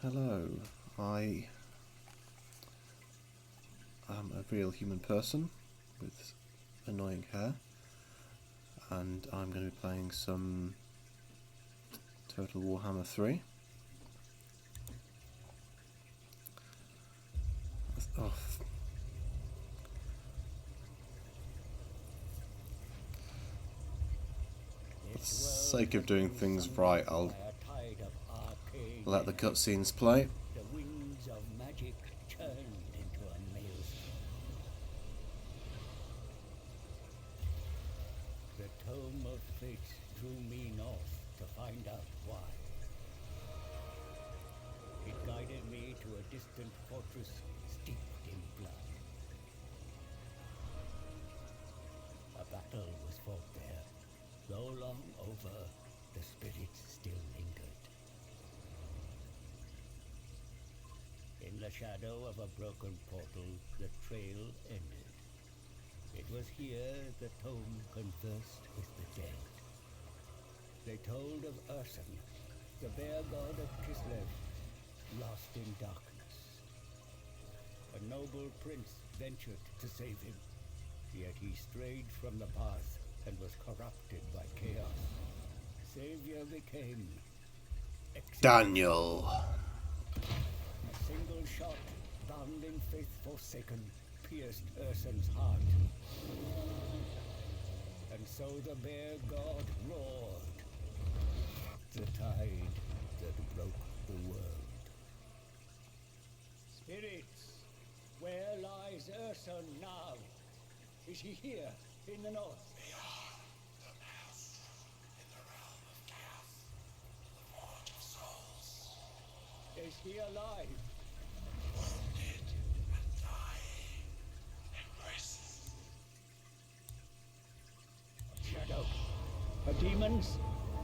Hello, I am a real human person with annoying hair, and I'm going to be playing some Total Warhammer 3. Oh. For the sake of doing things right, I'll let the cutscenes play. The winds of magic turned into a maelstrom. The Tome of Fate drew me north to find out why. It guided me to a distant fortress steeped in blood. A battle was fought there. Though long over, the spirits still lingered. In the shadow of a broken portal, the trail ended. It was here the tome conversed with the dead. They told of Urson, the bear god of Kislev, lost in darkness. A noble prince ventured to save him, yet he strayed from the path and was corrupted by chaos. Savior became Daniel. A single shot, bound in faith forsaken, pierced Urson's heart. And so the bear god roared. The tide that broke the world. Spirits, where lies Urson now? Is he here, in the north? Beyond the path, in the realm of chaos, the forge of souls. Is he alive? Wounded and dying, embraces. Shadow. Are demons?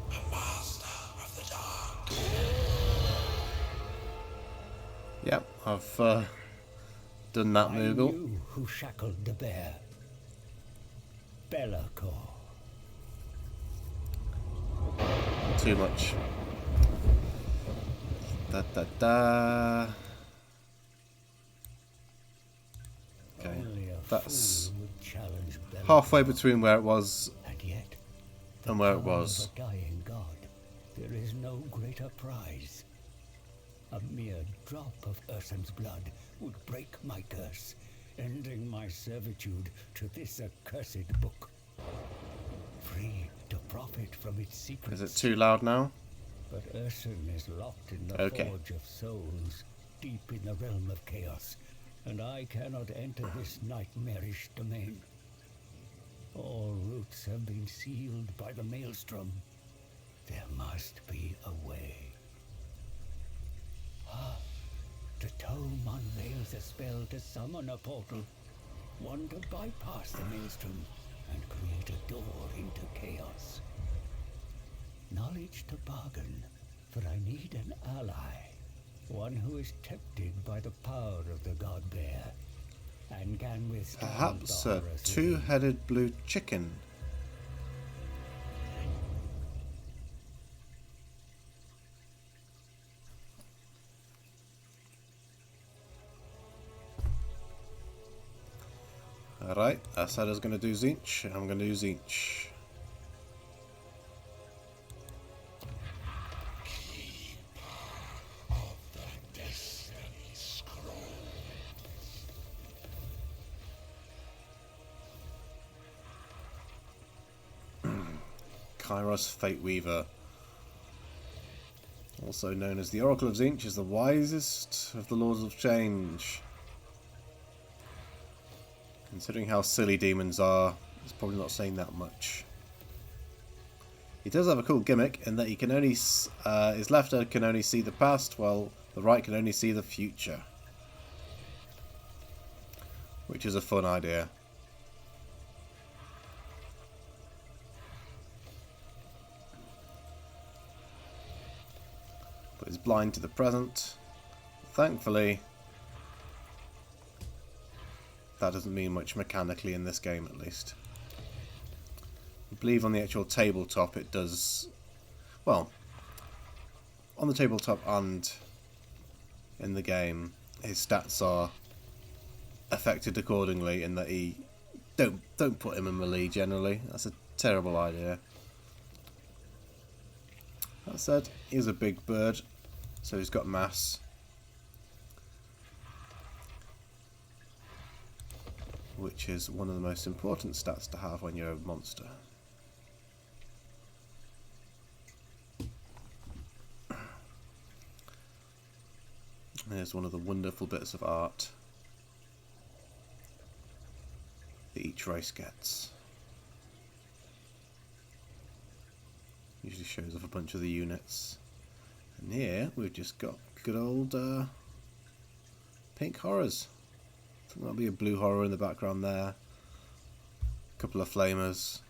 A master of the dark. Yep, I've done that I Moogle. knew who shackled the bear. Belacor. Too much. Da da da. Okay, Only a that's fool would challenge Belacor. halfway between where it was And yet, and where it throne was. of a dying god, there is no greater prize. A mere drop of Urson's blood would break my curse, ending my servitude to this accursed book. Free to profit from its secrets. Is it too loud now? But Urson is locked in the Okay. Forge of Souls, deep in the realm of chaos, and I cannot enter this nightmarish domain. All routes have been sealed by the maelstrom. There must be a way. The tome unveils a spell to summon a portal, one to bypass the maelstrom and create a door into chaos. Knowledge to bargain, for I need an ally, one who is tempted by the power of the god bear and can withstand Perhaps the a horrors within. two-headed blue chicken. Alright, I said I was going to do Tzeentch. I'm going to do Tzeentch. Keeper of the Destiny Scroll. Kairos Fate Weaver. Also known as the Oracle of Tzeentch, is the wisest of the Lords of Change. Considering how silly demons are, it's probably not saying that much. He does have a cool gimmick in that he can only his left hand can only see the past, while the right can only see the future, which is a fun idea. But he's blind to the present. Thankfully, that doesn't mean much mechanically in this game, at least. I believe on the actual tabletop it does. Well, on the tabletop and in the game, his stats are affected accordingly, in that he don't put him in melee generally. That's a terrible idea. That said, he's a big bird, so he's got mass, which is one of the most important stats to have when you're a monster. Here's one of the wonderful bits of art that each race gets. Usually shows off a bunch of the units. And here we've just got good old pink horrors. I think there'll be a blue horror in the background there. A couple of flamers.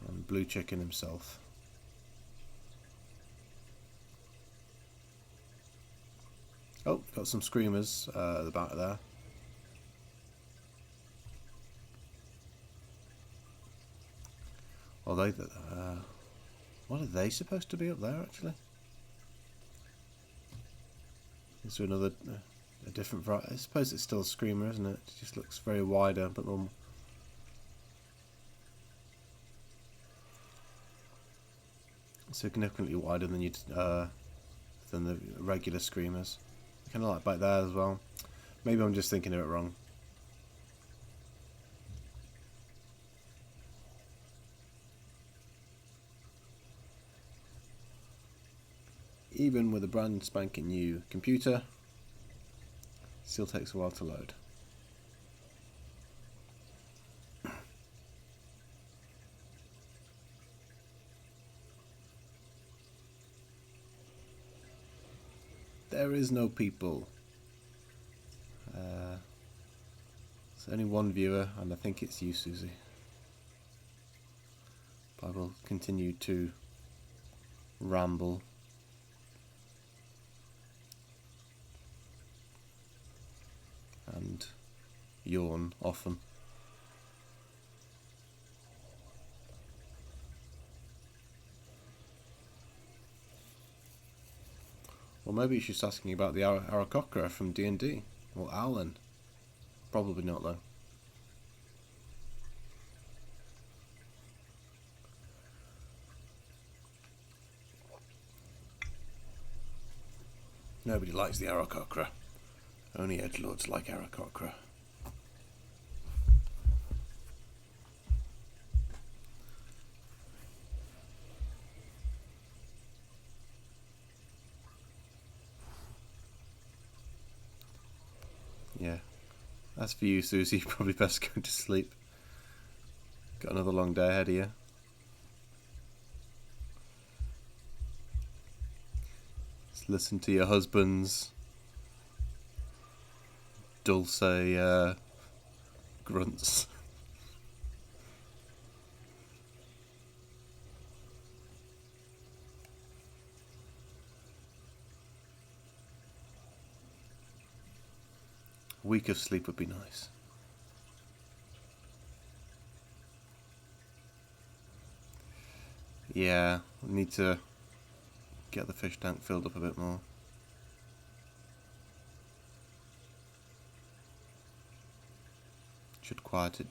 And Blue Chicken himself. Oh, got some screamers at the back there. Well, what are they supposed to be up there, actually? Is there another, a different variety? I suppose it's still a screamer, isn't it? It just looks very wider, but significantly wider than than the regular screamers. Kind of like back there as well. Maybe I'm just thinking of it wrong. Even with a brand spanking new computer, it still takes a while to load. There is no people. There's only one viewer, and I think it's you, Susie. But I will continue to ramble. And yawn often. Or maybe she's asking about the Aarakocra from D&D. Or Alan. Probably not, though. Nobody likes the Aarakocra. Only edgelords like Aarakocra. Yeah. As for you, Susie, probably best go to sleep. Got another long day ahead of you. Just listen to your husband's dulce grunts. A week of sleep would be nice. Yeah, I need to get the fish tank filled up a bit more. Should quieten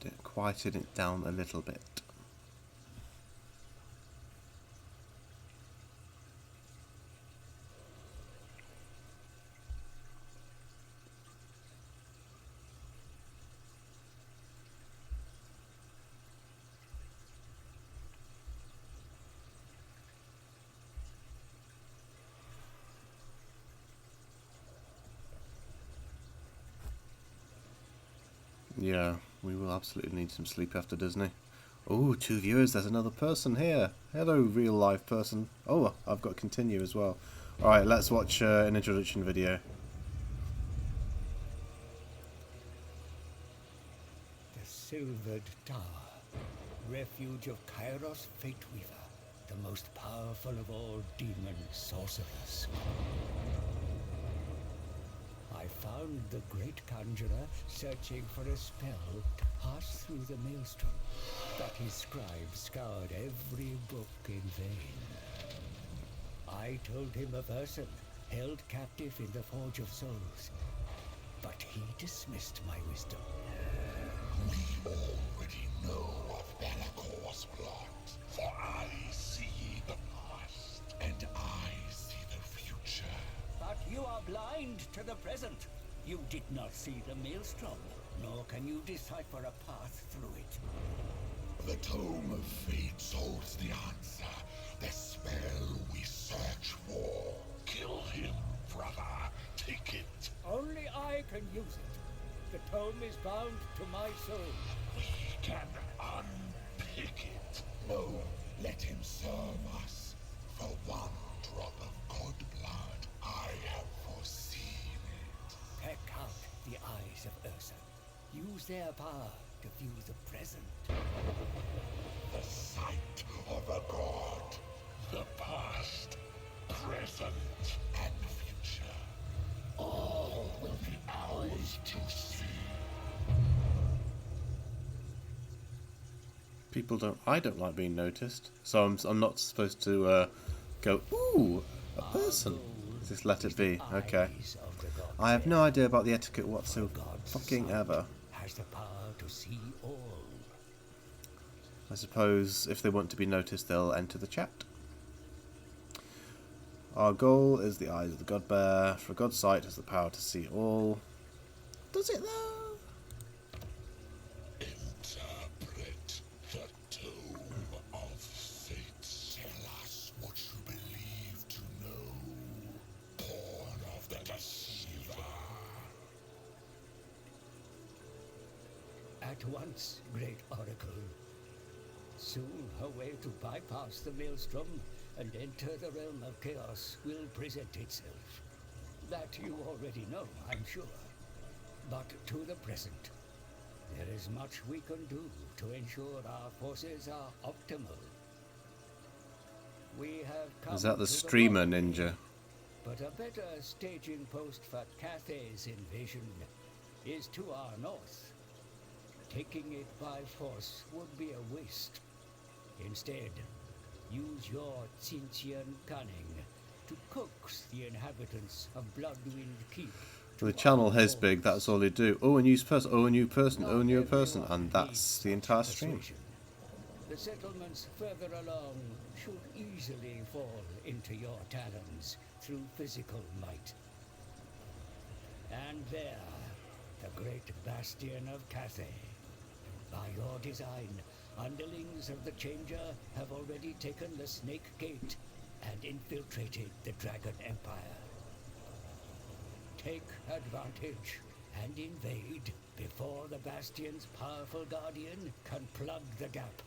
it down a little bit. Yeah, we will absolutely need some sleep after Disney. Oh, 2 viewers, there's another person here. Hello, real life person. Oh, I've got continue as well. Alright, let's watch an introduction video. The Silvered Tower, refuge of Kairos Fateweaver, the most powerful of all demon sorcerers. I found the great conjurer searching for a spell to pass through the maelstrom, but his scribe scoured every book in vain. I told him of Urson, held captive in the Forge of Souls, but he dismissed my wisdom. We already know of Bellacor's plot, for I see the past, and I see the future. But you are blind to the present. You did not see the maelstrom, nor can you decipher a path through it. The Tome of Fate holds the answer, the spell we search for. Kill him, brother. Take it. Only I can use it. The tome is bound to my soul. We can unpick it. No, let him serve us. For one drop of good blood, I have foreseen it. Peck out the eyes of Ursa. Use their power to view the present. The sight of a god. The past, present, and future. All will be ours to see. I don't like being noticed, so I'm not supposed to go, ooh, a person. Just let it be. Okay. I have no idea about the etiquette whatsoever. Fucking ever. Has the power to see all. I suppose if they want to be noticed, they'll enter the chat. Our goal is the eyes of the God Bear. For God's sight has the power to see all. Does it though? Interpret the Tome of Fate. Tell us what you believe to know. Born of the Deceiver. At once, great oracle. Soon her way to bypass the maelstrom and enter the realm of chaos will present itself. That you already know, I'm sure. But to the present, there is much we can do to ensure our forces are optimal. We have come Is that the to streamer wrong way, ninja? but a better staging post for Cathay's invasion is to our north. Taking it by force would be a waste. Instead, use your Tzeentchian cunning to coax the inhabitants of Bloodwind Keep. The channel is big, that's all they do. Oh, a new person, oh, a new person, oh, a new person, and that's the entire stream. The settlements further along should easily fall into your talons through physical might. And there, the great bastion of Cathay. By your design, underlings of the Changer have already taken the Snake Gate and infiltrated the Dragon Empire. Take advantage and invade before the Bastion's powerful guardian can plug the gap.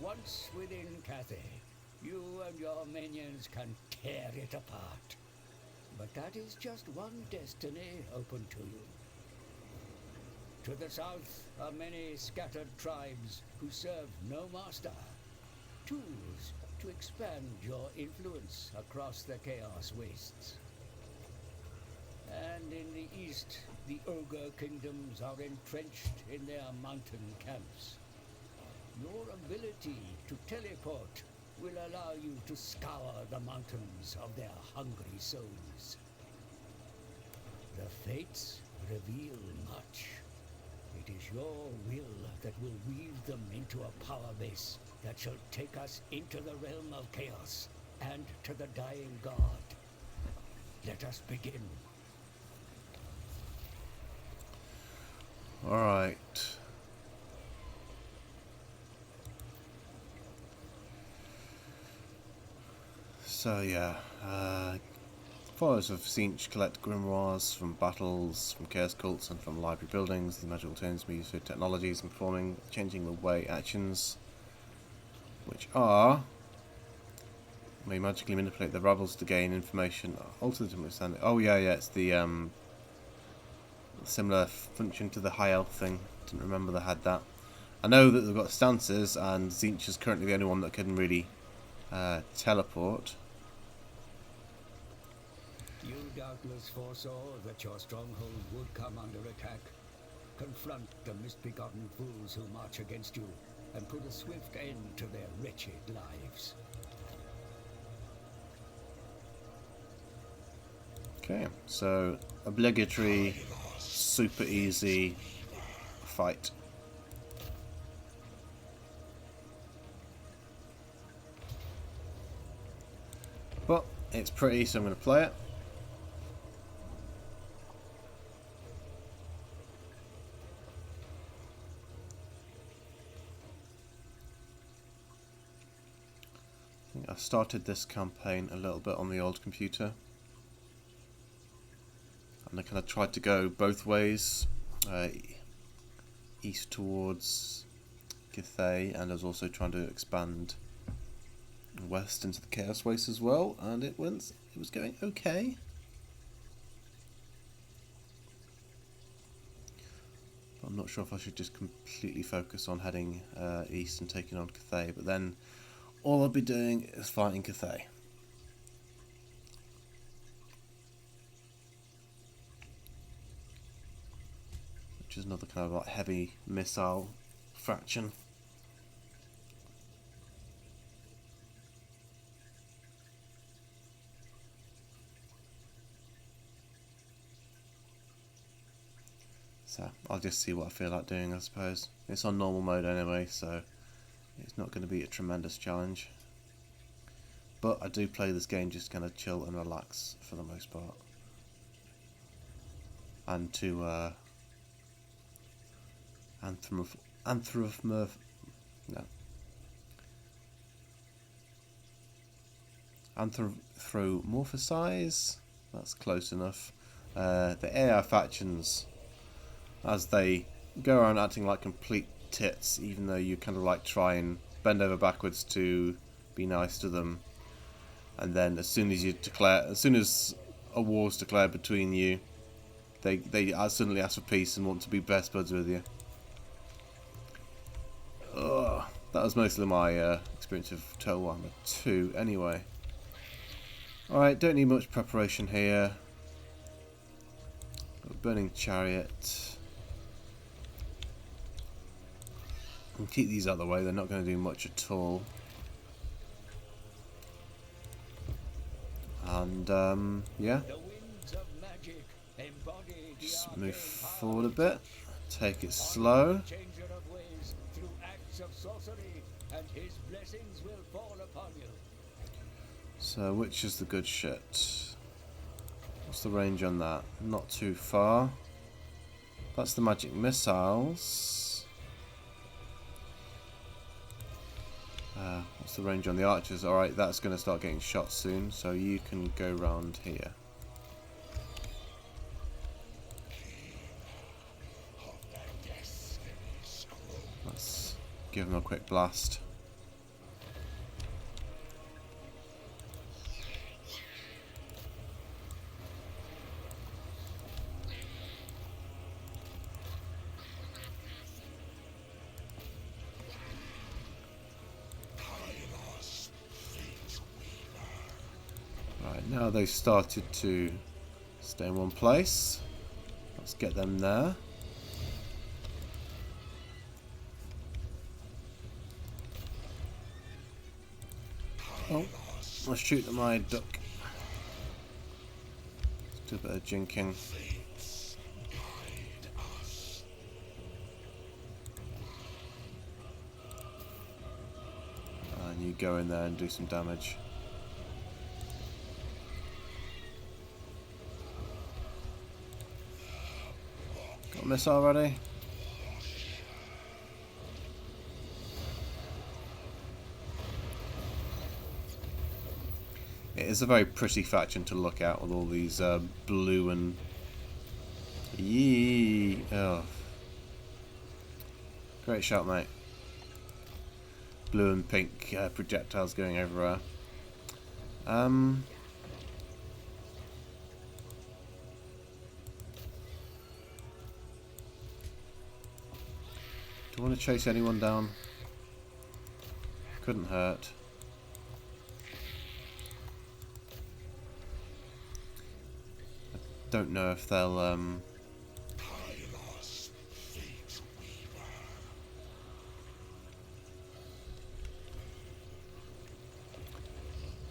Once within Cathay, you and your minions can tear it apart. But that is just one destiny open to you. To the south are many scattered tribes who serve no master. Tools to expand your influence across the Chaos Wastes. And in the east, the ogre kingdoms are entrenched in their mountain camps. Your ability to teleport will allow you to scour the mountains of their hungry souls. The fates reveal much. It is your will that will weave them into a power base that shall take us into the realm of chaos and to the dying god. Let us begin. Alright. So yeah, followers of Tzeentch collect grimoires from battles, from chaos cults, and from library buildings. These magical tomes be used for technologies and performing, changing the way actions, which are may magically manipulate the rebels to gain information, alter the understanding. Oh yeah, it's the similar function to the high elf thing. Didn't remember they had that. I know that they've got stances, and Tzeentch is currently the only one that can really teleport. You doubtless foresaw that your stronghold would come under attack. Confront the misbegotten fools who march against you, and put a swift end to their wretched lives. Okay, so obligatory, super easy fight. But it's pretty, so I'm going to play it. I started this campaign a little bit on the old computer, and I kind of tried to go both ways, east towards Cathay, and I was also trying to expand west into the Chaos Waste as well, and it was going okay. But I'm not sure if I should just completely focus on heading east and taking on Cathay, but then all I'll be doing is fighting Cathay. Which is another kind of like heavy missile faction. So I'll just see what I feel like doing, I suppose. It's on normal mode anyway, so it's not going to be a tremendous challenge. But I do play this game just kind of chill and relax for the most part. And to anthropomorphize? That's close enough. The AI factions, as they go around acting like complete tits, even though you kind of like try and bend over backwards to be nice to them, and then as soon as a war's declared between you, they suddenly ask for peace and want to be best buds with you. Ugh, that was mostly my experience of Total Warhammer 2 anyway. Alright, don't need much preparation here. Burning Chariot. And keep these out of the way, they're not going to do much at all. And yeah, just move forward a bit, take it slow. So which is the good shit? What's the range on that? Not too far. That's the magic missiles. What's the range on the archers? Alright, that's going to start getting shot soon, so you can go round here. Let's give him a quick blast. Now they've started to stay in one place. Let's get them there. Oh, let's shoot at my duck. Let's do a bit of jinking. And you go in there and do some damage. Got a missile already? It is a very pretty faction to look at with all these blue and... Yee! Oh. Great shot, mate. Blue and pink projectiles going everywhere. Do you want to chase anyone down? Couldn't hurt. I don't know if they'll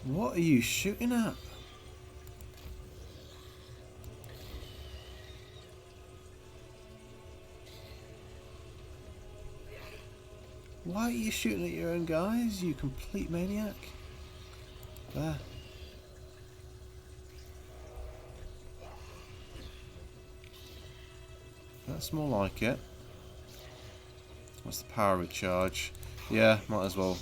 What are you shooting at? Why are you shooting at your own guys, you complete maniac? There. That's more like it. What's the power recharge? Yeah, might as well.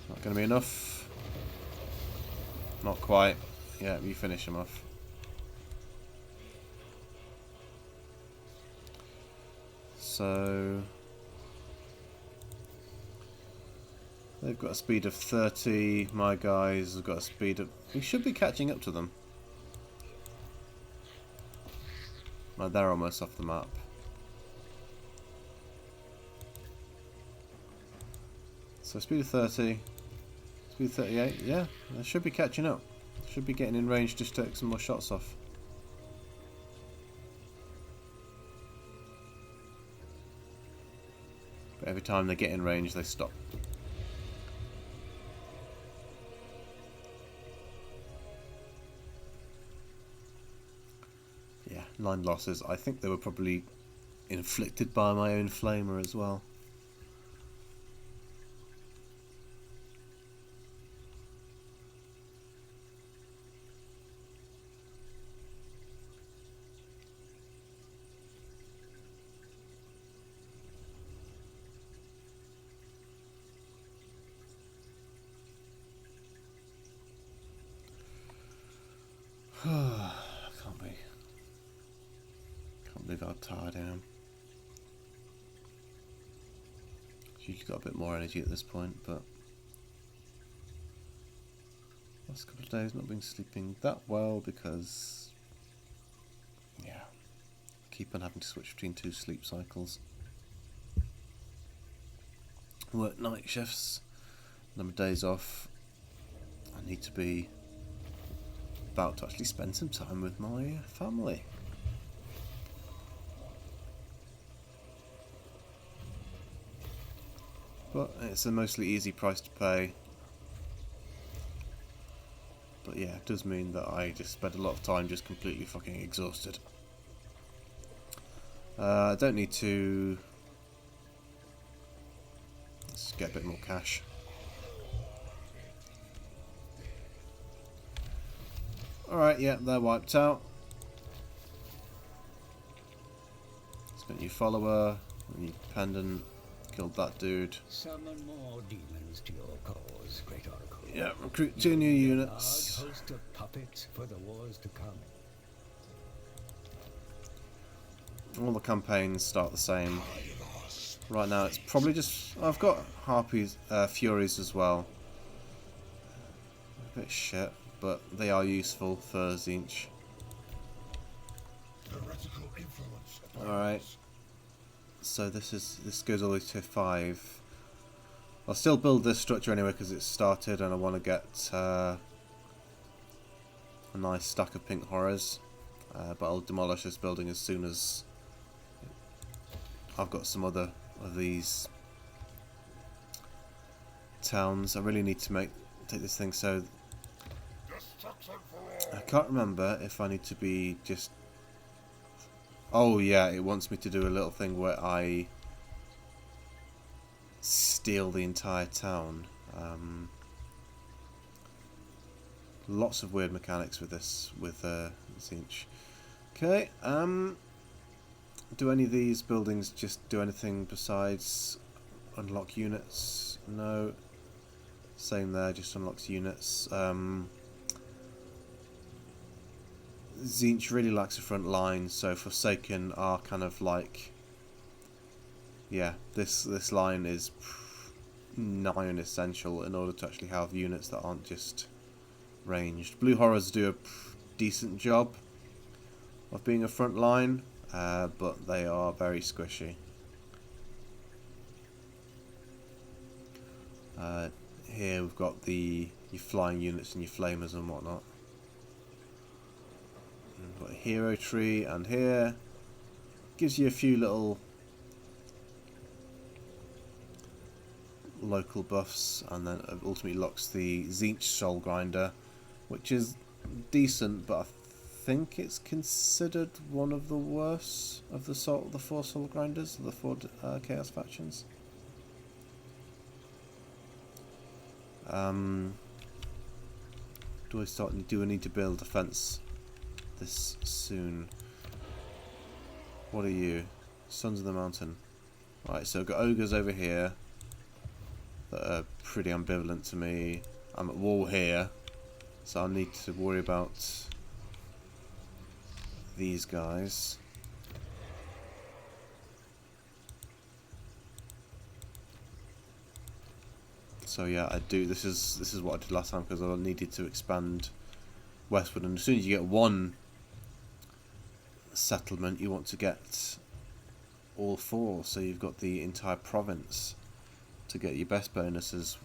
Not going to be enough. Not quite. Yeah, you finish him off. So they've got a speed of 30. My guys have got a speed of... We should be catching up to them. No, they're almost off the map. So speed of 30. Speed 38. Yeah, they should be catching up. Should be getting in range just to take some more shots off. But every time they get in range, they stop. Yeah, 9 losses. I think they were probably inflicted by my own flamer as well. Can't believe how tired I am. Usually got a bit more energy at this point, but last couple of days not been sleeping that well because, yeah, I keep on having to switch between 2 sleep cycles. Work night shifts, number of days off. I need to be about to actually spend some time with my family. But it's a mostly easy price to pay. But yeah, it does mean that I just spend a lot of time just completely fucking exhausted. I don't need to... Let's get a bit more cash. Alright, yeah, they're wiped out. Spent your follower, your pendant, killed that dude. Summon more demons to your cause, Great Oracle. Yeah, recruit 2 new units. Large host of puppets for the wars to come. All the campaigns start the same. Right now it's probably just... I've got Harpies, Furies as well. A bit shit, but they are useful for Tzeentch. Alright. So this goes all the way to 5. I'll still build this structure anyway because it's started and I want to get a nice stack of pink horrors. But I'll demolish this building as soon as I've got some other of these towns. I really need to take this thing so... I can't remember if I need to be just... Oh yeah, it wants me to do a little thing where I steal the entire town. Lots of weird mechanics with this, with Tzeentch. Okay, do any of these buildings just do anything besides unlock units? No. Same there, just unlocks units. Tzeentch really lacks a front line, so Forsaken are kind of like... Yeah, this line is nigh on essential in order to actually have units that aren't just ranged. Blue Horrors do a decent job of being a front line, but they are very squishy. Here we've got your flying units and your flamers and whatnot. We've got a hero tree, and here gives you a few little local buffs, and then ultimately locks the Tzeentch Soul Grinder, which is decent, but I think it's considered one of the worst of the four soul grinders, the four chaos factions. Do I need to build a fence this soon? What are you? Sons of the Mountain. Right, so I've got ogres over here that are pretty ambivalent to me. I'm at war here, so I need to worry about these guys. So yeah, I do. This is what I did last time because I needed to expand westward, and as soon as you get one settlement, you want to get all four, so you've got the entire province to get your best bonuses.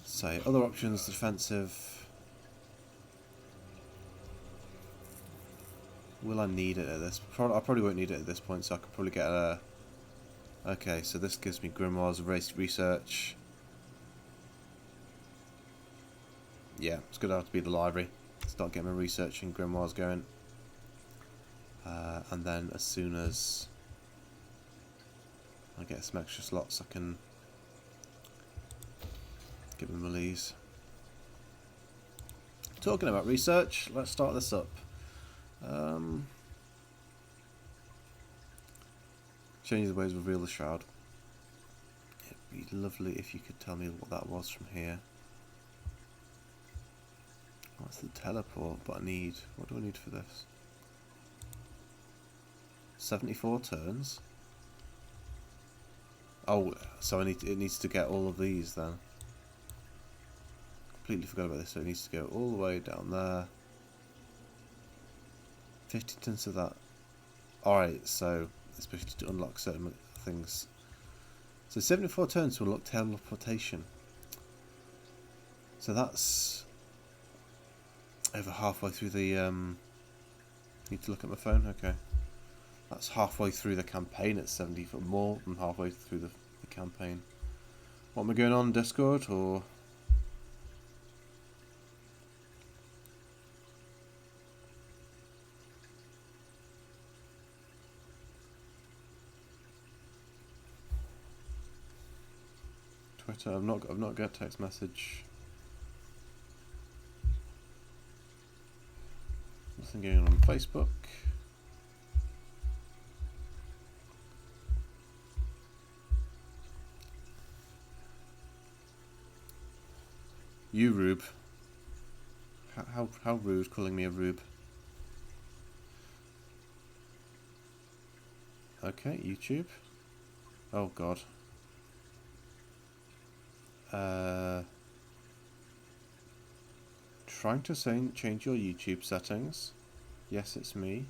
So other options: defensive. Will I need it at this? I probably won't need it at this point, so I could probably get a... Okay, so this gives me grimoires, research. Yeah, it's going to have to be the library. Start getting my research and grimoires going. And then as soon as I get some extra slots, I can give them release. Talking about research, let's start this up. Change the ways, reveal the shroud. It'd be lovely if you could tell me what that was from here. That's the teleport, but I need... What do I need for this? 74 turns? Oh, so I need to, it needs to get all of these then. Completely forgot about this, so it needs to go all the way down there. 50 turns of that. Alright, so especially to unlock certain things. So 74 turns to unlock teleportation. So that's over halfway through the need to look at my phone? Okay. That's halfway through the campaign at 70, for more than halfway through the campaign. What am I going on, Discord or? Twitter? I've not got a text message. Nothing going on Facebook. You rube. How rude calling me a rube. Okay, YouTube. Oh god. Trying to change your YouTube settings. Yes, it's me.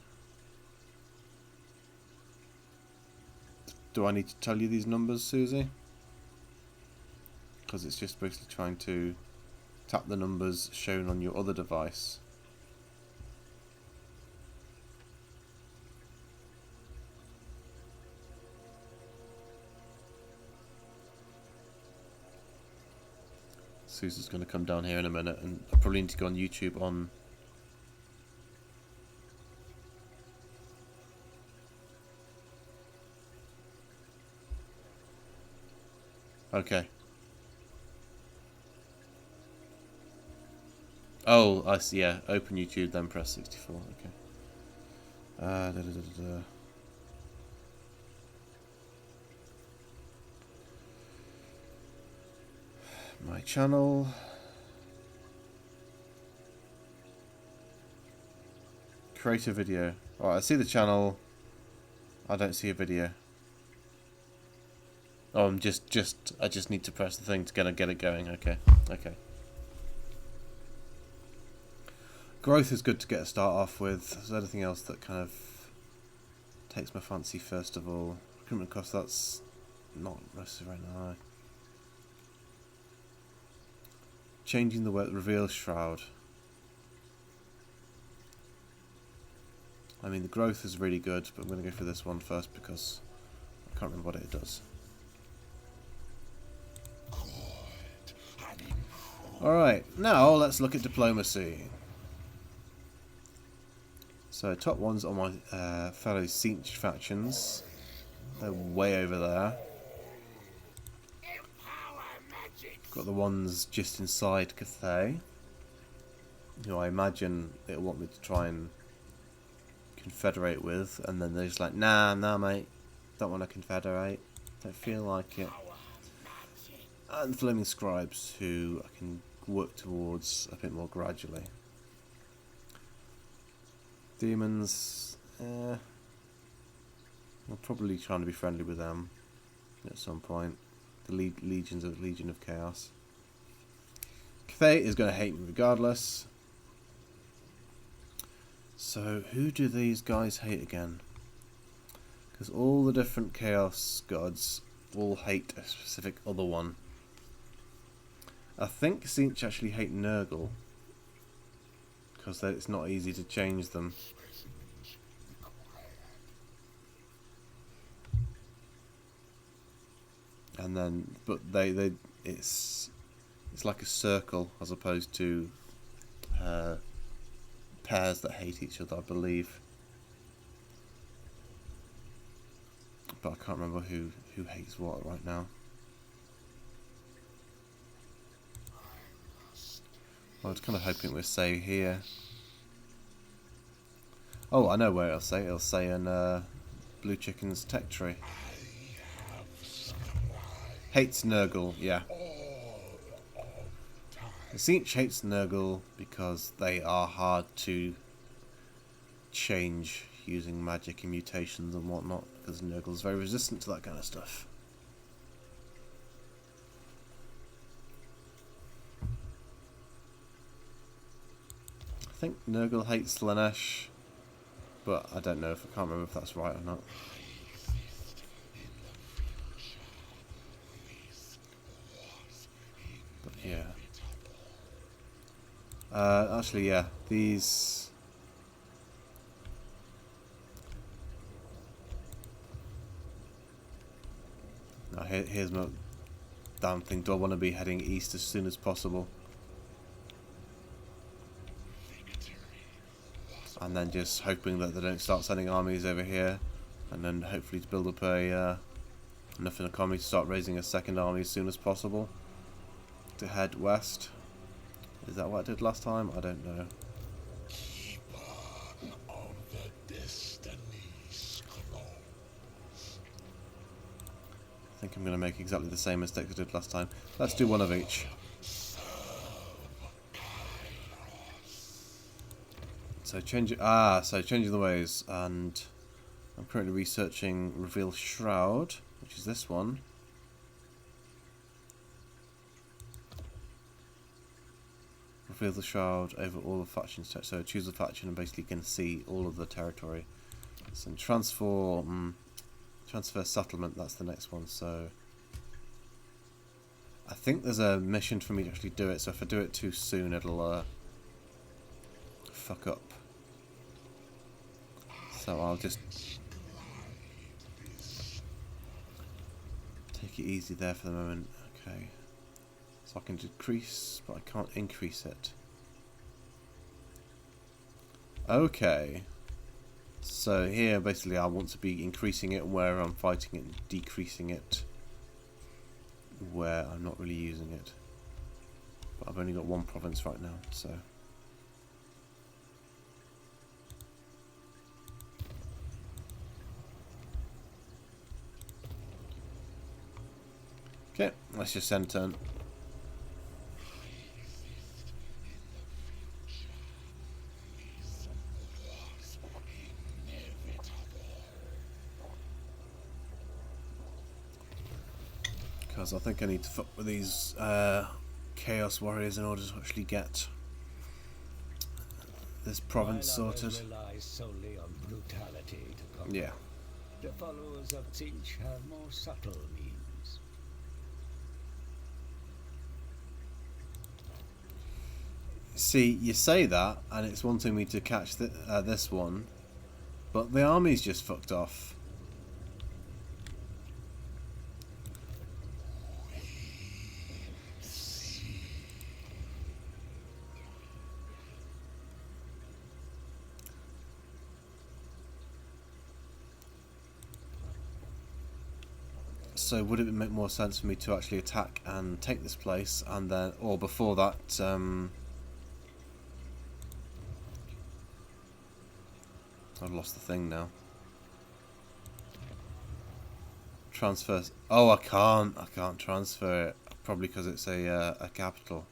Do I need to tell you these numbers, Susie? Because it's just basically trying to tap the numbers shown on your other device. Susie's going to come down here in a minute, and I probably need to go on YouTube on... Okay. Oh, I see, yeah. Open YouTube, then press 64. Okay. My channel. Create a video. Alright, I see the channel. I don't see a video. Oh, I just need to press the thing to get it going. Okay. Okay. Growth is good to get a start off with. Is there anything else that kind of takes my fancy first of all? Recruitment cost, that's not necessarily very high. Changing the word reveal shroud. I mean, the growth is really good, but I'm going to go for this one first because Can't remember what it does. Alright, now let's look at diplomacy. So top ones are my fellow Tzeentch factions. They're way over there. Got the ones just inside Cathay, who I imagine it'll want me to try and confederate with, and then they're just like, nah mate, don't want to confederate, don't feel like it. And Flaming Scribes, who I can work towards a bit more gradually. Demons, I'm probably trying to be friendly with them at some point. The Legion of Chaos. Cathay is going to hate me regardless. So who do these guys hate again? Because all the different Chaos gods all hate a specific other one. I think Tzeentch actually hate Nurgle, because it's not easy to change them. And then, but it's like a circle as opposed to pairs that hate each other, I believe. But I can't remember who hates what right now. I was kind of hoping it would say here. Oh, I know where it'll say. It'll say in Blue Chicken's tech tree. Hates Nurgle, yeah. Tzeentch hates Nurgle because they are hard to change using magic and mutations and whatnot, because Nurgle is very resistant to that kind of stuff. I think Nurgle hates Slanesh, but I don't know, I can't remember if that's right or not. But yeah. Actually, yeah, these... Now, here's my damn thing. Do I want to be heading east as soon as possible? And then just hoping that they don't start sending armies over here, and then hopefully to build up a enough in economy to start raising a second army as soon as possible to head west. Is that what I did last time? I don't know. Keeper of the Destiny Scrolls. I think I'm going to make exactly the same mistake I did last time. Let's do one of each. So changing the ways, and I'm currently researching Reveal Shroud, which is this one. Reveal the Shroud over all the factions. So choose a faction and basically can see all of the territory. So transfer settlement. That's the next one. So I think there's a mission for me to actually do it. So if I do it too soon, it'll fuck up. So I'll just take it easy there for the moment. Okay. So I can decrease, but I can't increase it. Okay. So here, basically, I want to be increasing it where I'm fighting it, and decreasing it where I'm not really using it. But I've only got one province right now, so... Okay, let's just end turn. Because I think I need to fuck with these Chaos Warriors in order to actually get this province sorted. Relies solely on brutality to conquer. Yeah. The followers of Tzeentch have more subtle means. See, you say that, and it's wanting me to catch this one, but the army's just fucked off. so would it make more sense for me to actually attack and take this place, and then, or before that, I've lost the thing now. Transfer. Oh, I can't transfer it. Probably because it's a capital.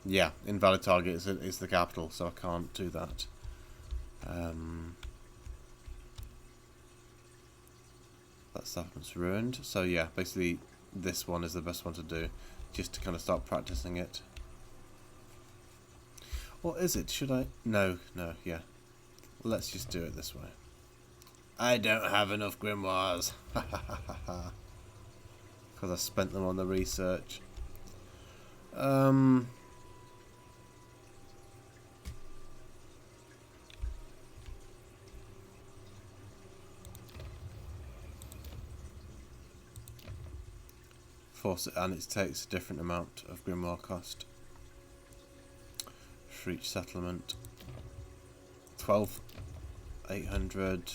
Yeah, invalid target is the capital, so I can't do that. That settlement's ruined. So yeah, basically this one is the best one to do, just to kind of start practicing it. Or is it? Should I? No, yeah. Let's just do it this way. I don't have enough grimoires. Because I spent them on the research. Force it, and it takes a different amount of grimoire cost for each settlement. 12,800,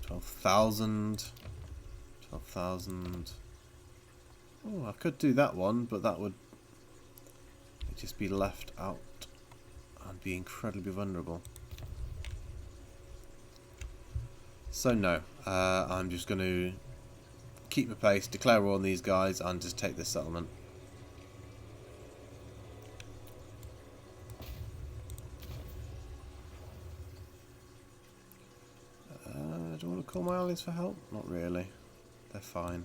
12,000, 12,000. Oh, I could do that one, but that would just be left out and be incredibly vulnerable. So no, I'm just going to keep my pace, declare war on these guys, and just take this settlement. Do I want to call my allies for help? Not really. They're fine.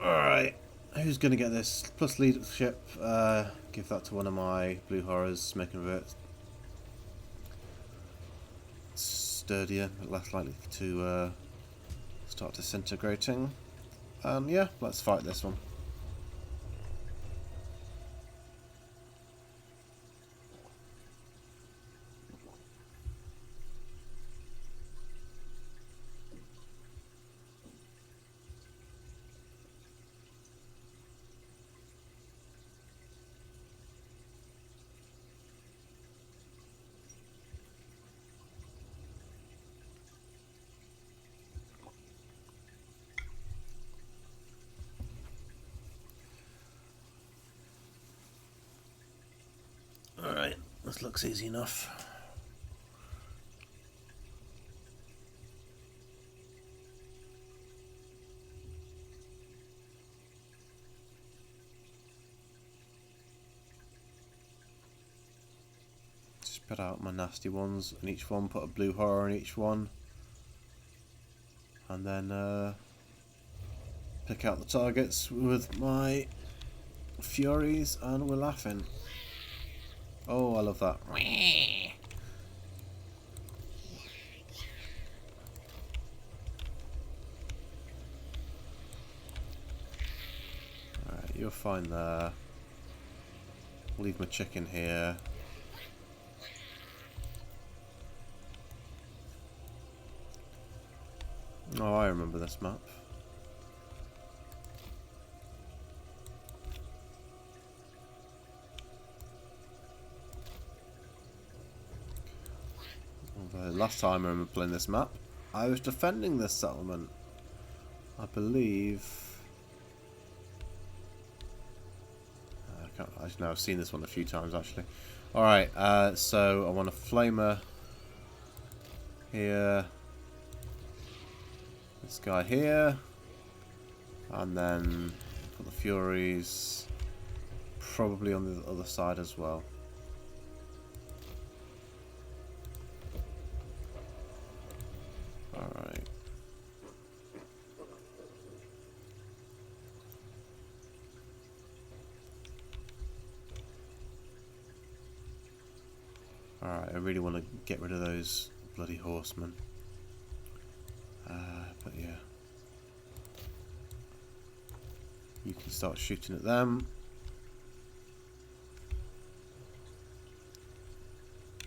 Alright. Who's going to get this? Plus leadership. Give that to one of my blue horrors, making it sturdier, less likely to start disintegrating. And yeah, let's fight this one. Alright, this looks easy enough. Spread out my nasty ones in each one, put a blue horror in each one, and then pick out the targets with my furies, and we're laughing. Oh, I love that. Alright, you're fine there. Leave my chicken here. Oh, I remember this map. Last time I remember playing this map, I was defending this settlement, I believe. I know I've seen this one a few times actually. Alright, so I want a flamer here, this guy here, and then put the furies probably on the other side as well. Alright. Alright, I really want to get rid of those bloody horsemen. But yeah. You can start shooting at them.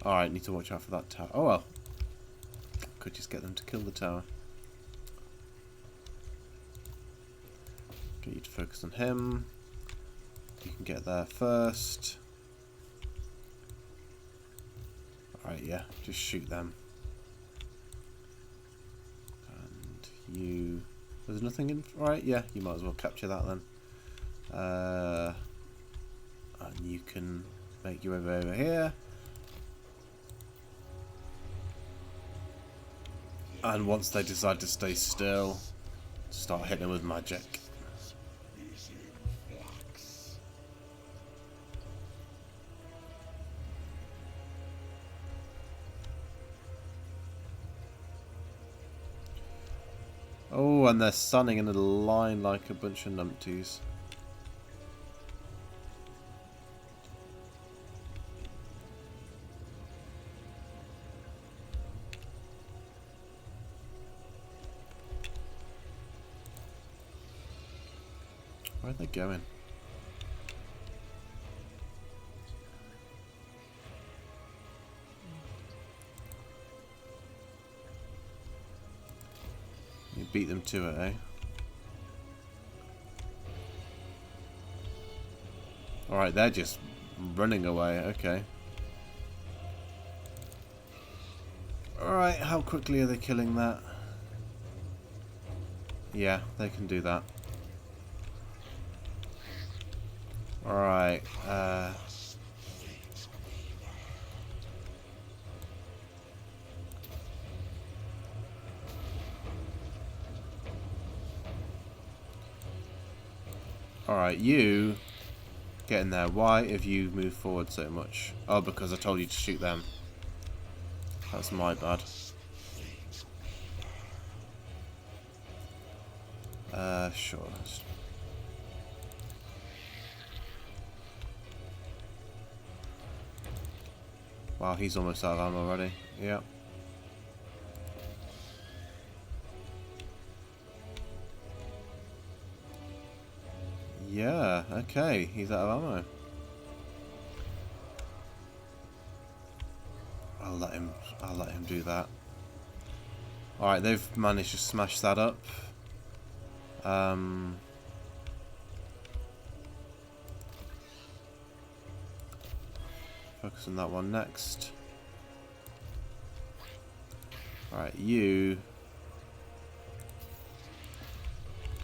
Alright, need to watch out for that tower. Oh well. Could just get them to kill the tower. Get you to focus on him. You can get there first. Alright, yeah, just shoot them. And you... There's nothing in... Right, yeah, you might as well capture that then. And you can make your way over here. And once they decide to stay still, start hitting them with magic. Oh, and they're standing in a line like a bunch of numpties. Where are they going? You beat them to it, eh? Alright, they're just running away, okay. Alright, how quickly are they killing that? Yeah, they can do that. Alright, Alright, you get in there. Why have you moved forward so much? Oh, because I told you to shoot them. That's my bad. Sure. Wow, he's almost out of ammo already. Yep. Yeah, okay, he's out of ammo. I'll let him do that. Alright, they've managed to smash that up. Focus on that one next. Alright, you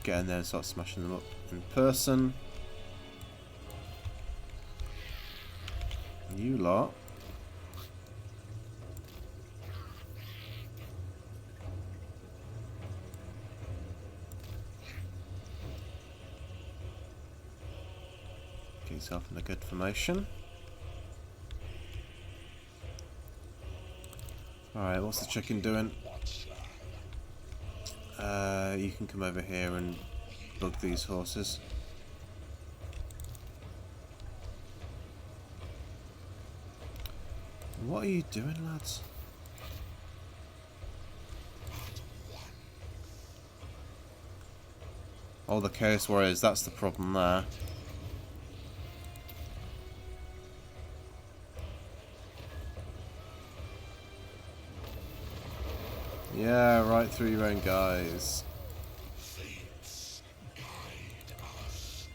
get in there and start smashing them up in person. You lot. Get yourself in a good formation. Alright, what's the chicken doing? You can come over here and bug these horses. What are you doing, lads? Oh, the Chaos Warriors, that's the problem there. Yeah, right through your own guys. Fates guide us.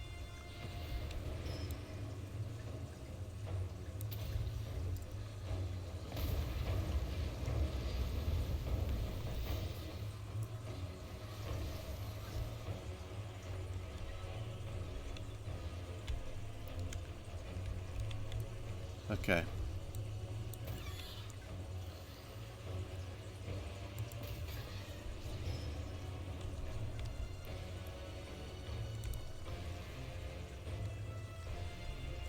Okay.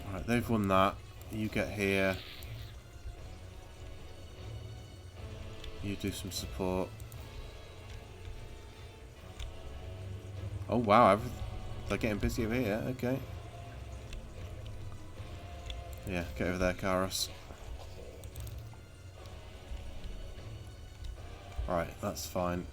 Alright, they've won that. You get here. You do some support. Oh wow, they're getting busy over here, okay. Yeah, get over there, Karos. Alright, that's fine.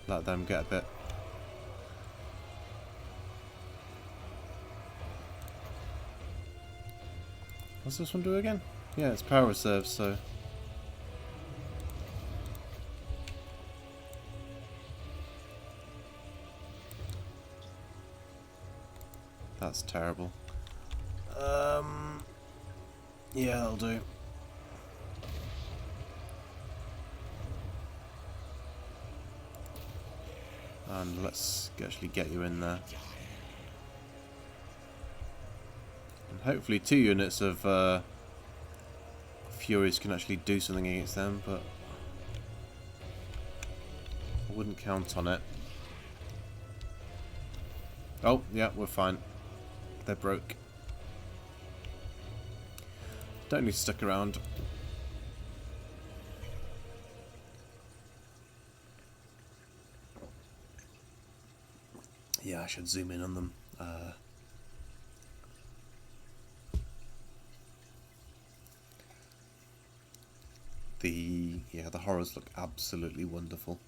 let them get a bit. What's this one do again? Yeah, it's power reserve, so. That's terrible. Yeah, that'll do. And let's actually get you in there. And hopefully 2 units of Furies can actually do something against them, but I wouldn't count on it. Oh, yeah, we're fine. They're broke. Don't need to stick around. Yeah, I should zoom in on them. The horrors look absolutely wonderful.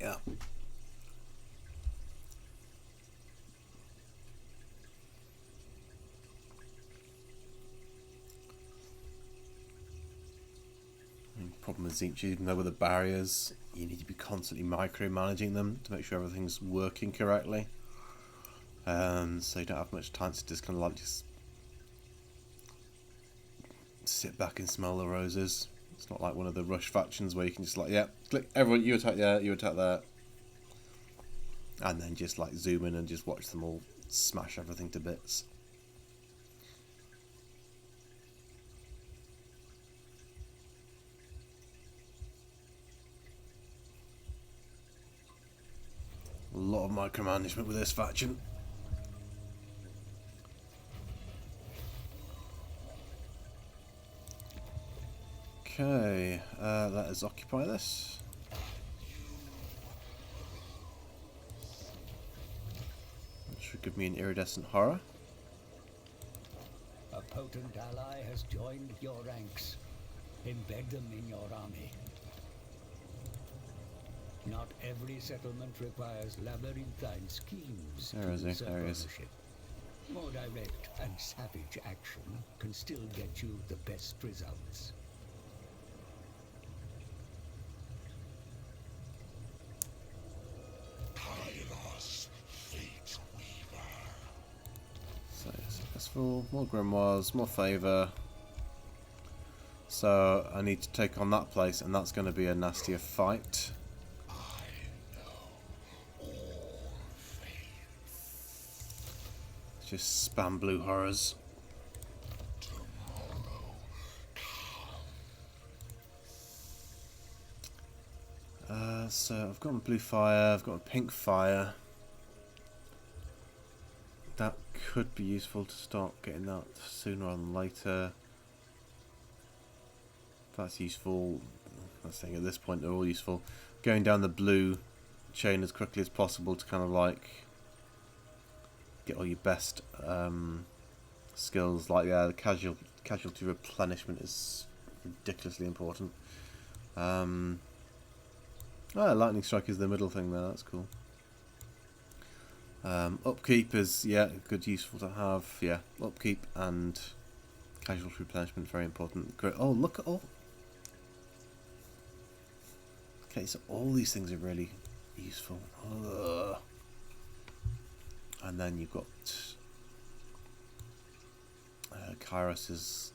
Yeah. Problem with Tzeentch, even though with the barriers, you need to be constantly micromanaging them to make sure everything's working correctly. So you don't have much time to just kind of like just sit back and smell the roses. It's not like one of the rush factions where you can just like, yeah, click, everyone, you attack there, you attack there. And then just like zoom in and just watch them all smash everything to bits. A lot of micromanagement with this faction. Okay, let us occupy this. That should give me an iridescent horror. A potent ally has joined your ranks. Embed them in your army. Not every settlement requires labyrinthine schemes There to is he, usurp there he is. ownership. More direct and savage action can still get you the best results. Kairos, Fate Weaver. So successful, more grimoires, more favour. So I need to take on that place, and that's going to be a nastier fight. Just spam blue horrors. So I've got a blue fire, I've got a pink fire. That could be useful to start getting that sooner rather than later. That's useful. I'm saying at this point they're all useful. Going down the blue chain as quickly as possible to kind of like get all your best skills. Like the casualty replenishment is ridiculously important. Lightning strike is the middle thing there. That's cool. Upkeep is good, useful to have. Yeah, upkeep and casualty replenishment very important. Great. Oh, look at all. Okay, so all these things are really useful. Ugh. And then you've got Kairos's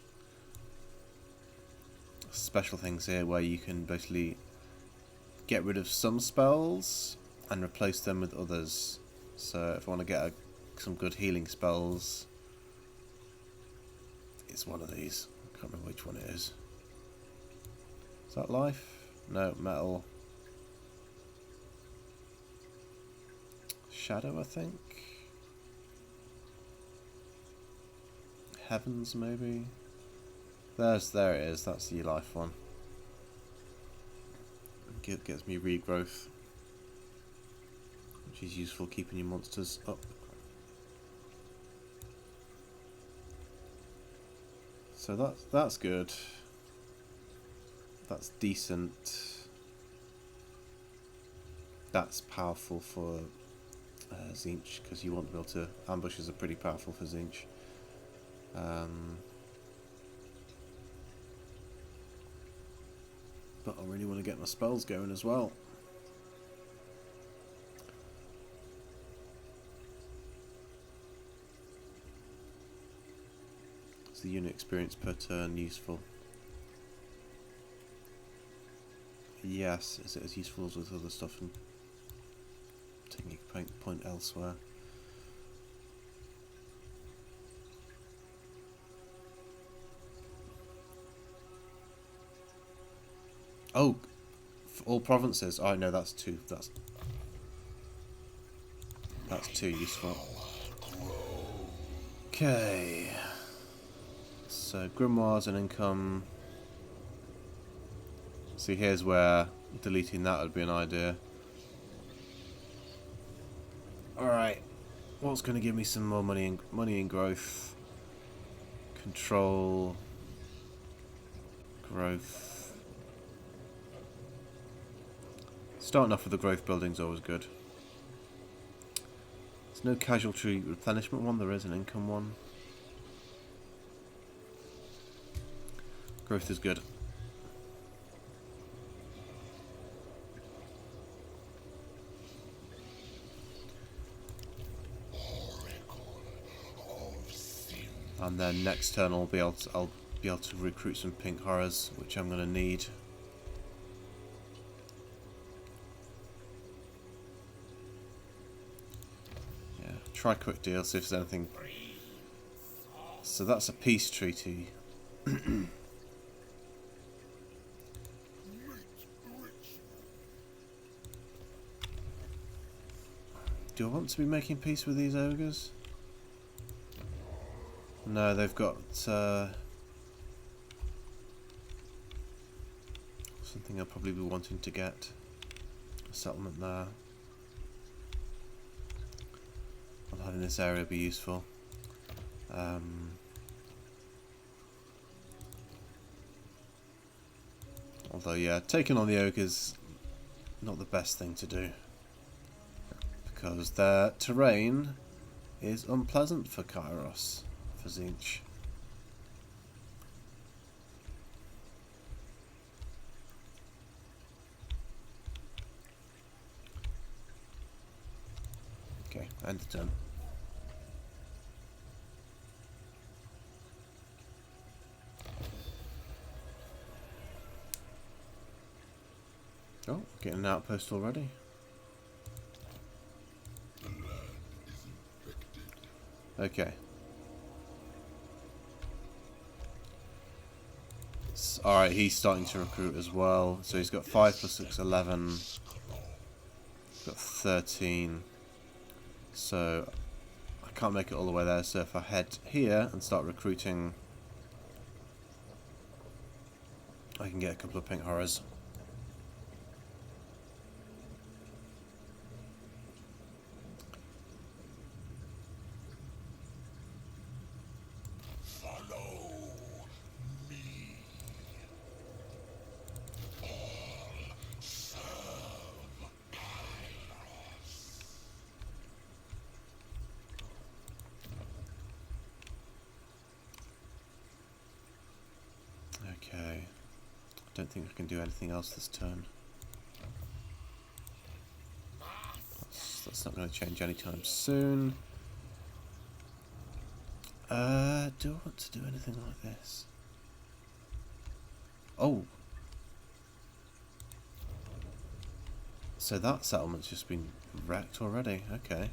special things here where you can basically get rid of some spells and replace them with others. So if I want to get some good healing spells, it's one of these. I can't remember which one it is. Is that life? No, metal. Shadow, I think. Heavens, maybe. There it is. That's the life one. gets me regrowth, which is useful keeping your monsters up. So that's good. That's decent. That's powerful for Tzeentch, because you want to be able to... Ambushes are pretty powerful for Tzeentch. But I really want to get my spells going as well. Is the unit experience per turn useful? Yes. Is it as useful as with other stuff and taking a point elsewhere? Oh, for all provinces. Oh no, that's two. That's too useful. Okay. So grimoires and income. See, here's where deleting that would be an idea. Alright, what's going to give me some more money and growth? Control, growth. Starting off with the growth building is always good. There's no casualty replenishment one, there is an income one. Growth is good. And then next turn I'll be able to recruit some pink horrors, which I'm going to need. Yeah, try quick deal, see if there's anything. So that's a peace treaty. Do I want to be making peace with these ogres? No, they've got something I'll probably be wanting to get. A settlement there. I'll have in this area be useful. Although, yeah, taking on the ogres not the best thing to do, because their terrain is unpleasant for Kairos, for Tzeentch. Okay, end the turn. Oh, getting an outpost already. Okay. Alright, he's starting to recruit as well. So he's got 5 plus 6, 11. He's got 13. So I can't make it all the way there. So if I head here and start recruiting, I can get a couple of pink horrors. Okay, I don't think I can do anything else this turn. That's not going to change anytime soon. Do I want to do anything like this? Oh! So that settlement's just been wrecked already, okay.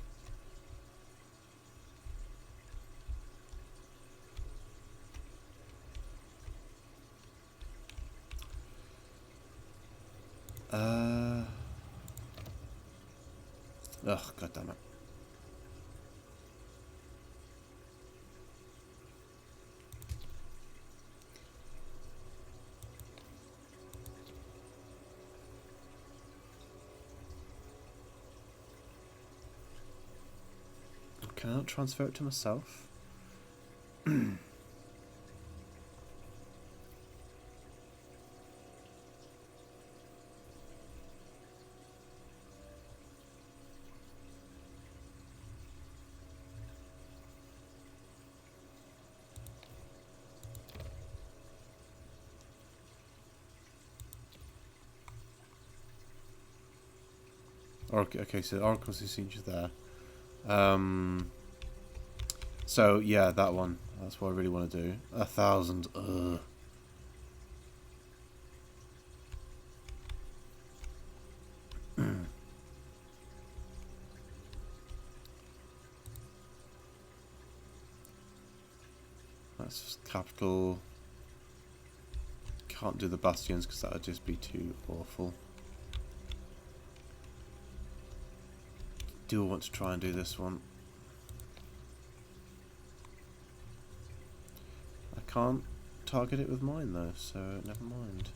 Ugh, god damn it. Can I not transfer it to myself? Okay, so Oracle's Tzeentch is there. So yeah, that one. That's what I really want to do. 1,000. Ugh. That's capital. Can't do the bastions because that would just be too awful. Do want to try and do this one. I can't target it with mine though, so never mind.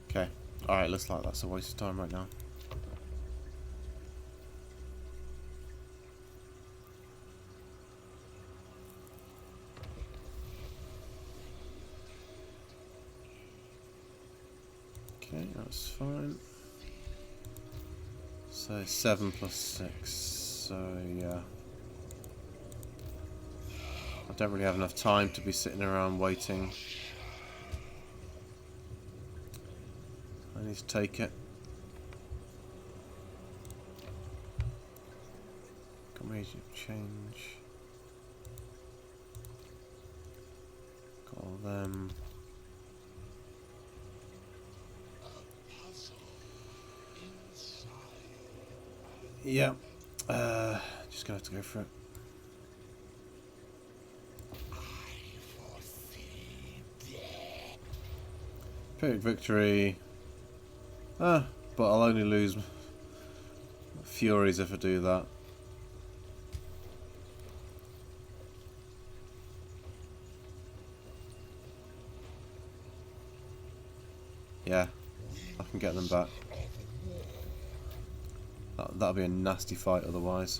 Okay, alright, looks like that's a waste of time right now. Okay, that's fine. So 7 plus 6, so yeah. I don't really have enough time to be sitting around waiting. I need to take it. Combination change. Got all them. Yeah. Just gonna have to go for it. Period victory. But I'll only lose Furies if I do that. Yeah, I can get them back. That'll be a nasty fight otherwise.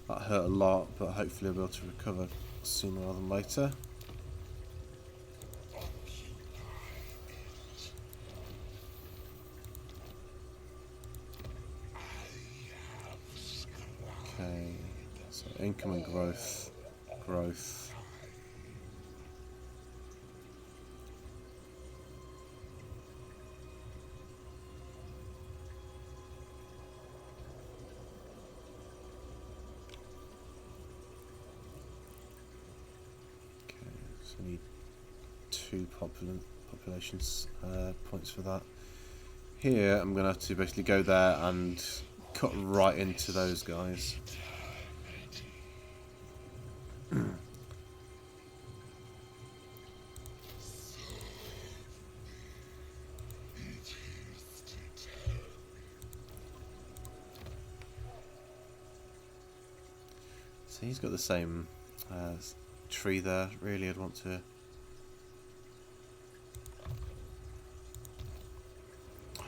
That hurt a lot, but hopefully I'll be able to recover sooner rather than later. Okay, so income and growth. So I need 2 populations points for that. Here I'm going to have to basically go there and cut right into those guys. So he's got the same tree there. Really, I'd want to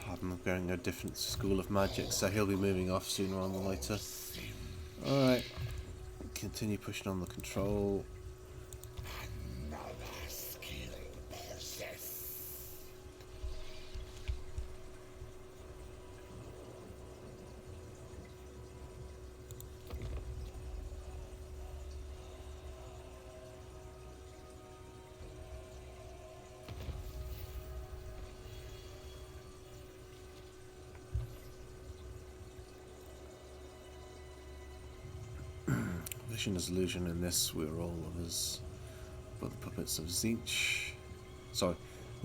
have him going a different school of magic, so he'll be moving off sooner rather than later. Alright, continue pushing on the control. Vision as illusion in this, we're all of us but the puppets of Tzeentch. Sorry,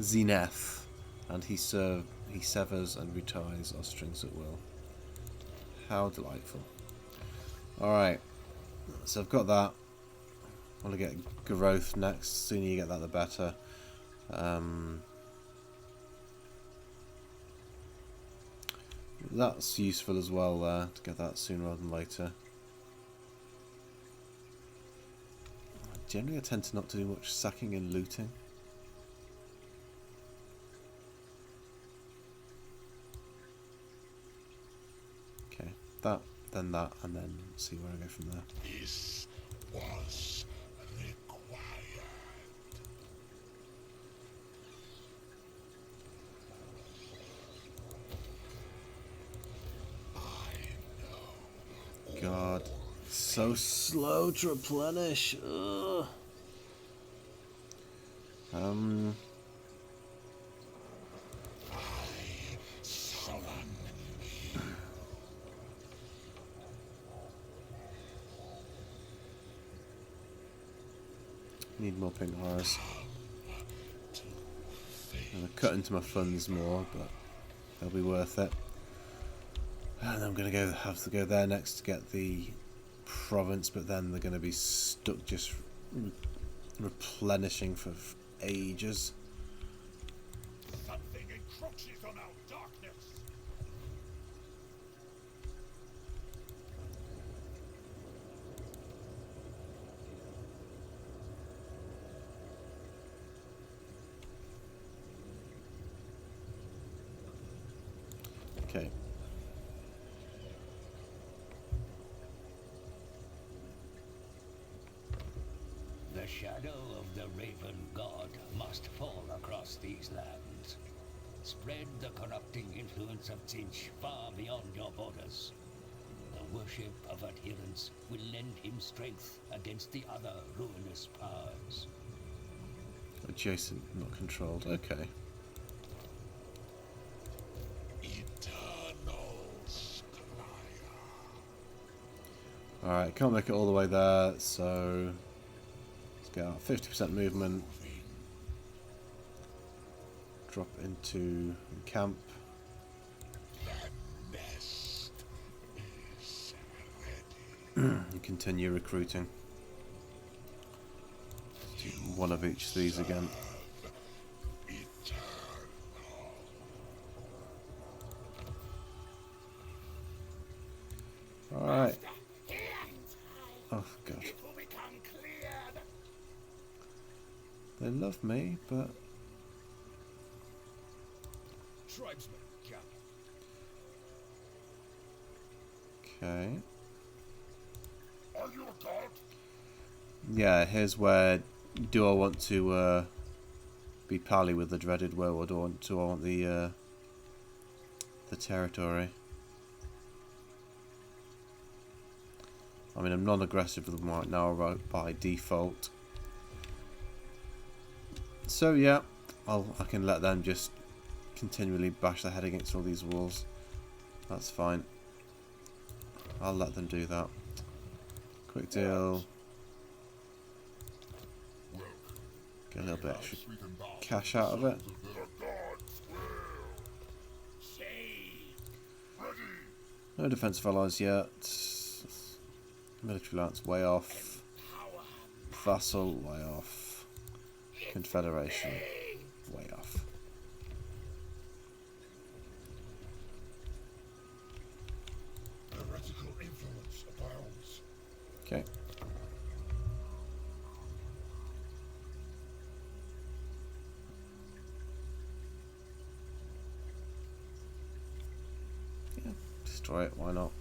Zeneth, and he severs and reties our strings at will. How delightful. Alright, so I've got that. I want to get growth next. The sooner you get that, the better. That's useful as well there, to get that sooner rather than later. Generally I tend to not do much sacking and looting. Okay, that, then that, and then see where I go from there. This was required. God, so slow to replenish. Ugh. Need more pink wires. I'm gonna cut into my funds more, but they'll be worth it. And I'm gonna have to go there next to get the province, but then they're gonna be stuck just replenishing for ages. Something encroaches on our darkness. Okay. The shadow of the Raven God must fall across these lands. Spread the corrupting influence of Tzeentch far beyond your borders. The worship of adherence will lend him strength against the other ruinous powers. Adjacent, not controlled. Okay. Eternal Squire. Alright, can't make it all the way there, so let's get out 50% movement. Drop into camp. The nest is ready. And continue recruiting. Let's do one of each of these again. Alright. Oh god. It will become clear. They love me, but Tribesmen, gather. okay. Are you a god? Yeah, here's where do I want to be pally with the dreaded woe, or do I want the territory? I mean, I'm non-aggressive with them right now by default. So yeah, I can let them just continually bash their head against all these walls. That's fine. I'll let them do that. Quick deal. Get a little bit extra cash out of it. No defensive allies yet. Military lance way off. Vassal way off. Confederation way off. Heretical influence abounds. Okay. Yeah, destroy it, why not?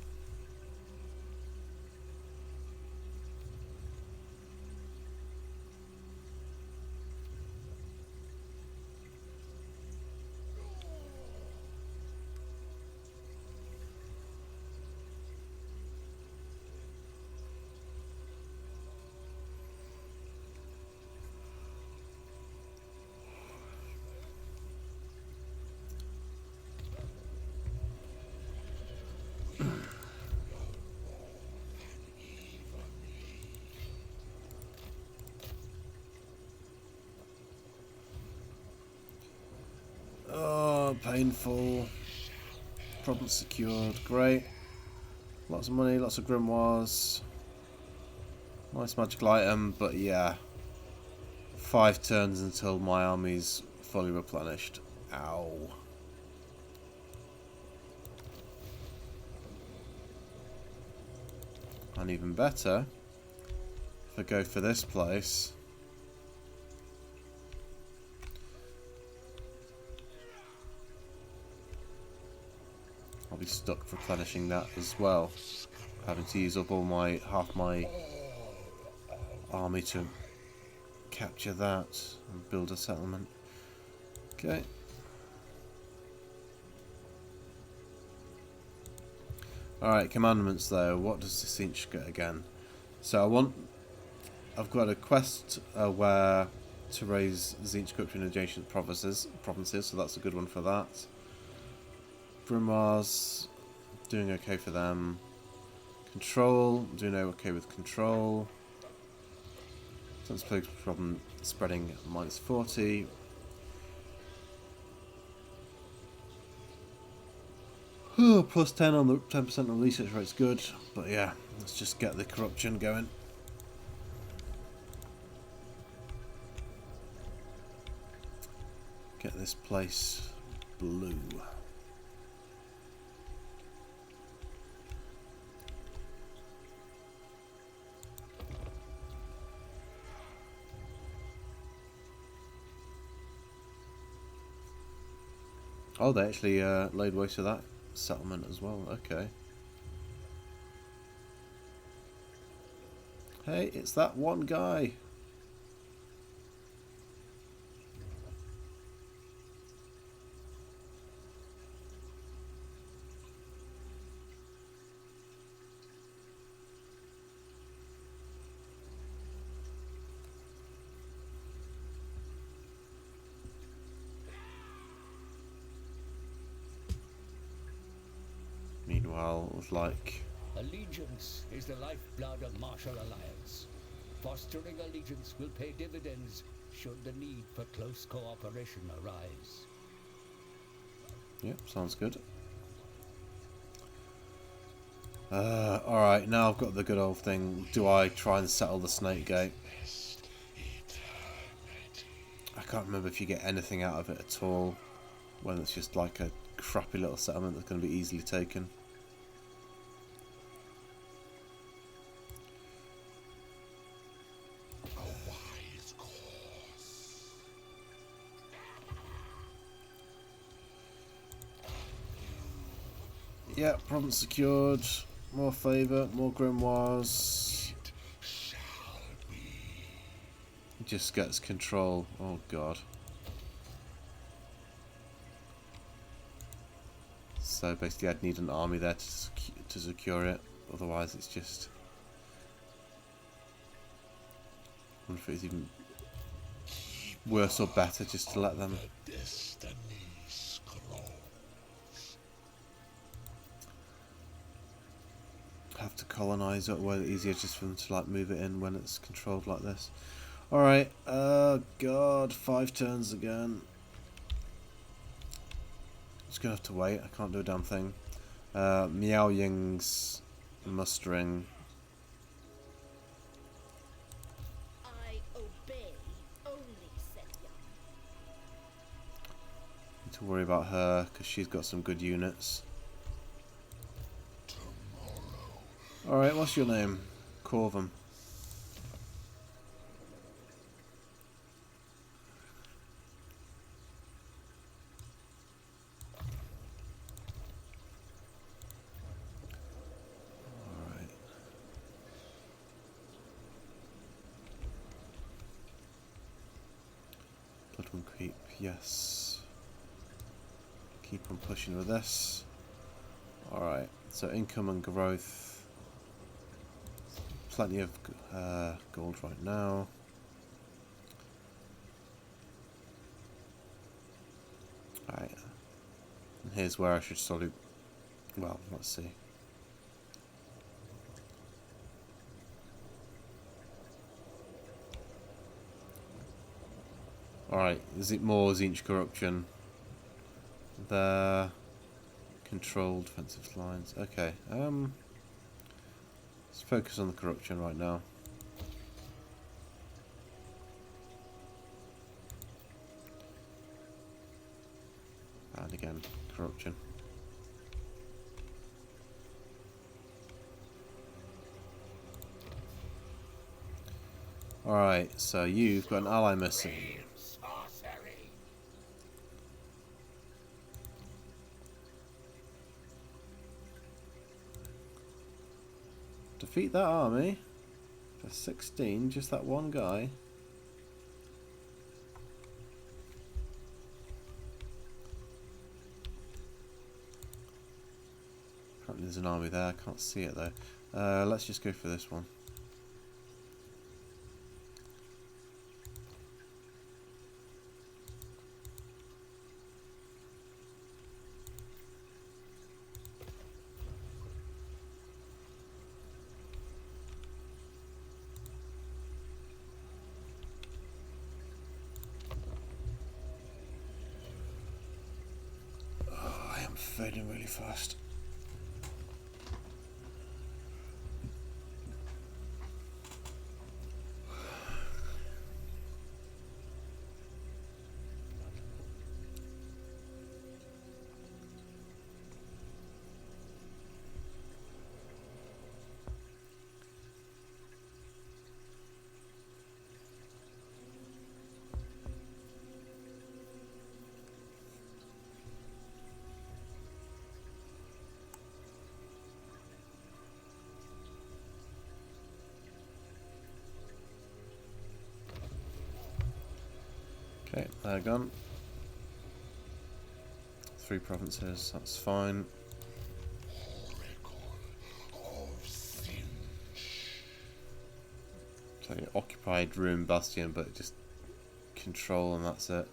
Oh, painful. Problem secured. Great. Lots of money, lots of grimoires. Nice magical item, but yeah. 5 turns until my army's fully replenished. Ow. And even better, if I go for this place, I'll be stuck replenishing that as well, having to use up all my half my army to capture that and build a settlement. Okay. Alright, commandments though. What does Tzeentch get again? So I've got a quest where to raise Tzeentch corruption in adjacent provinces, so that's a good one for that. Grimoires, doing okay for them. Control, doing okay with control. Sense plague problem spreading -40. Plus 10 on the 10% on the research rate's good, but yeah, let's just get the corruption going. Get this place blue. Oh, they actually laid waste to that settlement as well. Okay. Hey, it's that one guy. Meanwhile, it was like... Allegiance is the lifeblood of martial alliance. Fostering allegiance will pay dividends should the need for close cooperation arise. Yep, sounds good. Alright, now I've got the good old thing. Do I try and settle the Snake Gate? I can't remember if you get anything out of it at all. Whether it's just like a crappy little settlement that's going to be easily taken. Yeah, province secured. More favour, more grimoires. Just gets control. Oh god. So basically I'd need an army there to secure it. Otherwise it's just... I wonder if it's even worse or better just to let them... have to colonise it, where it's easier just for them to like move it in when it's controlled like this. Alright, god, 5 turns again. Just gonna have to wait, I can't do a damn thing. Miao Ying's mustering. I obey only, said Young. Need to worry about her because she's got some good units. Alright, what's your name? Corvum. Alright. Bloodwind creep, yes. Keep on pushing with this. Alright, so income and growth. Plenty of gold right now. Alright. And here's where I should slowly... Well, let's see. Alright, is it more Tzeentch corruption? There. Controlled defensive lines. Okay, let's focus on the corruption right now. And again, corruption. Alright, so you've got an ally missing. Sorcery. Defeat that army for 16, just that one guy. Apparently there's an army there, I can't see it though. Let's just go for this one. Oh, I am fading really fast. Okay, they're gone. 3 provinces, that's fine. Oracle of Tzeentch. So you occupied Ruin Bastion, but just control and that's it.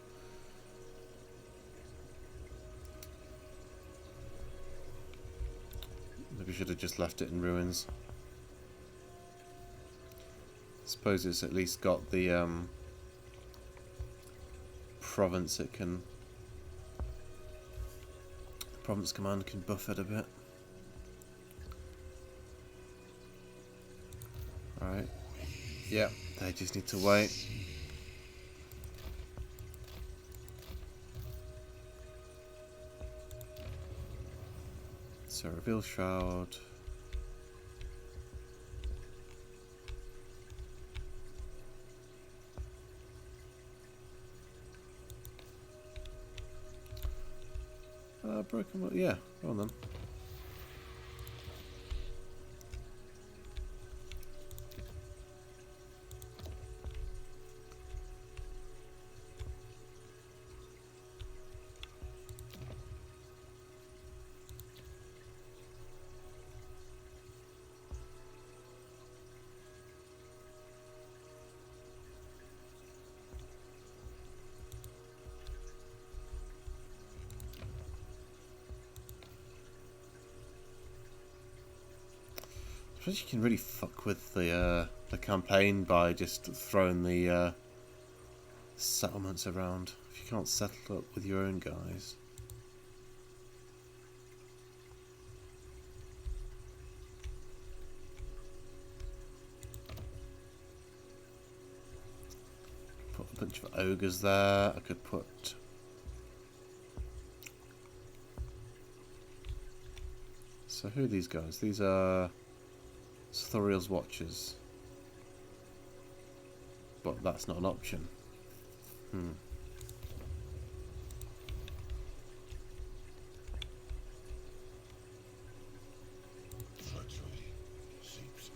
Maybe should have just left it in ruins. Suppose it's at least got the province it can. The province command can buff it a bit. Alright. Yep, they just need to wait. So reveal shroud. Broken. Yeah, go on then. I suppose you can really fuck with the campaign by just throwing the settlements around. If you can't settle up with your own guys. Put a bunch of ogres there. I could put. So who are these guys? These are Thoriel's Watchers. But that's not an option. Treachery seeps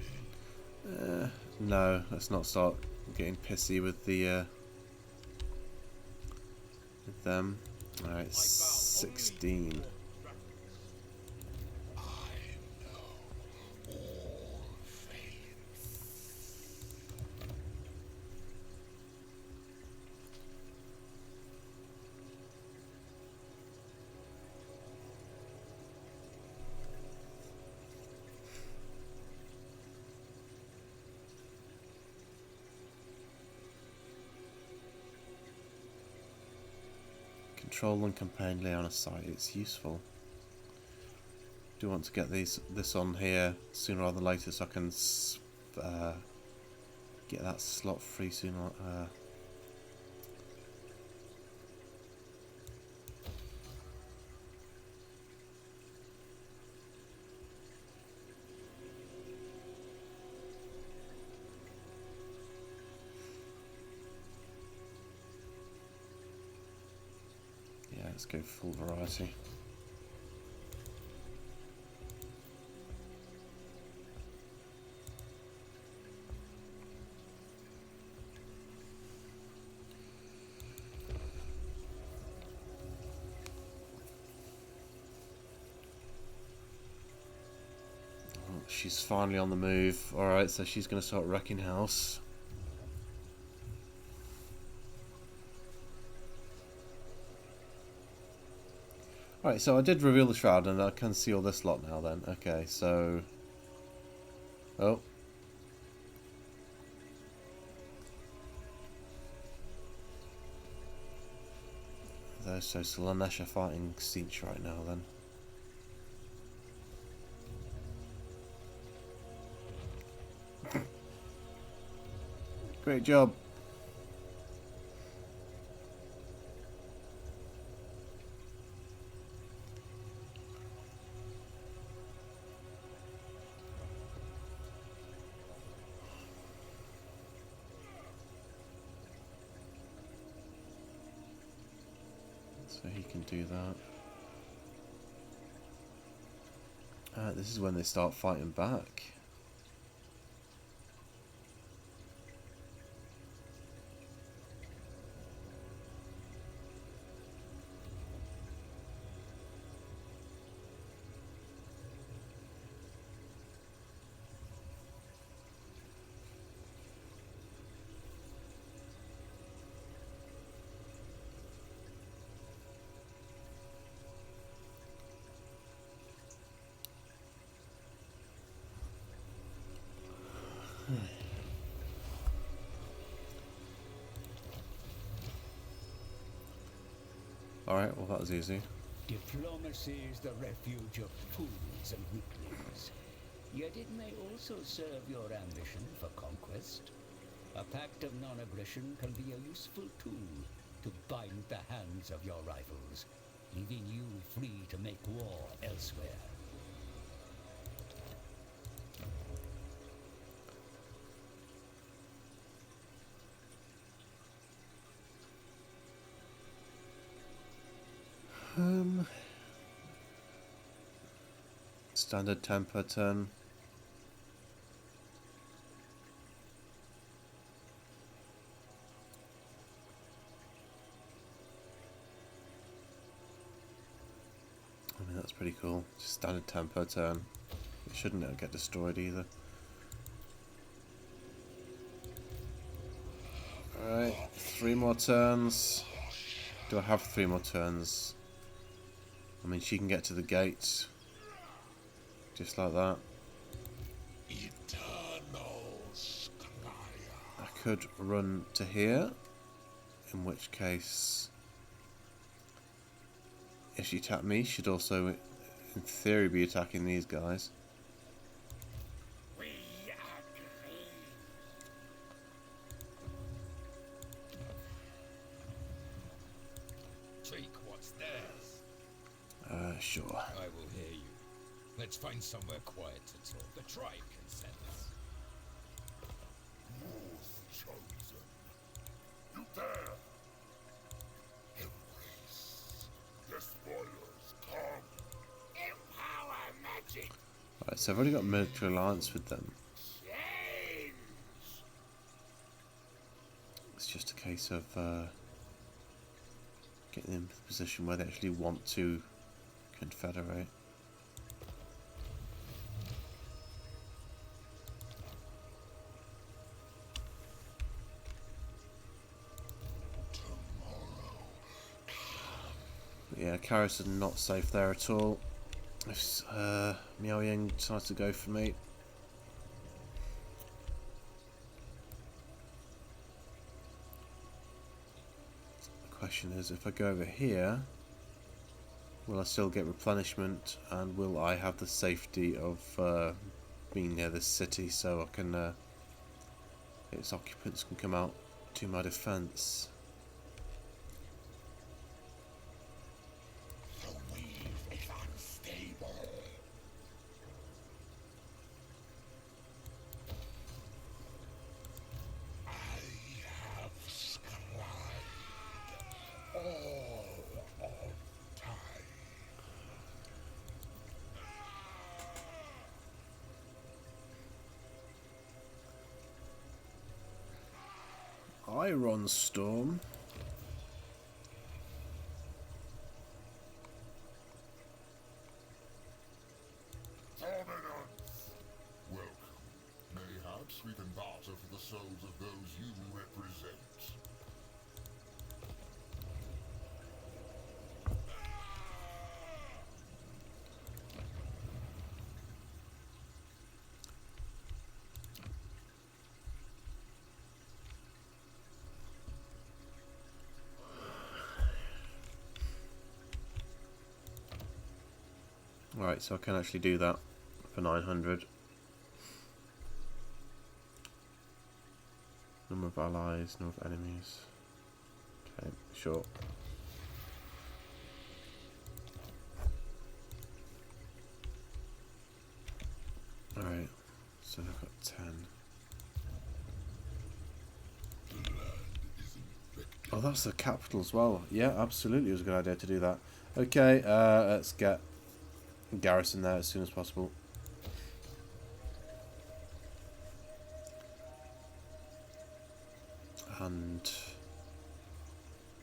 in. No, let's not start getting pissy with the with them. Alright, 16. I know all faiths. Control and campaign lay on a site, it's useful. Do want to get this on here sooner rather than later so I can get that slot free sooner. let's go full variety. She's finally on the move. Alright, so she's going to start wrecking house. Alright, so I did reveal the shroud and I can see all this lot now then. Okay, so... Oh. So Slanesh are fighting Tzeentch right now then. Great job. So he can do that. This is when they start fighting back. Alright, well that was easy. Diplomacy is the refuge of fools and weaklings. Yet it may also serve your ambition for conquest. A pact of non-aggression can be a useful tool to bind the hands of your rivals, leaving you free to make war elsewhere. Standard temper turn. I mean, that's pretty cool. Just standard tempo turn. It shouldn't get destroyed either. Alright, 3 more turns. Do I have 3 more turns? I mean, she can get to the gates. Just like that. I could run to here. In which case, if she attacked me, she'd also, in theory, be attacking these guys. We agree. Take what's theirs. Sure. I will hear you. Let's find somewhere quiet to talk. The tribe consents. Yours chosen. You dare. Embrace. The spoilers come. Empower magic. Alright, so I've already got military alliance with them. Change. It's just a case of getting them to the position where they actually want to confederate. Yeah, Karis is not safe there at all. If Miao Ying decides to go for me. The question is, if I go over here, will I still get replenishment, and will I have the safety of being near this city so I can its occupants can come out to my defense? Iron Storm. Dominance! Welcome. Mayhaps we can barter for the souls of those you represent. Right, so I can actually do that for 900. Number of allies, number of enemies. Okay, sure. Alright, so I've got 10. Oh, that's the capital as well. Yeah, absolutely, it was a good idea to do that. Okay, let's get garrison there as soon as possible. And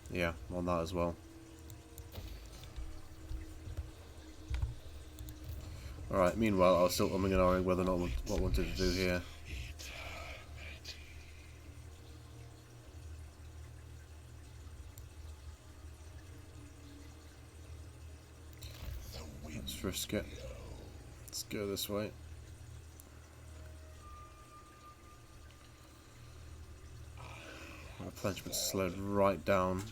yeah, on that as well. Alright, meanwhile, I was still umming and ahhing whether or not what I wanted to do here. Let's risk it. Let's go this way. Replenishment slowed right down.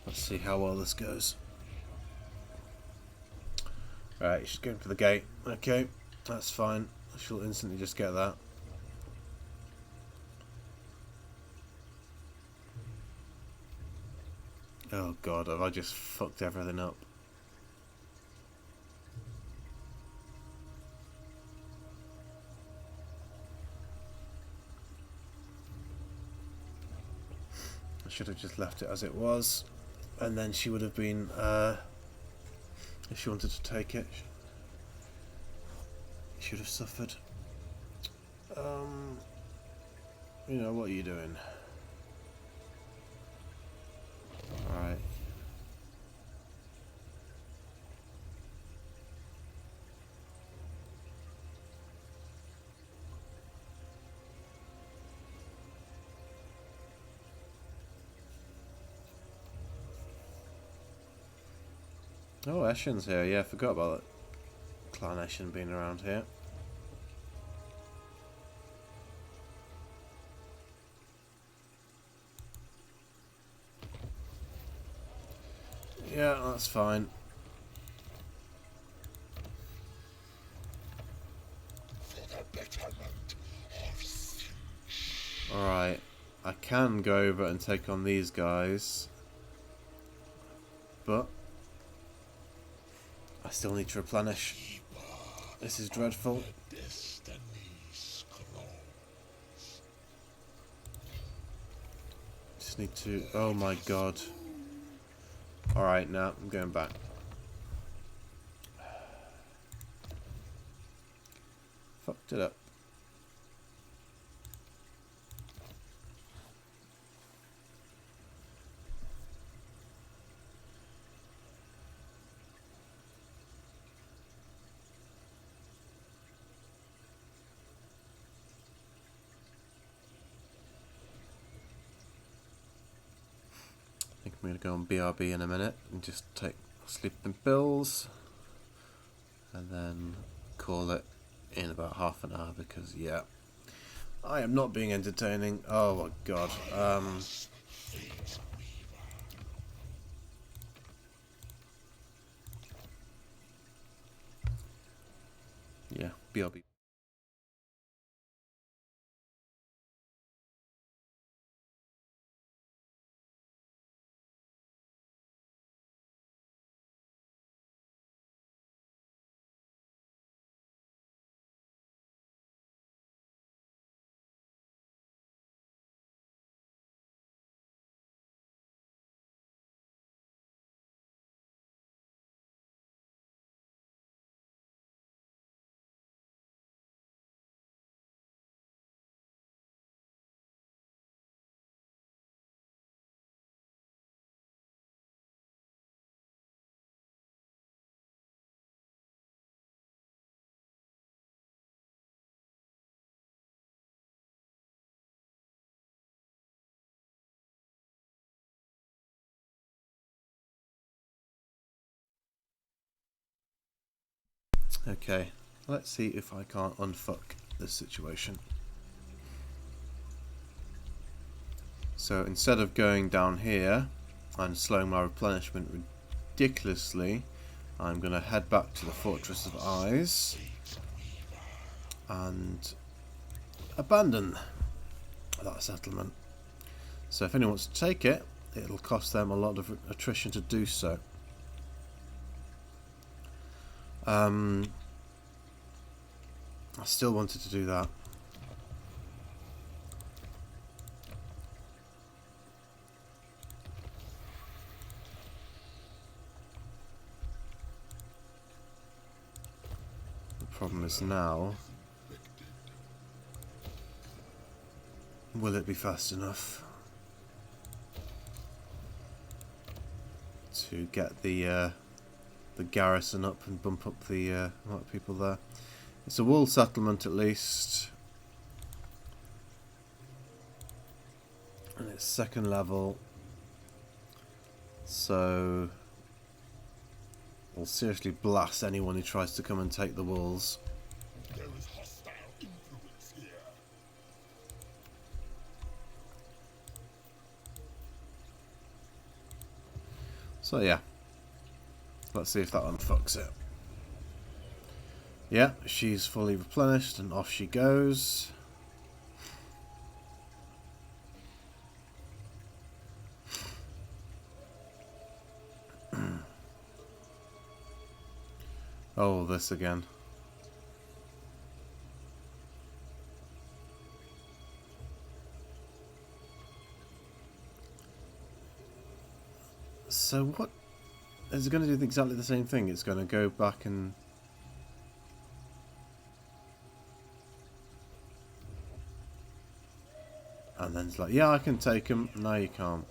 Let's see how well this goes. Right, she's going for the gate. Okay, that's fine. She'll instantly just get that. Oh god, have I just fucked everything up? I should have just left it as it was, and then she would have been, if she wanted to take it, she should have suffered. You know, what are you doing? Alright. Oh, Eshin's here. Yeah, I forgot about that. Clan Eshin being around here. Yeah, that's fine. For the betterment of Tzeentch. Alright. I can go over and take on these guys. But I still need to replenish. This is dreadful. Destiny scrolls. Just need to... Oh my god. Alright, now I'm going back. Fucked it up. I think I'm going to go on BRB in a minute and just take sleeping pills and then call it in about half an hour because, yeah, I am not being entertaining. Oh my god. Yeah, BRB. Okay, let's see if I can't unfuck this situation. So instead of going down here and slowing my replenishment ridiculously, I'm going to head back to the Fortress of Eyes and abandon that settlement. So if anyone wants to take it, it'll cost them a lot of attrition to do so. I still wanted to do that. The problem is now, will it be fast enough to get the garrison up and bump up the amount of people there? It's a wall settlement at least, and it's second level, so we'll seriously blast anyone who tries to come and take the walls. There is hostile influence here. So yeah, let's see if that unfucks it. Yeah, she's fully replenished and off she goes. Oh, this again. So what is it going to do? Exactly the same thing. It's going to go back and then it's like, yeah, I can take him. No, you can't.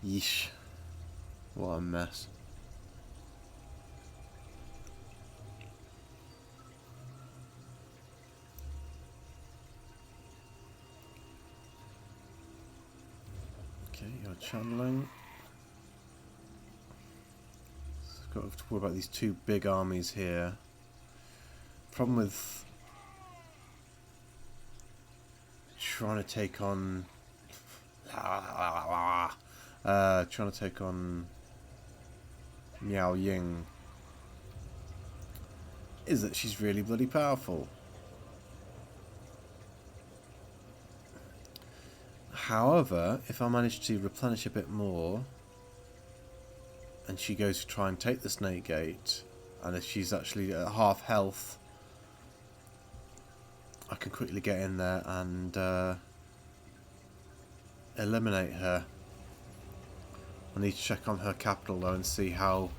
Yeesh. What a mess. Okay, you're channeling. So got to worry about these two big armies here. Problem with trying to take on Miao Ying is that she's really bloody powerful. However, if I manage to replenish a bit more and she goes to try and take the Snake Gate, and if she's actually at half health, I can quickly get in there and eliminate her. I need to check on her capital though and see how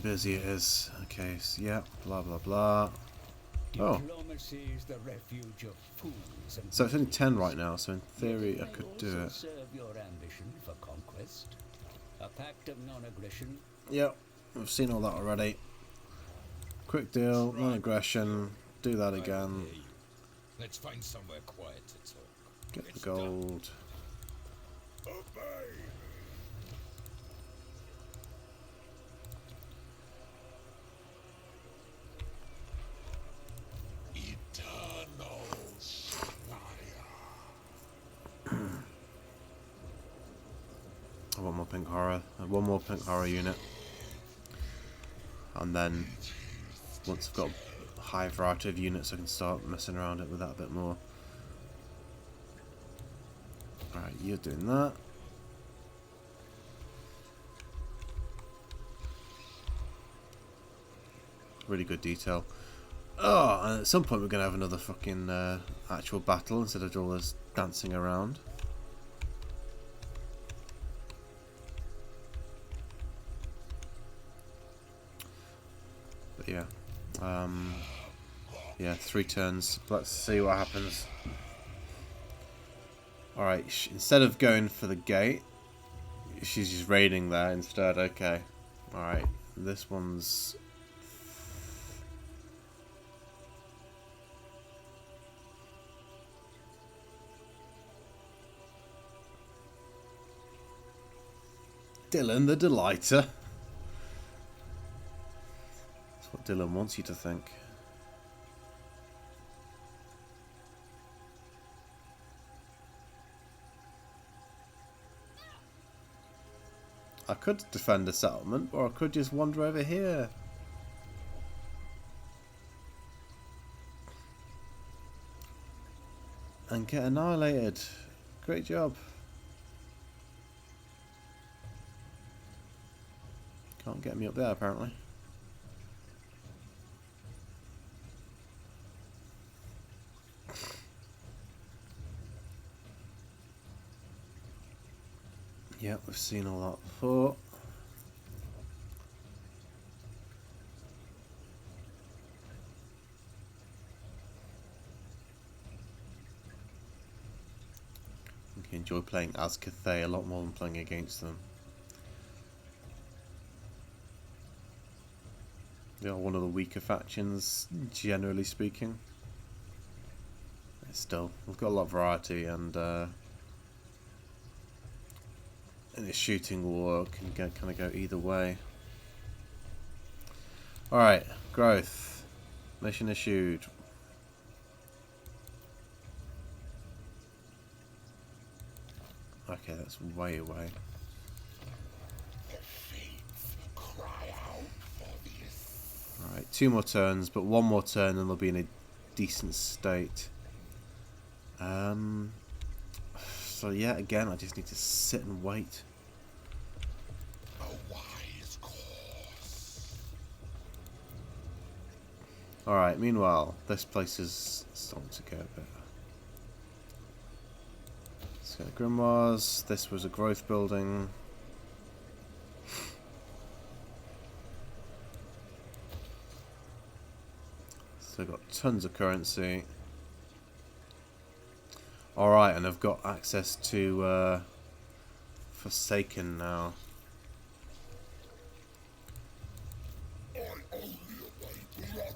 busy it is. Okay, so yeah, blah blah blah. Oh, Diplomacy is the refuge of fools and so it's only 10 right now, so in theory I may could also do it. serve your ambition for conquest. A pact of non-aggression. Yep, we've seen all that already. Quick deal, non-aggression, do that again. Let's find somewhere quiet to talk. Get the It's done. gold. Obey. Eternal Slayer. I want more pink horror. One more pink horror unit. And then once I've got a high variety of units I can start messing around it with that a bit more. Alright, you're doing that. Really good detail. Oh, and at some point we're going to have another fucking actual battle instead of all this dancing around. But yeah. Yeah, 3 turns. Let's see what happens. Alright, instead of going for the gate, she's just raiding there instead. Okay. Alright, this one's... Dylan the Delighter. That's what Dylan wants you to think. I could defend the settlement, or I could just wander over here. And get annihilated. Great job. Can't get me up there, apparently. Yep, we've seen all that before. I enjoy playing as Cathay a lot more than playing against them. They are one of the weaker factions, generally speaking. Still, we've got a lot of variety, and in a shooting war can kind of go either way. Alright, growth. Mission issued. Okay, that's way away. The fates cry out for this. Alright, 2 more turns, but 1 more turn and they'll be in a decent state. So yeah, again, I just need to sit and wait. A wise course. Alright, meanwhile, this place is starting to go a bit. So grimoires, this was a growth building. So I've got tons of currency. Alright, and I've got access to Forsaken now. I only await your father.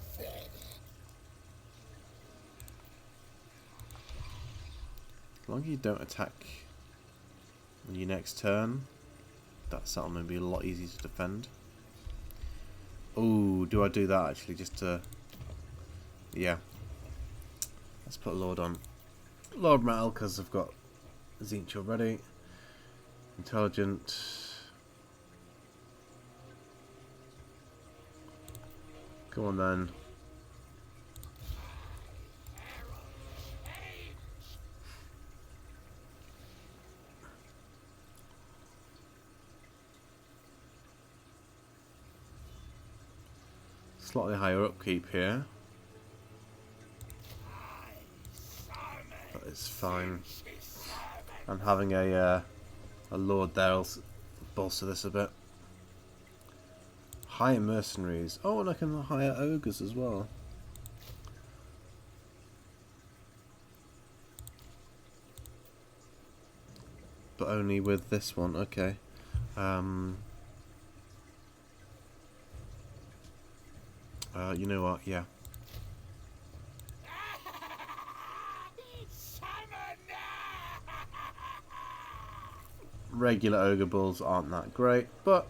As long as you don't attack on your next turn, that settlement will be a lot easier to defend. Oh, do I do that actually just to... Yeah. Let's put a Lord on. Lord Metal, because I've got Tzeentch already. Intelligent. Go on then. Slightly higher upkeep here. But it's fine. And having a Lord there will bolster this a bit. Hire mercenaries. Oh, and I can hire ogres as well. But only with this one, okay. You know what, yeah. Regular ogre bulls aren't that great, but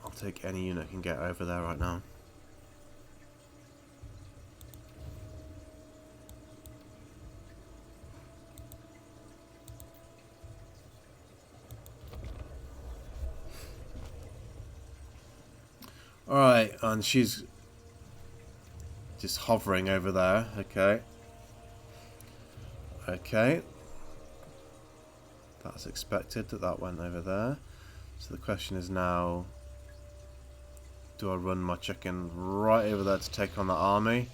I'll take any unit I can get over there right now. Alright, and she's just hovering over there, okay. Okay. That's expected that that went over there. So the question is now, do I run my chicken right over there to take on the army?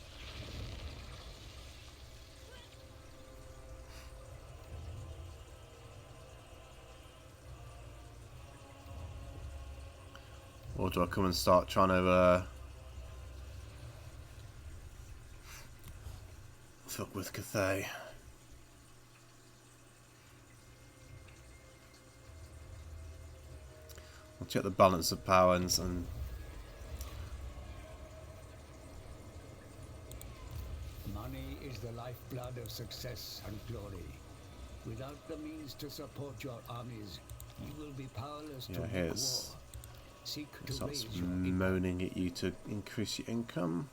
Or do I come and start trying to fuck with Cathay? I'll check the balance of power and Money is the lifeblood of success and glory. Without the means to support your armies, you will be powerless to yeah, make here's war. seek It to starts raise your income. moaning at you to increase your income.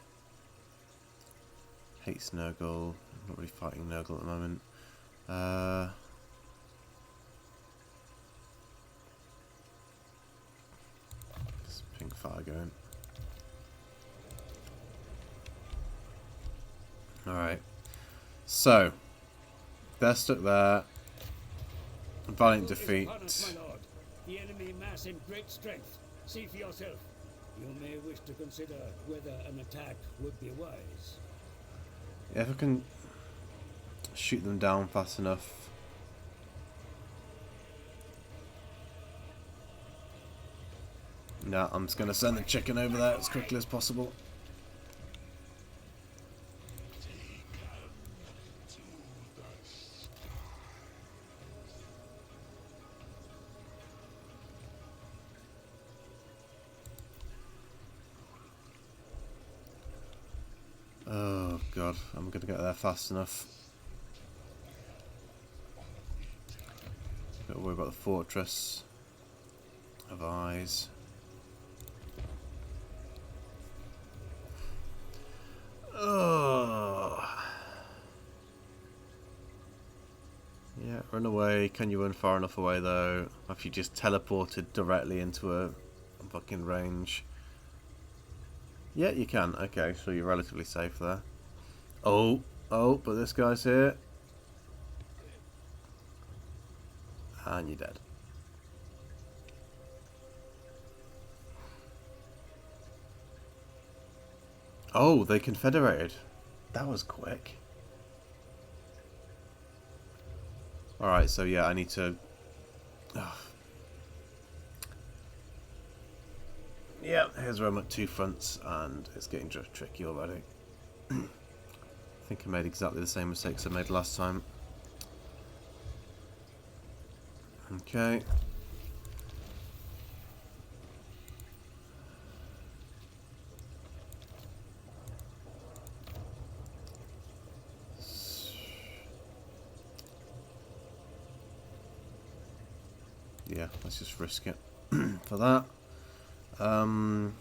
Hates Nurgle. I'm not really fighting Nurgle at the moment. There's pink fire going. Alright. So, they're stuck there. Valiant defeat. Upon us, my lord. The enemy mass in great strength. See for yourself. You may wish to consider whether an attack would be wise. Yeah, if I can shoot them down fast enough. No, I'm just going to send the chicken over there as quickly as possible. Oh god, I'm going to get there fast enough. Don't worry about the fortress of eyes. Oh. Yeah, run away. Can you run far enough away though? Have you just teleported directly into a fucking range? Yeah, you can. Okay, so you're relatively safe there. Oh, but this guy's here. And you're dead. Oh, they confederated. That was quick. Alright, so yeah, I need to... Oh. Yeah, here's where I'm at 2 fronts, and it's getting just tricky already. I think I made exactly the same mistakes I made last time. Okay. Yeah, let's just risk it for that. And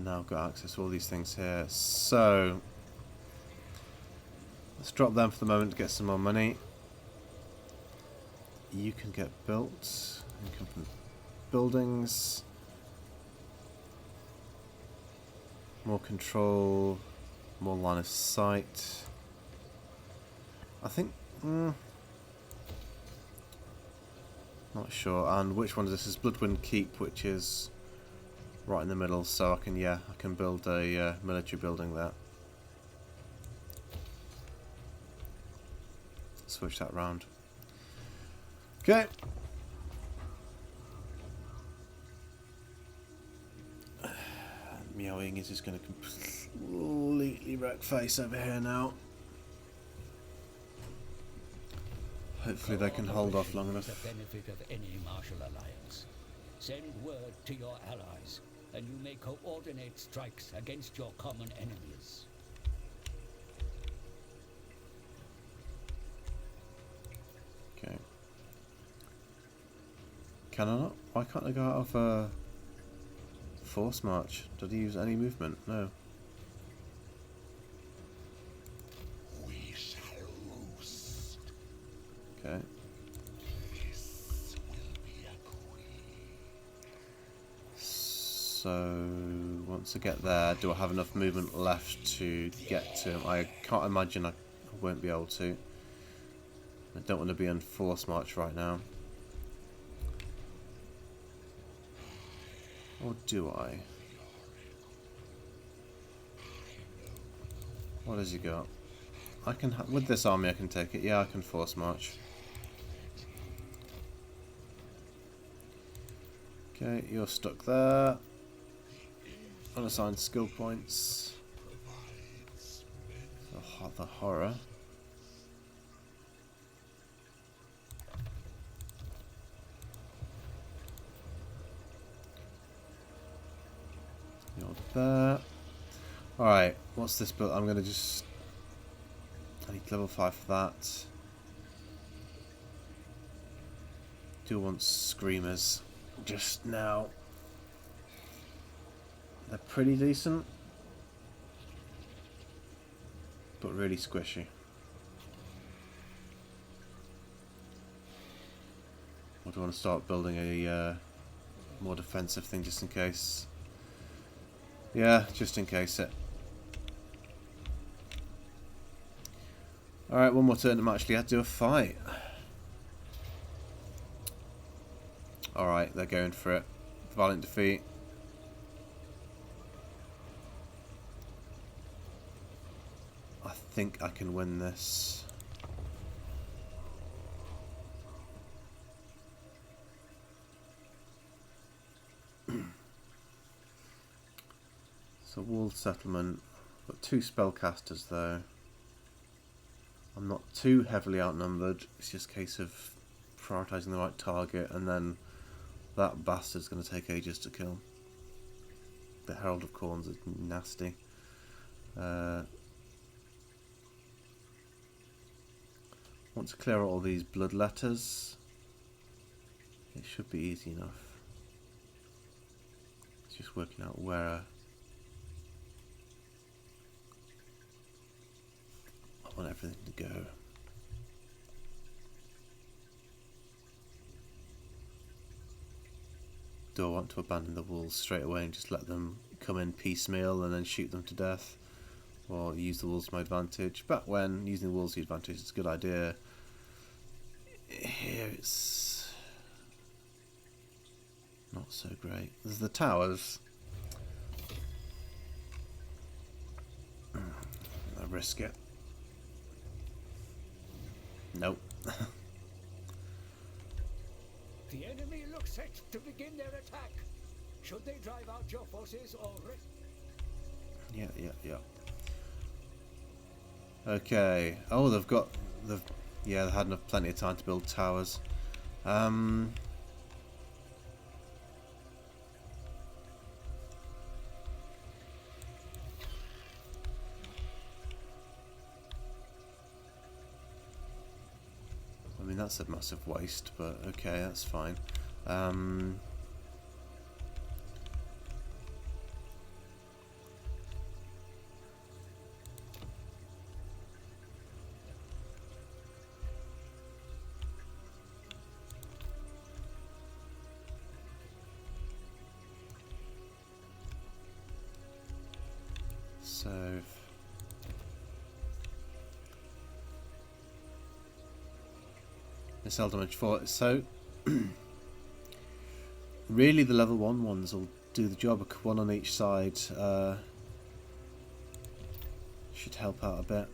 now I've got access to all these things here. So let's drop them for the moment to get some more money. You can get built. Income from buildings. More control. More line of sight. I think... not sure. And which one is this? This is Bloodwind Keep, which is right in the middle. So I can, yeah, I can build a military building there. Switch that round. Okay. Meowing is just going to completely wreck face over here now. Hopefully they can hold off long enough. The benefit of any martial alliance. Send word to your allies, and you may coordinate strikes against your common enemies. Okay. Can I not? Why can't I go out of a force march? Did he use any movement? No. We shall roost. Okay. This will be agreed. So once I get there, do I have enough movement left to get to him? I can't imagine I won't be able to. I don't want to be on force march right now. Or do I? What has he got? I can with this army I can take it. Yeah, I can force march. Okay, you're stuck there. Unassigned skill points. The horror. there. Alright, what's this build? I'm going to just... I need level 5 for that. Do want screamers just now. They're pretty decent, but really squishy. Or do I want to start building a more defensive thing just in case? Yeah, just in case it. Alright, one more turn. I'm actually had to do a fight. Alright, they're going for it. Violent defeat. I think I can win this. So walled settlement. Got 2 spellcasters though. I'm not too heavily outnumbered. It's just a case of prioritising the right target, and then that bastard's going to take ages to kill. The Herald of Corns is nasty. Want to clear out all these blood letters. It should be easy enough. It's just working out where I want everything to go. Do I want to abandon the wolves straight away and just let them come in piecemeal and then shoot them to death? Or use the wolves to my advantage? Back when using the wolves to your advantage is a good idea. Here it's not so great. There's the towers. I risk it. Nope. The enemy looks set to begin their attack. Should they drive out your forces or Yeah. Okay. Oh, yeah, they had enough plenty of time to build towers. I mean, that's a massive waste, but okay, that's fine. So missile damage 4. So really the level 1 ones will do the job. One on each side should help out a bit.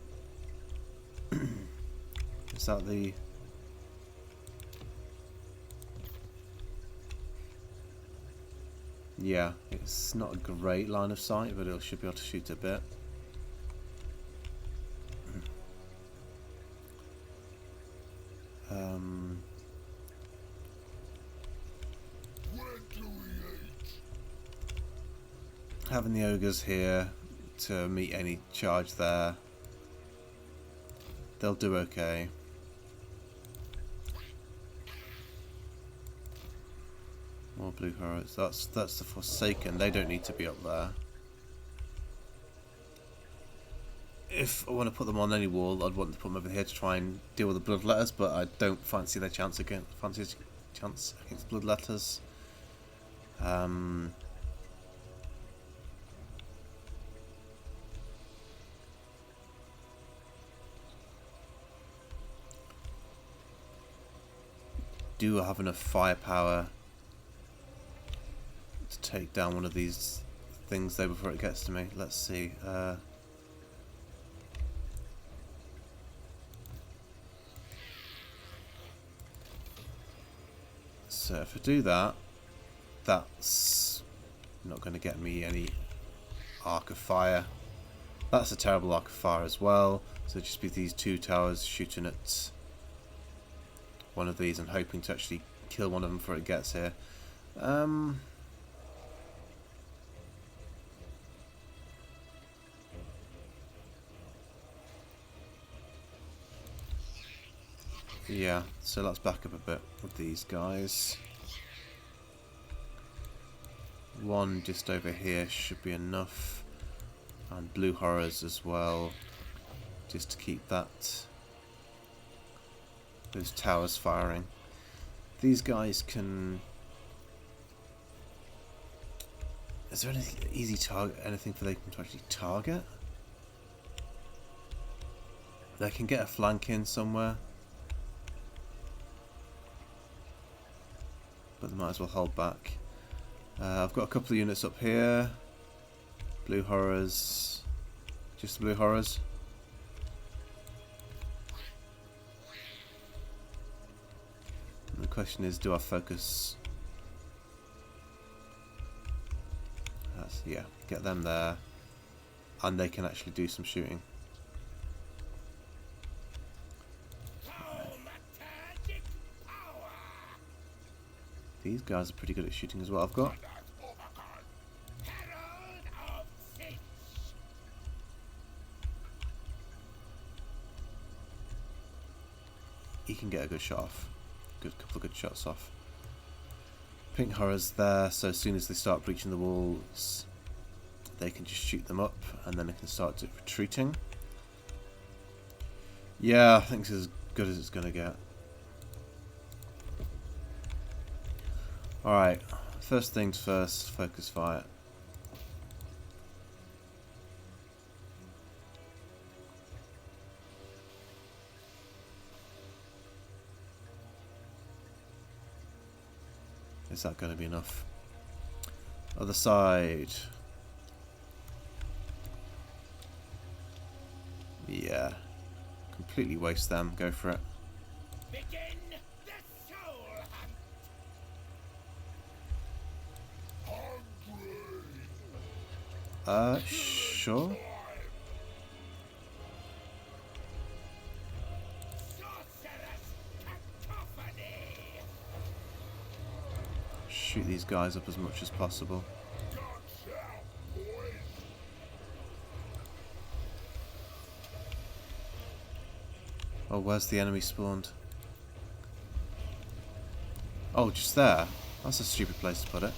Is that the... Yeah, it's not a great line of sight, but it should be able to shoot a bit. Having the ogres here to meet any charge there, they'll do okay. More blue horrors. That's the Forsaken. They don't need to be up there. If I want to put them on any wall, I'd want to put them over here to try and deal with the bloodletters, but I don't fancy their chance against bloodletters. Do have enough firepower to take down one of these things though before it gets to me. Let's see. So if I do that, that's not going to get me any arc of fire. That's a terrible arc of fire as well. So it'd just be these 2 towers shooting at one of these and hoping to actually kill one of them before it gets here. Yeah, so let's back up a bit with these guys. One just over here should be enough. And blue horrors as well. Just to keep those towers firing. These guys can... Is there anything easy target? Anything for them to actually target? They can get a flank in somewhere. But they might as well hold back. I've got a couple of units up here. Blue horrors. Just blue horrors. And the question is, do I focus? Yeah, get them there. And they can actually do some shooting. These guys are pretty good at shooting as well. I've got... He can get a good shot off. Couple of good shots off. Pink horrors there, so as soon as they start breaching the walls, they can just shoot them up, and then they can start retreating. Yeah, I think this is as good as it's going to get. Alright, first things first, focus fire. Is that going to be enough? Other side. Yeah. Completely waste them. Go for it. Begin the soul hunt. Sure. Shoot these guys up as much as possible. Oh, where's the enemy spawned? Oh, just there? That's a stupid place to put it.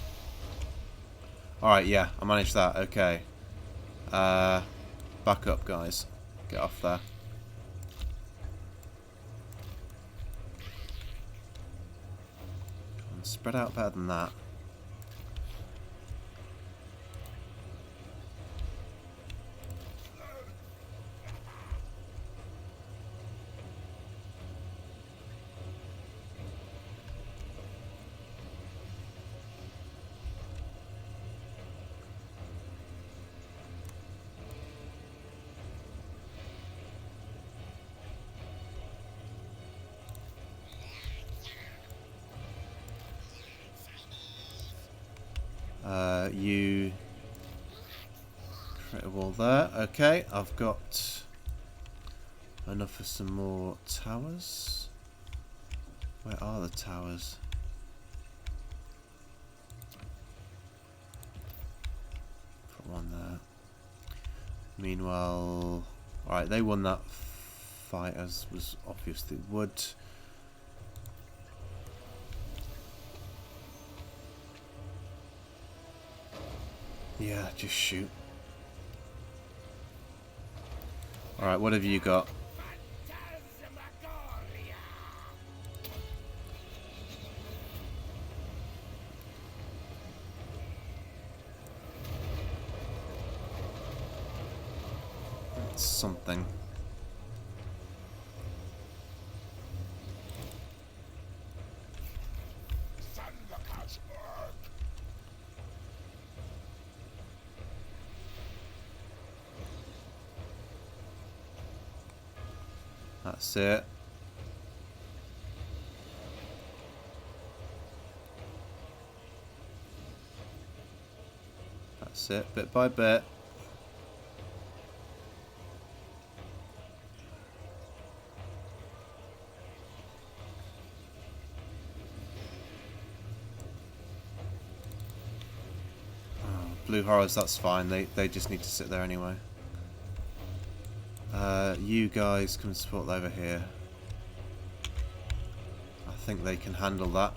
Alright, yeah, I managed that. Okay. Back up, guys. Get off there. Spread out better than that. You create a wall there. Okay, I've got enough for some more towers. Where are the towers? Put one there. Meanwhile, alright, they won that fight, as was obvious they would. Yeah, just shoot. Alright, what have you got? It's something. That's it. That's it, bit by bit. Blue horrors, that's fine. They just need to sit there anyway. You guys come support over here. think they can handle that.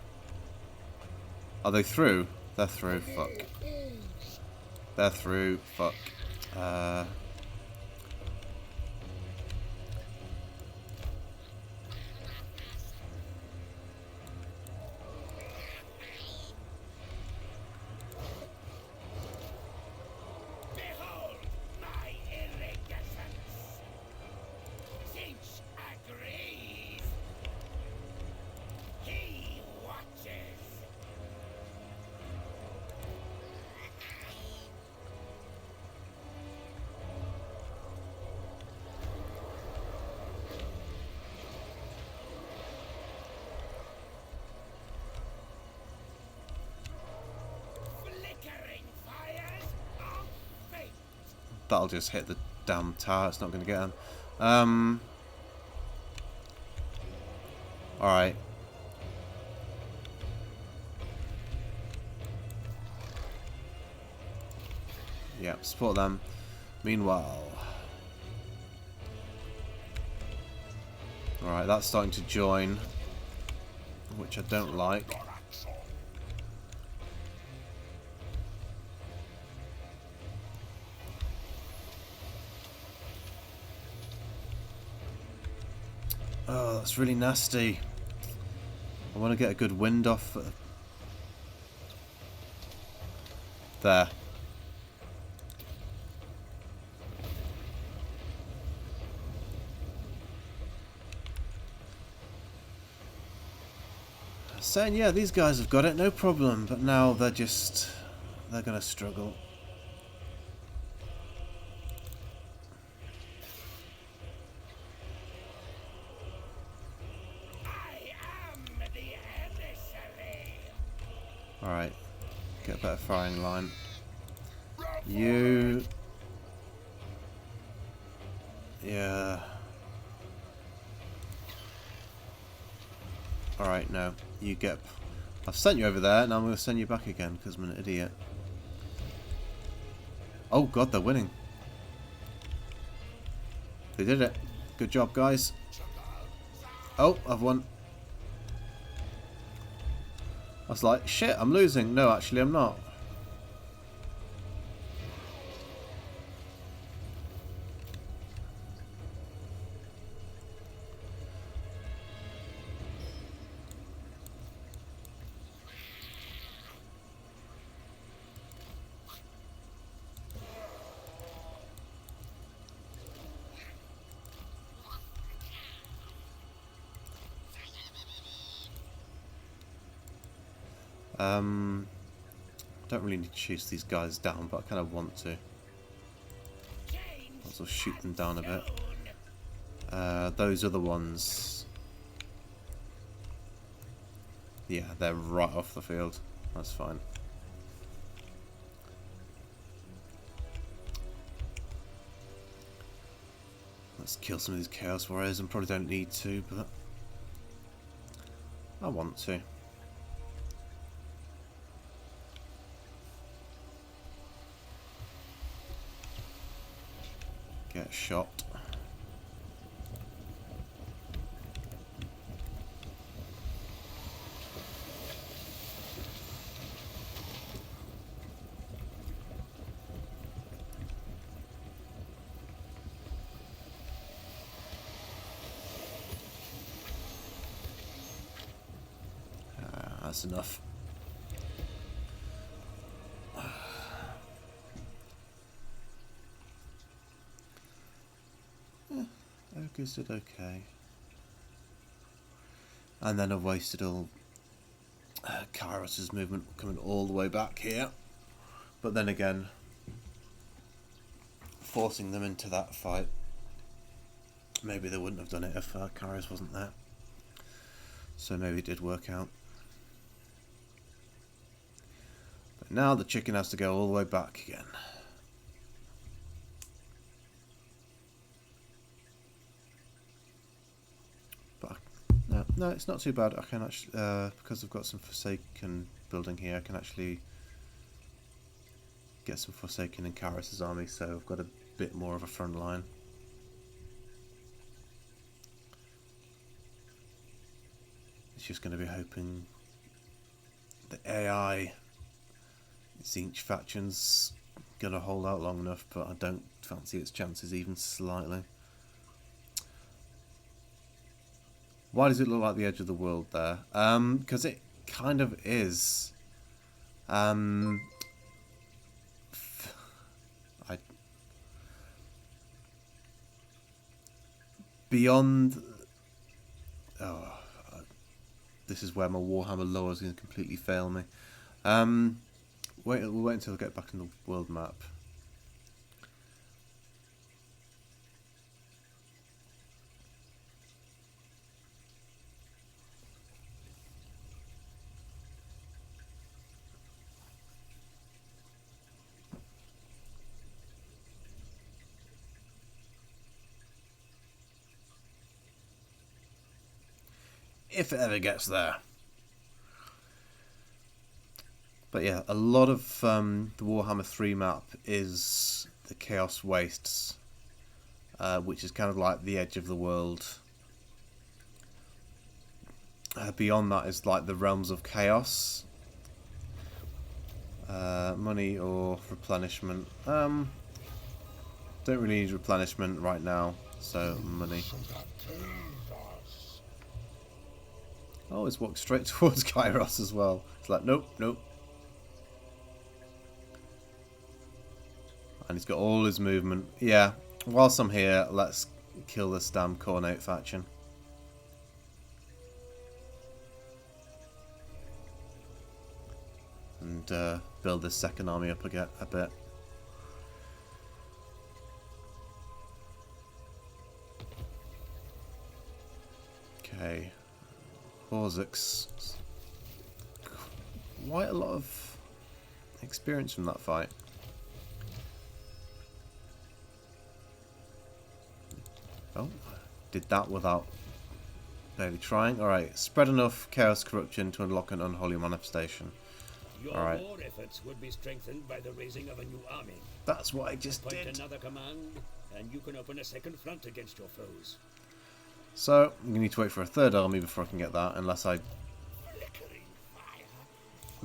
Are they through? They're through. Fuck. They're through. Fuck. Behold my iridescence! Tzeentch agrees! He watches! Flickering fires of fate! That'll just hit the damn tower. It's not going to get him. Alright. Yeah, support them. Meanwhile. Alright, that's starting to join. Which I don't like. Oh, that's really nasty. I want to get a good wind off. There. Saying, yeah, these guys have got it, no problem. But now they're going to struggle. I am the emissary! Alright. Get a better firing line. You... Yeah. Alright, no. You get... I've sent you over there, now I'm going to send you back again, because I'm an idiot. Oh god, they're winning. They did it. Good job, guys. Oh, I've won. I was like, shit, I'm losing. No, actually, I'm not. Don't really need to chase these guys down, but I kind of want to. Also shoot them down a bit. Those other ones... Yeah, they're right off the field. That's fine. Let's kill some of these Chaos Warriors, and probably don't need to, but... I want to. Get shot. That's enough. Ogres did okay. And then I've wasted all Kairos' movement coming all the way back here. But then again, forcing them into that fight, maybe they wouldn't have done it if Kairos wasn't there. So maybe it did work out. But now the chicken has to go all the way back again. But no, it's not too bad. I can actually, because I've got some Forsaken building here, I can actually get some Forsaken in Kairos' army, so I've got a bit more of a front line. It's just going to be hoping the AI Tzeentch faction's going to hold out long enough, but I don't fancy its chances even slightly. Why does it look like the edge of the world there? Because it kind of is. Beyond... Oh, this is where my Warhammer lore is going to completely fail me. We'll wait until I get back in the world map. If it ever gets there. But yeah, a lot of the Warhammer 3 map is the Chaos Wastes, which is kind of like the edge of the world. Beyond that is like the Realms of Chaos. Money or replenishment. Don't really need replenishment right now, so money. Oh, it's walked straight towards Kairos as well. It's like, nope, nope. And he's got all his movement. Yeah, whilst I'm here, let's kill this damn Cornate faction. And build this second army up again a bit. Okay. Horzix. Quite a lot of experience from that fight. Oh, did that without barely trying. Alright, spread enough chaos corruption to unlock an unholy manifestation. Your Alright. war efforts would be strengthened by the raising of a new army. That's what I just Appoint did. another command, and you can open a second front against your foes. So, I'm going to need to wait for a third army before I can get that, unless I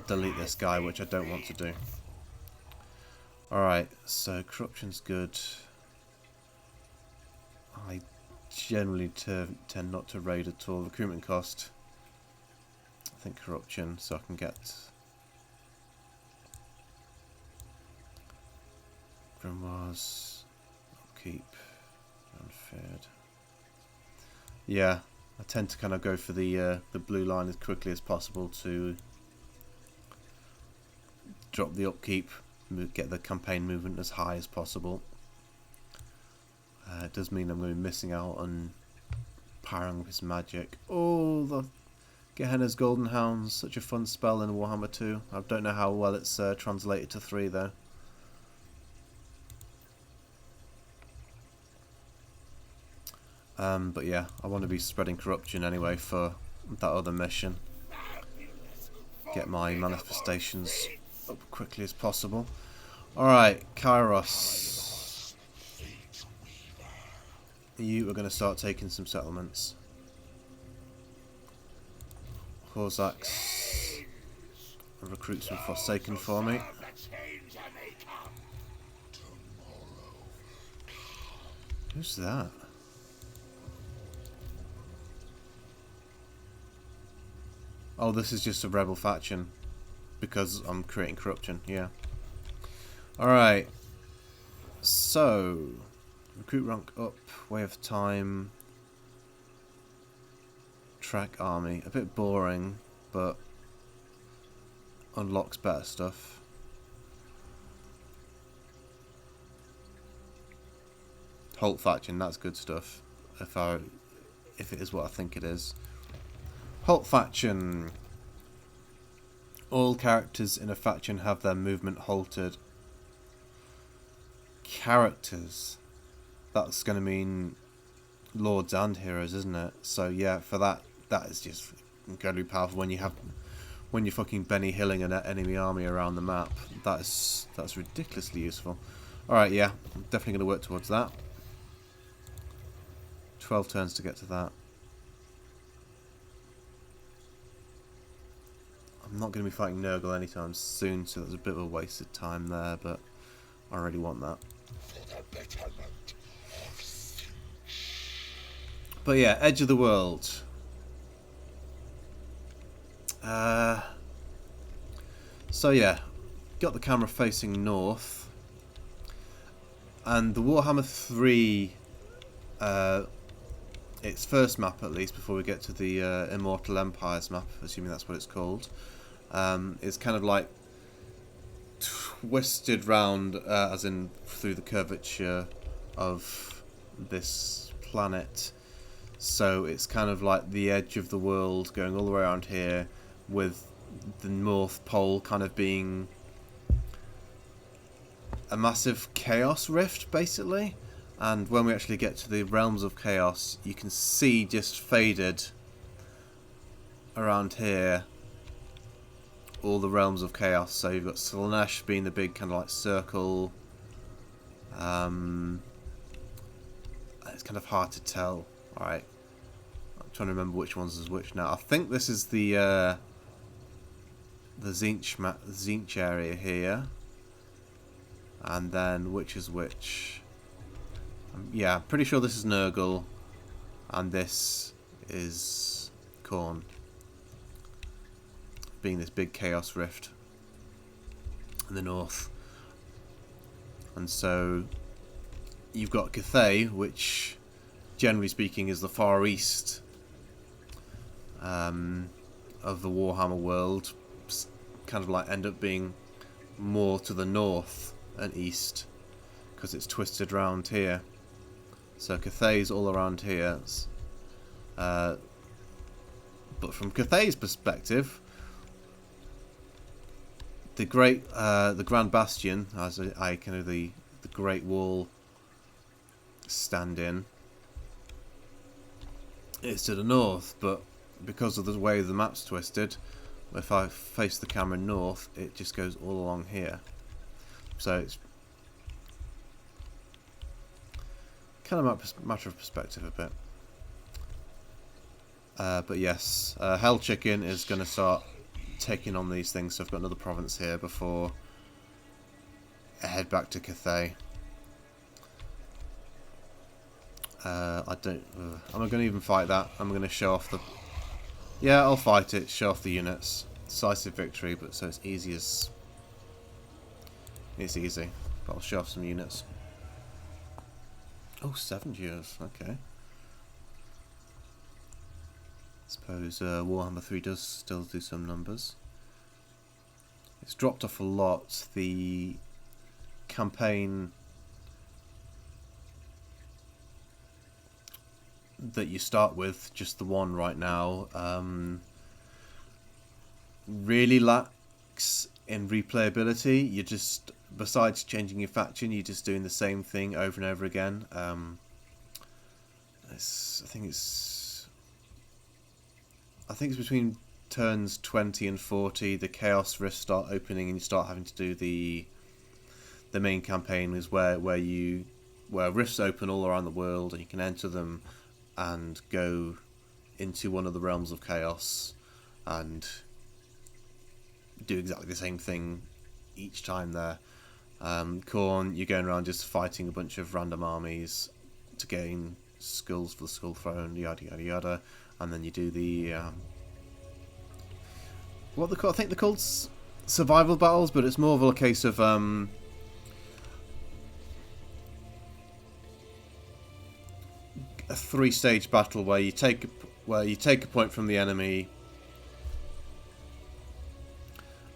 delete this guy, which I don't want to do. Alright, so corruption's good. I generally tend not to raid at all. Recruitment cost, I think corruption, so I can get grimoires, upkeep, unfeared. Yeah, I tend to kind of go for the blue line as quickly as possible to drop the upkeep, get the campaign movement as high as possible. It does mean I'm going to be missing out on powering up his magic. Oh, the Gehenna's Golden Hounds, such a fun spell in Warhammer 2. I don't know how well it's translated to 3 though. But yeah, I want to be spreading corruption anyway for that other mission. Get my manifestations up quickly as possible. Alright, Kairos. You are going to start taking some settlements. Horzax, recruit some Forsaken for me. Who's that? Oh, this is just a rebel faction because I'm creating corruption, yeah. Alright, so recruit rank up, way of time, track army, a bit boring, but unlocks better stuff. Halt faction, that's good stuff, if it is what I think it is. Halt faction. All characters in a faction have their movement halted. Characters. That's going to mean lords and heroes, isn't it? So yeah, for that is just incredibly powerful when you're fucking Benny Hilling an enemy army around the map. That's ridiculously useful. Alright, yeah, I'm definitely going to work towards that. 12 turns to get to that. I'm not going to be fighting Nurgle anytime soon, so that's a bit of a wasted time there, but I really want that. For the betterment of Tzeentch. But yeah, Edge of the World. So yeah, got the camera facing north, and the Warhammer 3, its first map at least, before we get to the Immortal Empires map, assuming that's what it's called, is kind of like twisted round, as in through the curvature of this planet. So it's kind of like the edge of the world going all the way around here, with the North Pole kind of being a massive chaos rift, basically. And when we actually get to the realms of chaos, you can see just faded around here all the realms of chaos. So you've got Slaanesh being the big kind of like circle. It's kind of hard to tell. Alright, I'm trying to remember which ones is which now. I think this is the Tzeentch area here, and then which is which. Yeah, I'm pretty sure this is Nurgle, and this is Khorne, being this big chaos rift in the north. And so you've got Cathay, which generally speaking is the far east of the Warhammer world, kind of like end up being more to the north and east because it's twisted around here. So Cathay's all around here, but from Cathay's perspective, the Grand Bastion, as I kind of the Great Wall stand in, is to the north, but because of the way the map's twisted, if I face the camera north, it just goes all along here. So it's kind of a matter of perspective a bit. But yes, Hell Chicken is going to start taking on these things, so I've got another province here before I head back to Cathay. Am I going to even fight that? I'm going to show off the... Yeah, I'll fight it, show off the units. Decisive victory, but so it's easy as... It's easy, but I'll show off some units. Oh, 7 years, okay. Suppose Warhammer 3 does still do some numbers. It's dropped off a lot. The campaign that you start with, just the one right now, really lacks in replayability. You just, besides changing your faction, you're just doing the same thing over and over again. I think it's between turns 20 and 40 the chaos rifts start opening, and you start having to do the main campaign, is where rifts open all around the world, and you can enter them and go into one of the realms of chaos and do exactly the same thing each time there. Khorne, you're going around just fighting a bunch of random armies to gain skulls for the skull throne, yada yada yada, and then you do the what they call, I think they're called survival battles, but it's more of a case of a 3-stage battle where you take a point from the enemy,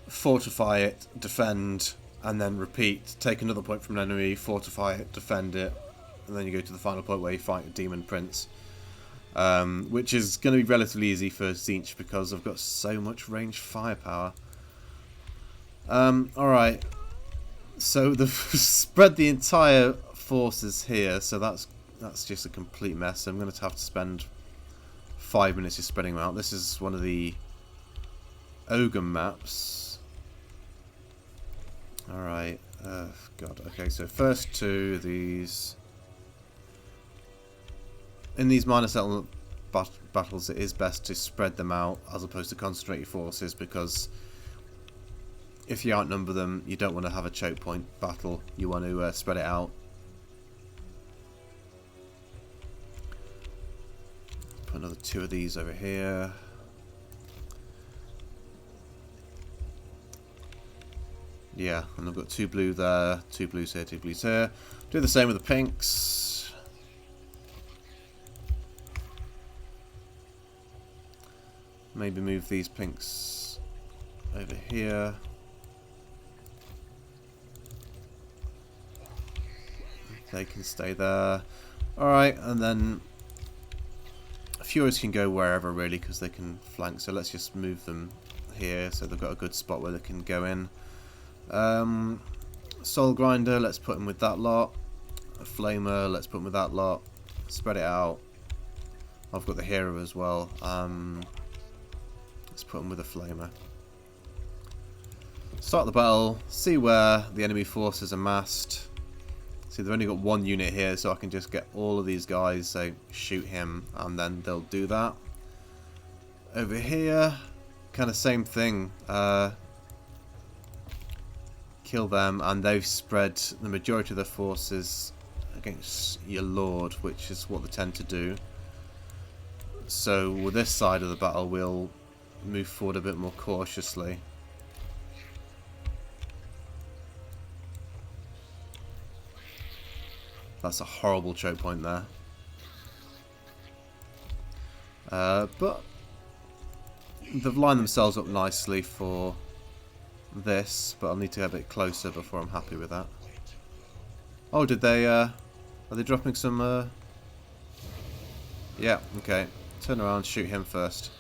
fortify it, defend, and then repeat. Take another point from an enemy, fortify it, defend it, and then you go to the final point where you fight a demon prince, which is going to be relatively easy for Tzeentch because I've got so much ranged firepower. Alright, so they've spread the entire forces here, so that's just a complete mess. I'm going to have to spend 5 minutes just spreading them out. This is one of the Ogre maps. Alright, God, okay, so first these... In these minor settlement battles, it is best to spread them out as opposed to concentrate your forces, because if you outnumber them, you don't want to have a choke point battle. You want to spread it out. Put another 2 of these over here. Yeah, and I've got 2 blue there, 2 blues here, 2 blues here. Do the same with the pinks. Maybe move these pinks over here. They can stay there. Alright, and then Furies can go wherever really, because they can flank. So let's just move them here so they've got a good spot where they can go in. Soul Grinder, let's put him with that lot. A Flamer, let's put him with that lot. Spread it out. I've got the hero as well. Let's put him with a Flamer. Start the battle, see where the enemy forces are massed. See, they've only got 1 unit here, so I can just get all of these guys, so shoot him, and then they'll do that. Over here, kind of same thing. Kill them, and they've spread the majority of their forces against your lord, which is what they tend to do. So with this side of the battle, we'll move forward a bit more cautiously. That's a horrible choke point there. But they've lined themselves up nicely for this, but I'll need to get a bit closer before I'm happy with that. Oh, did they, are they dropping some, yeah, okay. Turn around, shoot him first.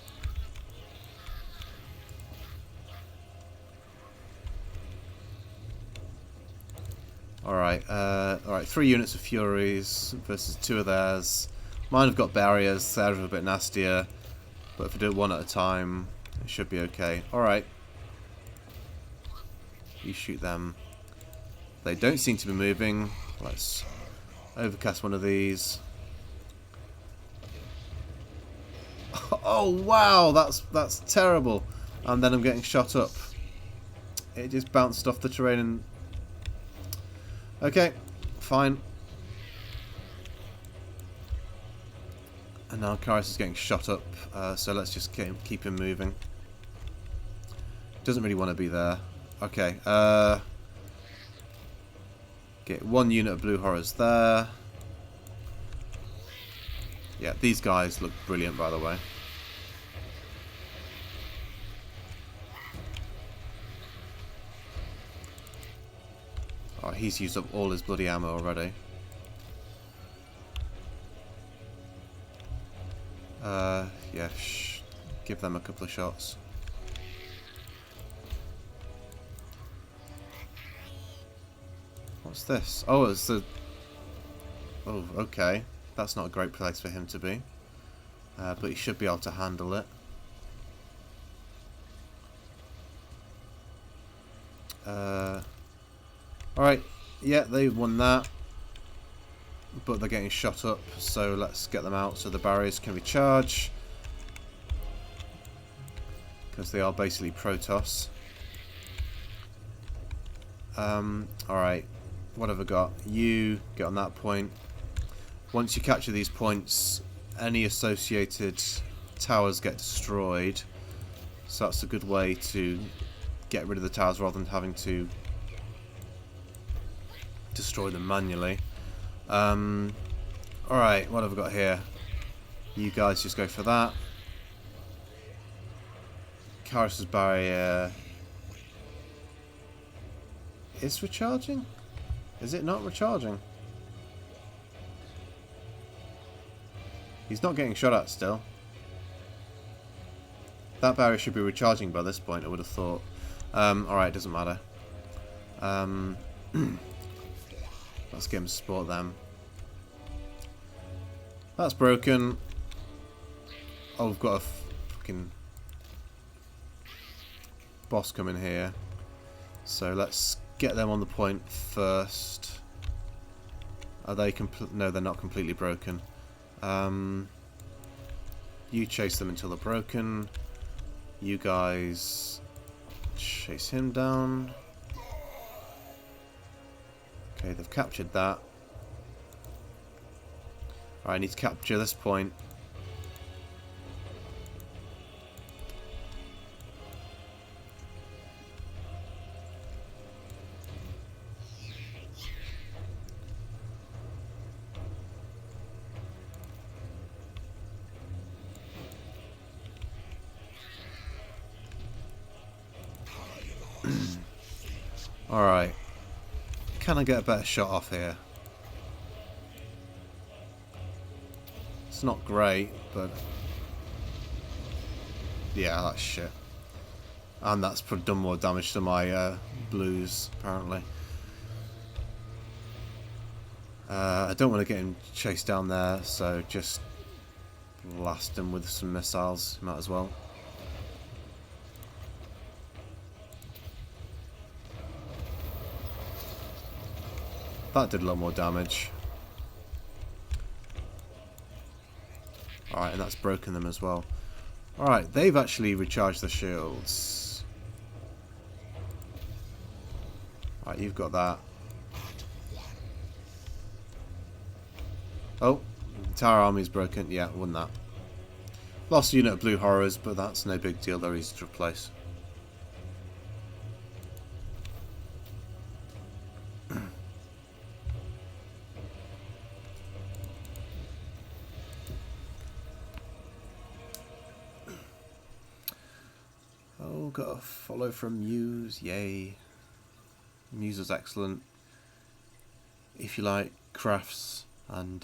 Alright, alright, 3 units of Furies versus 2 of theirs. Mine have got barriers, theirs are a bit nastier, but if I do it 1 at a time, it should be okay. Alright. You shoot them. They don't seem to be moving. Let's overcast one of these. Oh wow, that's terrible. And then I'm getting shot up. It just bounced off the terrain and... Okay, fine. And now Kyrus is getting shot up, so let's just keep him moving. Doesn't really want to be there. Okay, get 1 unit of blue horrors there. Yeah, these guys look brilliant, by the way. Oh, he's used up all his bloody ammo already. Yeah, give them a couple of shots. What's this? Oh, it's the... Oh, okay. That's not a great place for him to be. But he should be able to handle it. Alright, yeah, they won that. But they're getting shot up, so let's get them out so the barriers can recharge. Because they are basically Protoss. Alright, what have I got? You get on that point. Once you capture these points, any associated towers get destroyed. So that's a good way to get rid of the towers rather than having to destroy them manually. Alright, what have I got here? You guys just go for that. Kyrus's barrier is recharging? Is it not recharging? He's not getting shot at still. That barrier should be recharging by this point, I would have thought. Alright, doesn't matter. Let's get him to support them. That's broken. Oh, we've got a fucking boss coming here. So let's get them on the point first. Are they no, they're not completely broken. You You chase them until they're broken. You guys chase him down. Okay, they've captured that. Alright, I need to capture this point. Alright. Can I get a better shot off here? It's not great, but... yeah, that's shit. And that's done more damage to my blues, apparently. I don't want to get him chased down there, so just blast him with some missiles. Might as well. That did a lot more damage. Alright, and that's broken them as well. Alright, they've actually recharged the shields. Alright, you've got that. Oh, the entire army's broken. Yeah, won that. Lost a unit of blue horrors, but that's no big deal. They're easy to replace. Oh, got a follow from Muse. Yay. Muse is excellent. If you like crafts and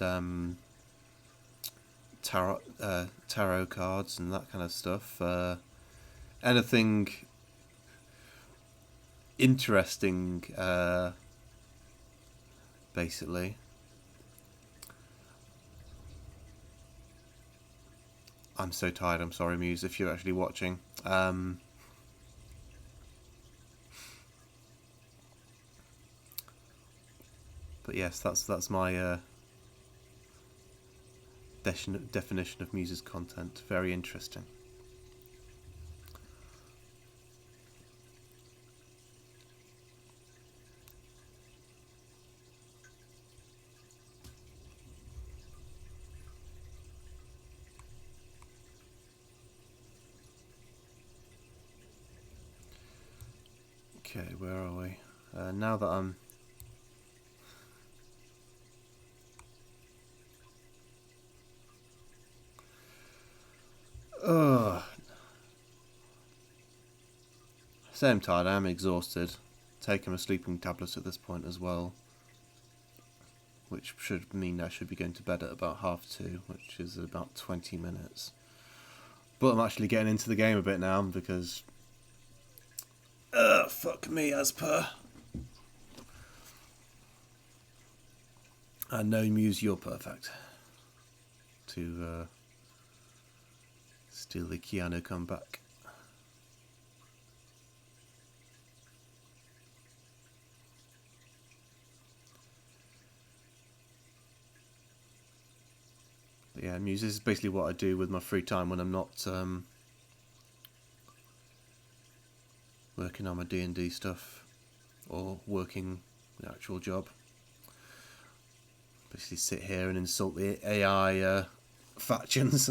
tarot cards and that kind of stuff, anything interesting, basically. I'm so tired, I'm sorry Muse if you're actually watching. But yes, that's my definition of Muse's content. Very interesting. Okay, where are we? Now that I'm... Same tired, I am exhausted. Taking my sleeping tablets at this point as well. Which should mean I should be going to bed at about 2:30, which is about 20 minutes. But I'm actually getting into the game a bit now because... fuck me, as per. I know Muse, you're perfect. To steal the Keanu comeback. But yeah, Muse is basically what I do with my free time when I'm not working on my D&D stuff or working the actual job. Basically sit here and insult the AI factions,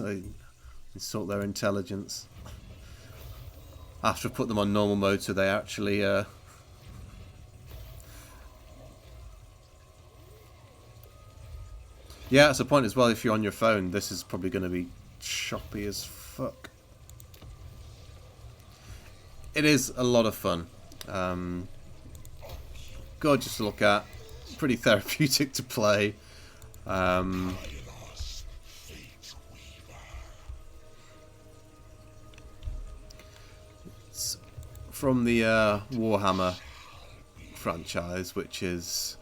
insult their intelligence. After I put them on normal mode so they actually yeah, that's a point as well. If you're on your phone, this is probably going to be choppy as fuck. It is a lot of fun. Gorgeous to look at. Pretty therapeutic to play. It's from the Warhammer franchise, which is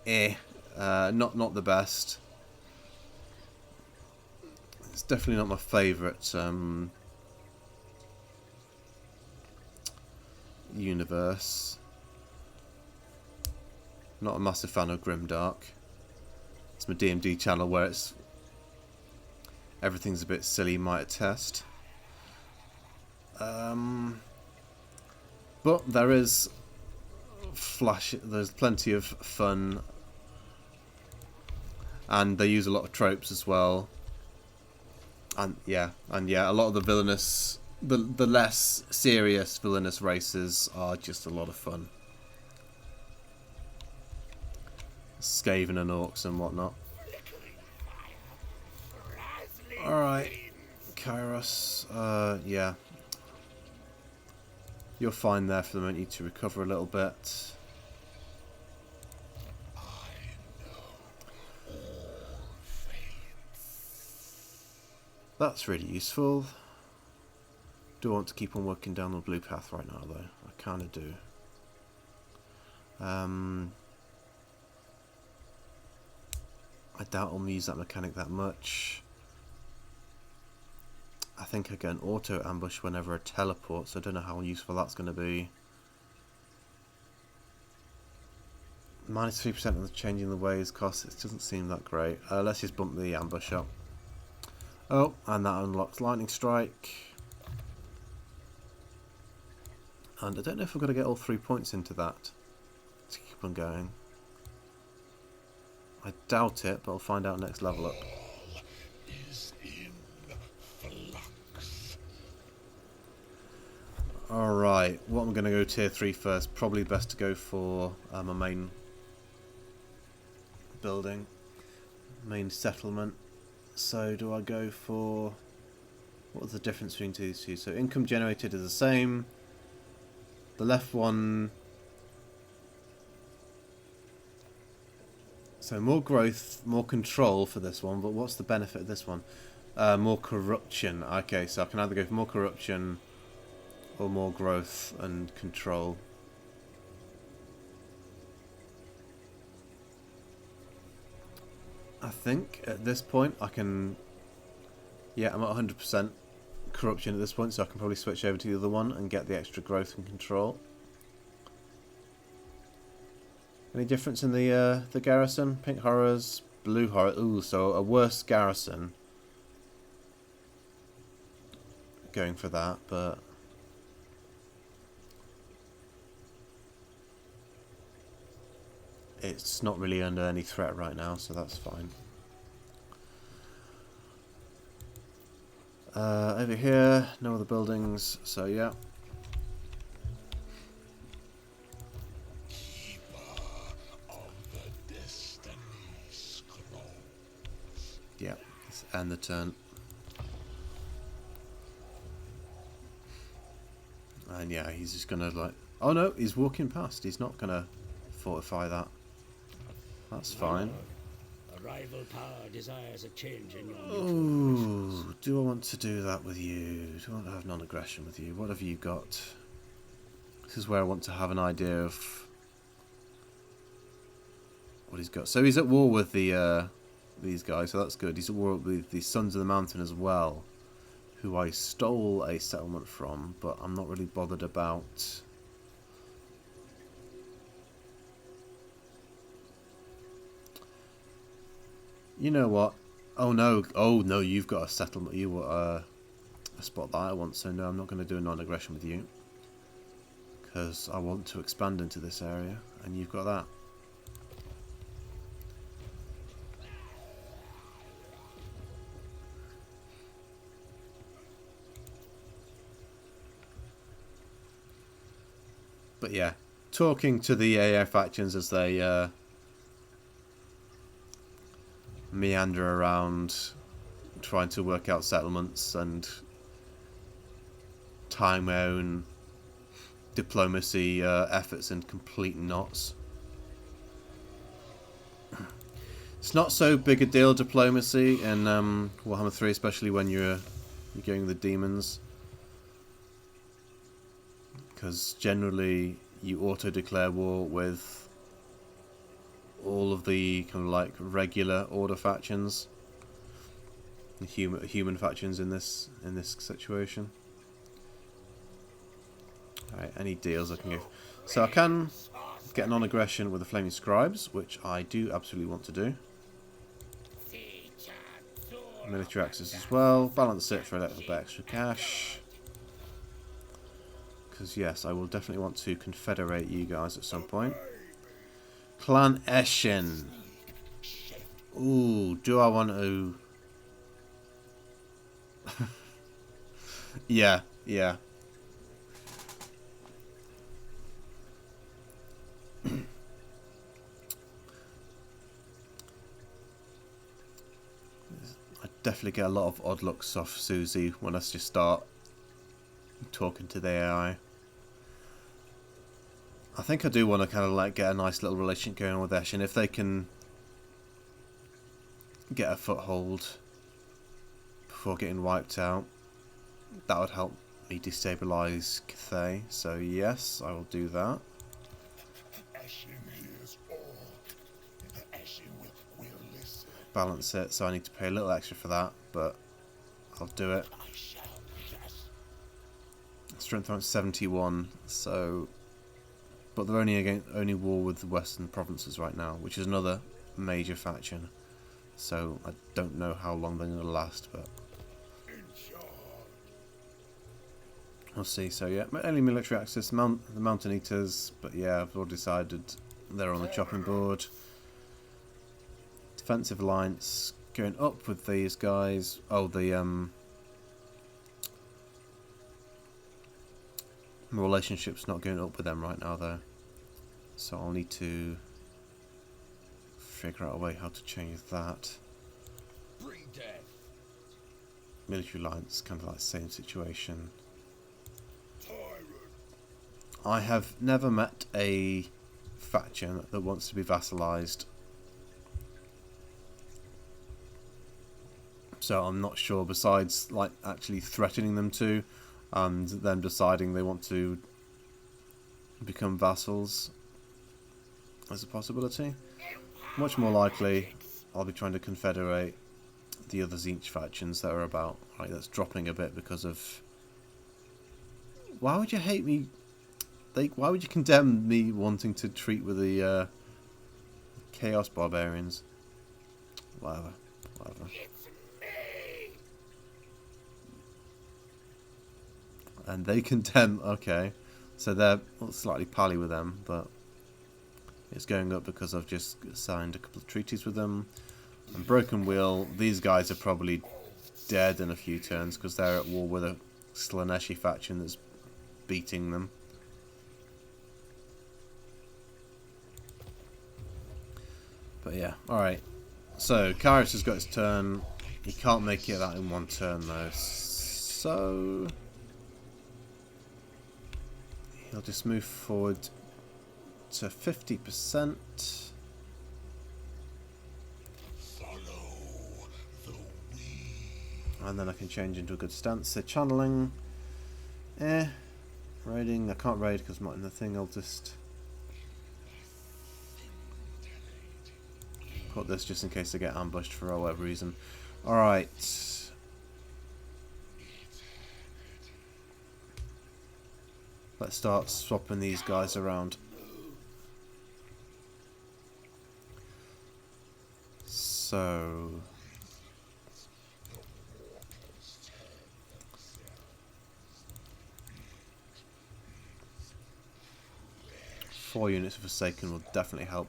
not the best. It's definitely not my favourite universe. Not a massive fan of Grimdark. It's my D&D channel where it's everything's a bit silly might attest. But there's plenty of fun, and they use a lot of tropes as well. And yeah, a lot of the villainous, the less serious villainous races are just a lot of fun. Skaven and orcs and whatnot. Alright, Kairos, yeah. You're fine there for the moment. You need to recover a little bit. That's really useful. Do I want to keep on working down the blue path right now, though? I kind of do. I doubt I'll use that mechanic that much. I think I get an auto ambush whenever I teleport, so I don't know how useful that's going to be. Minus 3% of the changing the ways cost. It doesn't seem that great. Let's just bump the ambush up. Oh, and that unlocks lightning strike. And I don't know if we're going to get all 3 points into that to keep on going. I doubt it, but I'll find out next level up. Alright, what I'm going to go tier 3 first. Probably best to go for my main building, main settlement. So do I go for... What's the difference between these two? So income generated is the same. The left one... So more growth, more control for this one, but what's the benefit of this one? More corruption. Okay, so I can either go for more corruption or more growth and control. I think at this point I can... Yeah, I'm at 100% corruption at this point, so I can probably switch over to the other one and get the extra growth and control. Any difference in the garrison? Pink horrors, blue horror. Ooh, so a worse garrison. Going for that, but... It's not really under any threat right now, so that's fine. Over here, no other buildings, so yeah. Yeah, let's end the turn. And yeah, he's just gonna like... Oh no, he's walking past. He's not gonna fortify that. That's fine. A rival power desires a change in your Oh, do I want to do that with you? Do I want to have non-aggression with you? What have you got? This is where I want to have an idea of what he's got. So he's at war with the these guys, so that's good. He's at war with the Sons of the Mountain as well, who I stole a settlement from, but I'm not really bothered about. You know what? Oh no, you've got a settlement. You were a spot that I want, so no, I'm not going to do a non-aggression with you. Because I want to expand into this area, and you've got that. But yeah, talking to the AA factions as they meander around trying to work out settlements and tying my own diplomacy efforts in complete knots. It's not so big a deal, diplomacy, in Warhammer 3, especially when you're going with the demons, because generally you auto-declare war with all of the kind of like regular order factions, the human factions in this situation. Alright, any deals I can go. So I can get a non-aggression with the Flaming Scribes, which I do absolutely want to do. military access as well. Balance it for a little bit extra cash. Because yes, I will definitely want to confederate you guys at some point. Clan Eshin. Ooh, do I want to... yeah. I definitely get a lot of odd looks off Susie when I just start talking to the AI. I think I do want to kind of like get a nice little relationship going on with Esh, and if they can get a foothold before getting wiped out, that would help me destabilise Cathay. So yes, I will do that. Balance it, so I need to pay a little extra for that, but I'll do it. Strength rank 71, so... But they're only war with the Western provinces right now, which is another major faction. So I don't know how long they're going to last, but we'll see. So yeah, only military access, the Mountain Eaters, but yeah, I've already decided they're on the chopping board. Defensive alliance going up with these guys. Oh, the relationship's not going up with them right now though, so I'll need to figure out a way how to change that. Military alliance, kind of like the same situation. I have never met a faction that wants to be vassalized, so I'm not sure, besides like actually threatening them to and them deciding they want to become vassals as a possibility. Much more likely I'll be trying to confederate the other Tzeentch factions that are about. Right, that's dropping a bit because of... Why would you hate me? Why would you condemn me wanting to treat with the Chaos Barbarians? Whatever. And they condemn... Okay. So they're slightly pally with them, but it's going up because I've just signed a couple of treaties with them. And Broken Wheel, these guys are probably dead in a few turns because they're at war with a Slaneshi faction that's beating them. But yeah, alright. So, Kairos has got his turn. He can't make it that in one turn though. So... he'll just move forward to 50%. And then I can change into a good stance. So channeling. Raiding. I can't raid because I'm not in the thing. I'll just put this just in case I get ambushed for whatever reason. Alright. Let's start swapping these guys around. So... 4 units of Forsaken will definitely help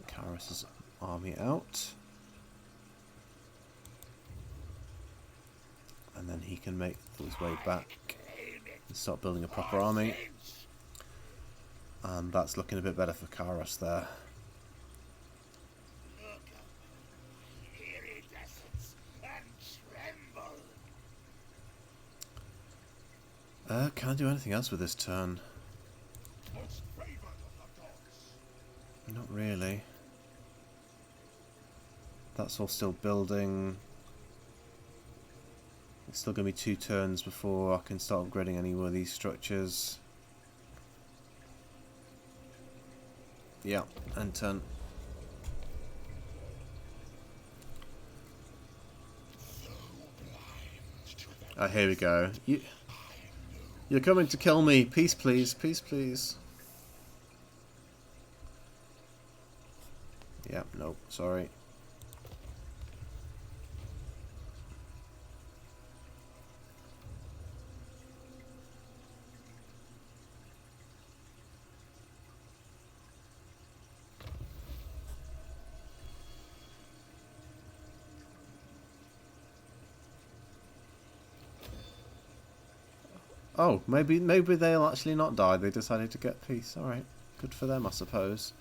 Kairos' army out. And then he can make his way back and start building a proper army. And that's looking a bit better for Kairos there. Can I do anything else with this turn? Not really. That's all still building. It's still going to be 2 turns before I can start upgrading any more of these structures. Yeah, end turn. Oh, here we go. You're coming to kill me. Peace, please. Peace, please. Yeah, nope, sorry. Oh, maybe they'll actually not die. They decided to get peace. Alright. Good for them, I suppose.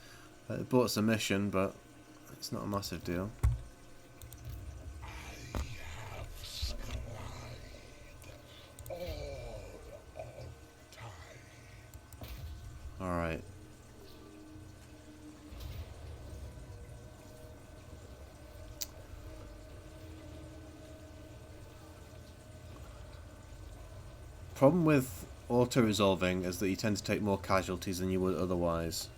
It bought us a mission, but it's not a massive deal. I have supplied all of time. Alright. Problem with auto-resolving is that you tend to take more casualties than you would otherwise.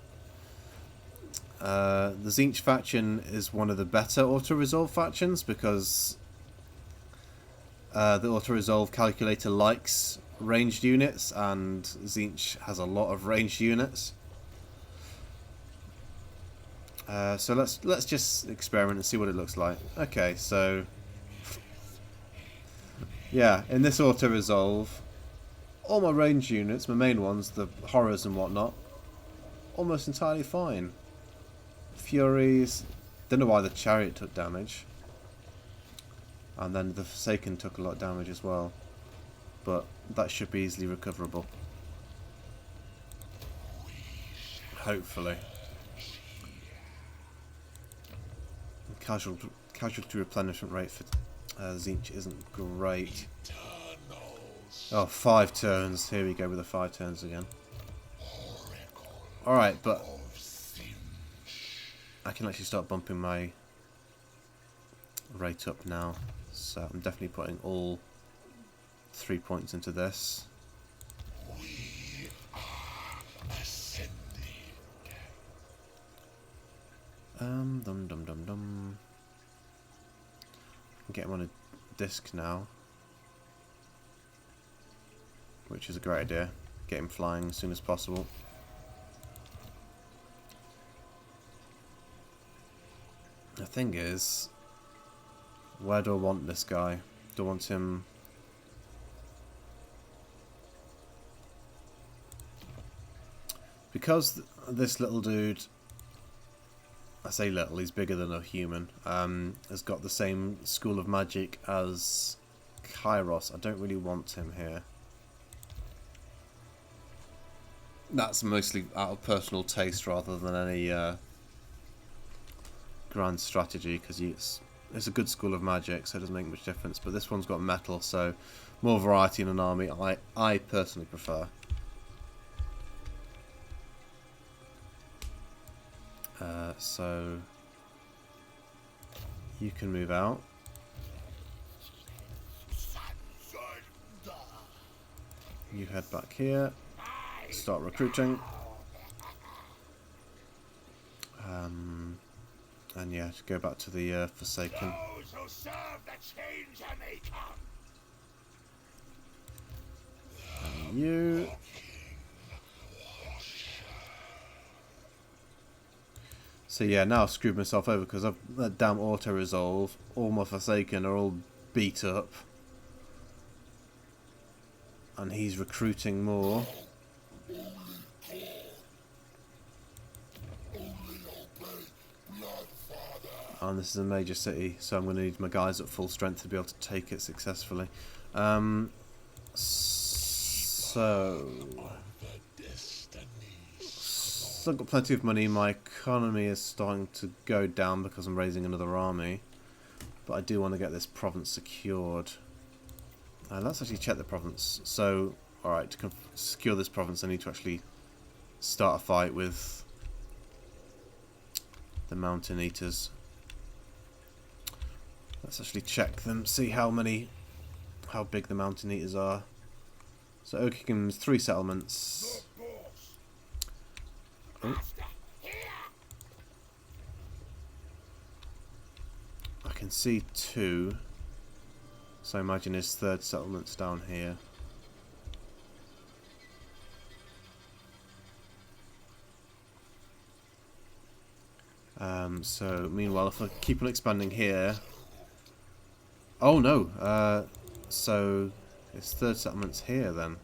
The Tzeentch faction is one of the better auto-resolve factions because the auto-resolve calculator likes ranged units, and Tzeentch has a lot of ranged units. So let's just experiment and see what it looks like. Okay, so yeah, in this auto-resolve, all my ranged units, my main ones, the horrors and whatnot, almost entirely fine. Furies, don't know why the chariot took damage. And then the Forsaken took a lot of damage as well. But that should be easily recoverable. Hopefully. Casualty replenishment rate for Tzeentch isn't great. Oh, 5 turns. Here we go with the 5 turns again. Alright, but I can actually start bumping my rate up now. So I'm definitely putting all 3 points into this. We are ascending. Dum. Get him on a disc now, which is a great idea. Get him flying as soon as possible. The thing is, where do I want this guy? Do I want him... Because this little dude, I say little, he's bigger than a human, has got the same school of magic as Kairos. I don't really want him here. That's mostly out of personal taste rather than any grand strategy, because it's a good school of magic, so it doesn't make much difference. But this one's got metal, so more variety in an army I personally prefer. So you can move out. You head back here. Start recruiting. And yeah, to go back to the Forsaken. Those who serve the changer may come. And you. So yeah, now I've screwed myself over because I've that damn auto-resolve. All my Forsaken are all beat up. And he's recruiting more. And this is a major city, so I'm going to need my guys at full strength to be able to take it successfully. So I've got plenty of money. My economy is starting to go down because I'm raising another army. But I do want to get this province secured. Let's actually check the province. So, alright, to secure this province I need to actually start a fight with the Mountain Eaters. Let's actually check them, see how big the Mountain Eaters are. So Oakingham's 3 settlements. Oh. I can see 2. So I imagine his 3rd settlement's down here. So meanwhile, if I keep on expanding here... Oh no! So his 3rd settlement's here then.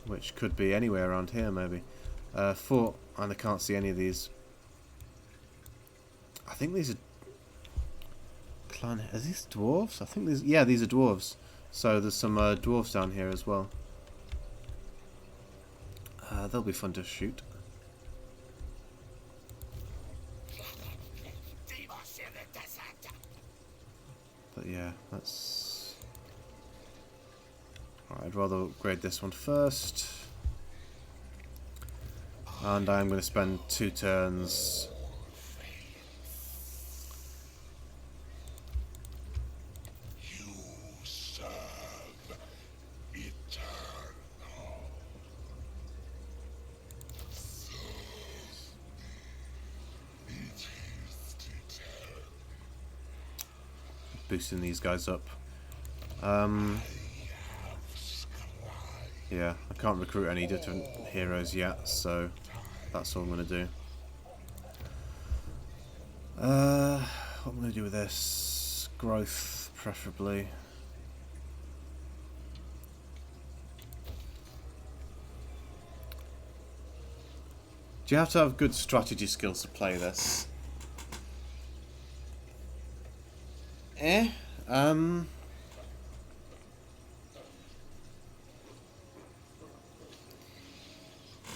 Which could be anywhere around here maybe. 4, and I can't see any of these. I think these are... Are these dwarves? I think these... Yeah, these are dwarves. So there's some dwarves down here as well. They'll be fun to shoot. But yeah, that's... Alright, I'd rather upgrade this one first. And I'm going to spend 2 turns. You serve eternal. It is to tell. Boosting these guys up. Yeah, I can't recruit any different heroes yet, so that's all I'm going to do. What am I going to do with this? Growth, preferably. Do you have to have good strategy skills to play this?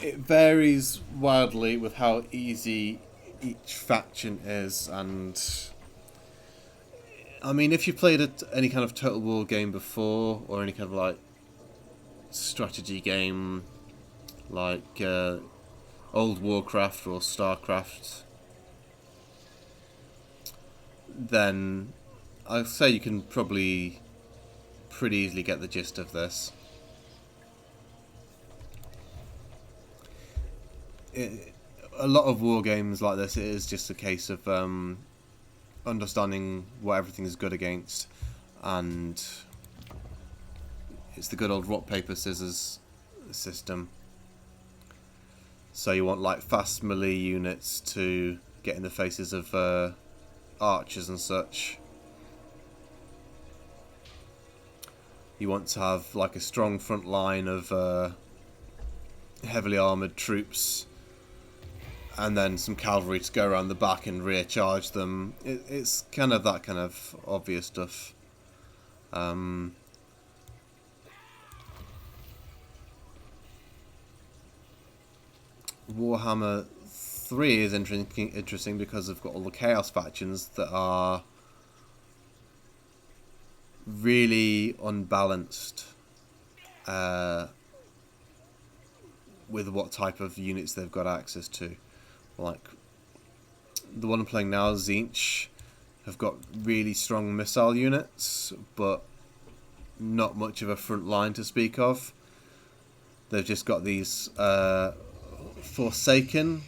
It varies wildly with how easy each faction is, and I mean, if you played any kind of Total War game before, or any kind of like strategy game, like old Warcraft or Starcraft, then I'd say you can probably pretty easily get the gist of this. A lot of war games like this, it is just a case of understanding what everything is good against, and it's the good old rock paper scissors system. So you want like fast melee units to get in the faces of archers and such. You want to have like a strong front line of heavily armoured troops, and then some cavalry to go around the back and rear charge them. It's kind of that kind of obvious stuff. Warhammer 3 is interesting because they've got all the Chaos factions that are really unbalanced with what type of units they've got access to. Like the one I'm playing now, Tzeentch, have got really strong missile units, but not much of a front line to speak of. They've just got these Forsaken,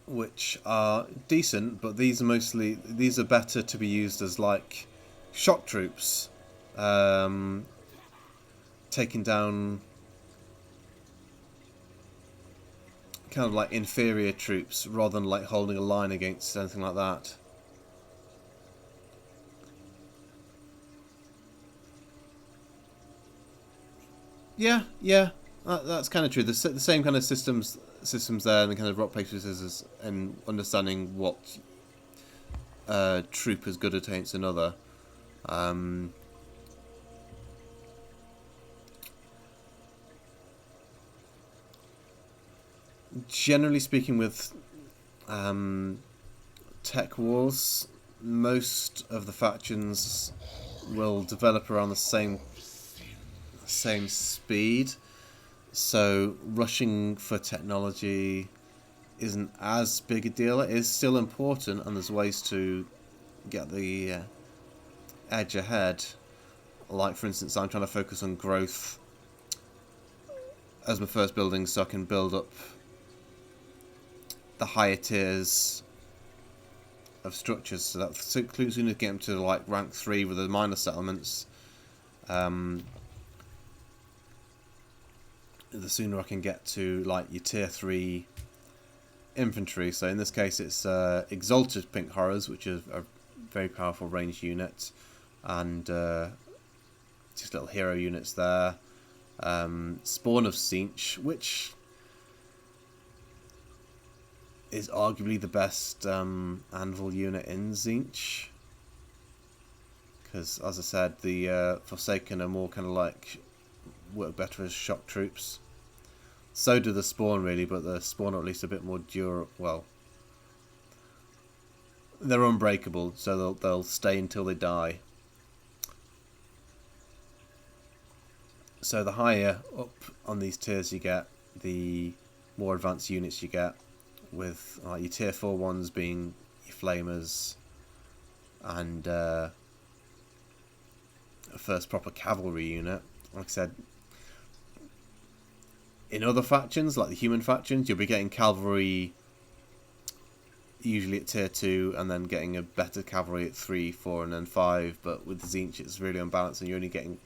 which are decent, but these are better to be used as like shock troops, taking down kind of like inferior troops rather than like holding a line against anything like that. Yeah, that's kind of true. The same kind of systems there, and the kind of rock paper scissors, and understanding what troop is good against another. Generally speaking, with tech wars, most of the factions will develop around the same speed, so rushing for technology isn't as big a deal. It is still important, and there's ways to get the edge ahead. Like, for instance, I'm trying to focus on growth as my first building, so I can build up the higher tiers of structures. So that includes when you get them to like rank 3 with the minor settlements. The sooner I can get to like your tier 3 infantry. So in this case it's Exalted Pink Horrors, which is a very powerful ranged unit, and just little hero units there. Spawn of Tzeentch, which is arguably the best anvil unit in Tzeentch, because as I said, the Forsaken are more kind of like work better as shock troops. So do the spawn really, but the spawn are at least a bit more durable. Well, they're unbreakable, so they'll stay until they die. So the higher up on these tiers you get, the more advanced units you get, with your tier 4 ones being your flamers and a first proper cavalry unit. Like I said, in other factions, like the human factions, you'll be getting cavalry usually at tier 2 and then getting a better cavalry at 3, 4 and then 5, but with the Tzeentch it's really unbalanced and you're only getting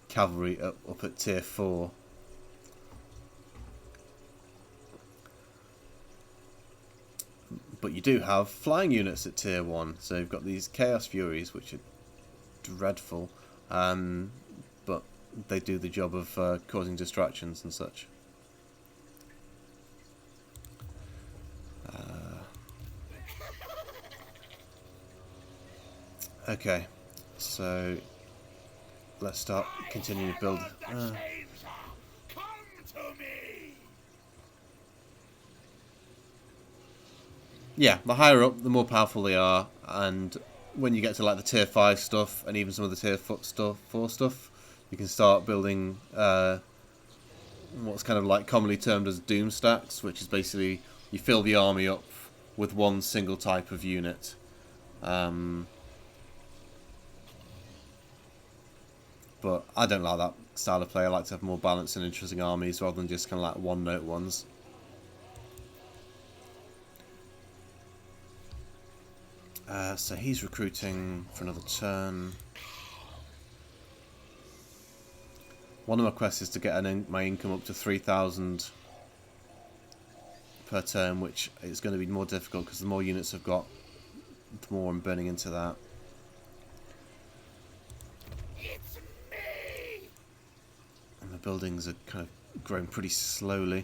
cavalry up at tier 4. But you do have flying units at tier 1, so you've got these Chaos Furies, which are dreadful, but they do the job of causing distractions and such. Okay, so let's start continuing to build. Yeah, the higher up, the more powerful they are, and when you get to like the tier 5 stuff and even some of the tier 4 stuff, you can start building what's kind of like commonly termed as doom stacks, which is basically you fill the army up with one single type of unit. But I don't like that style of play. I like to have more balanced and interesting armies rather than just kind of like one-note ones. So he's recruiting for another turn. One of my quests is to get my income up to 3,000 per turn, which is going to be more difficult because the more units I've got, the more I'm burning into that. And the buildings are kind of growing pretty slowly.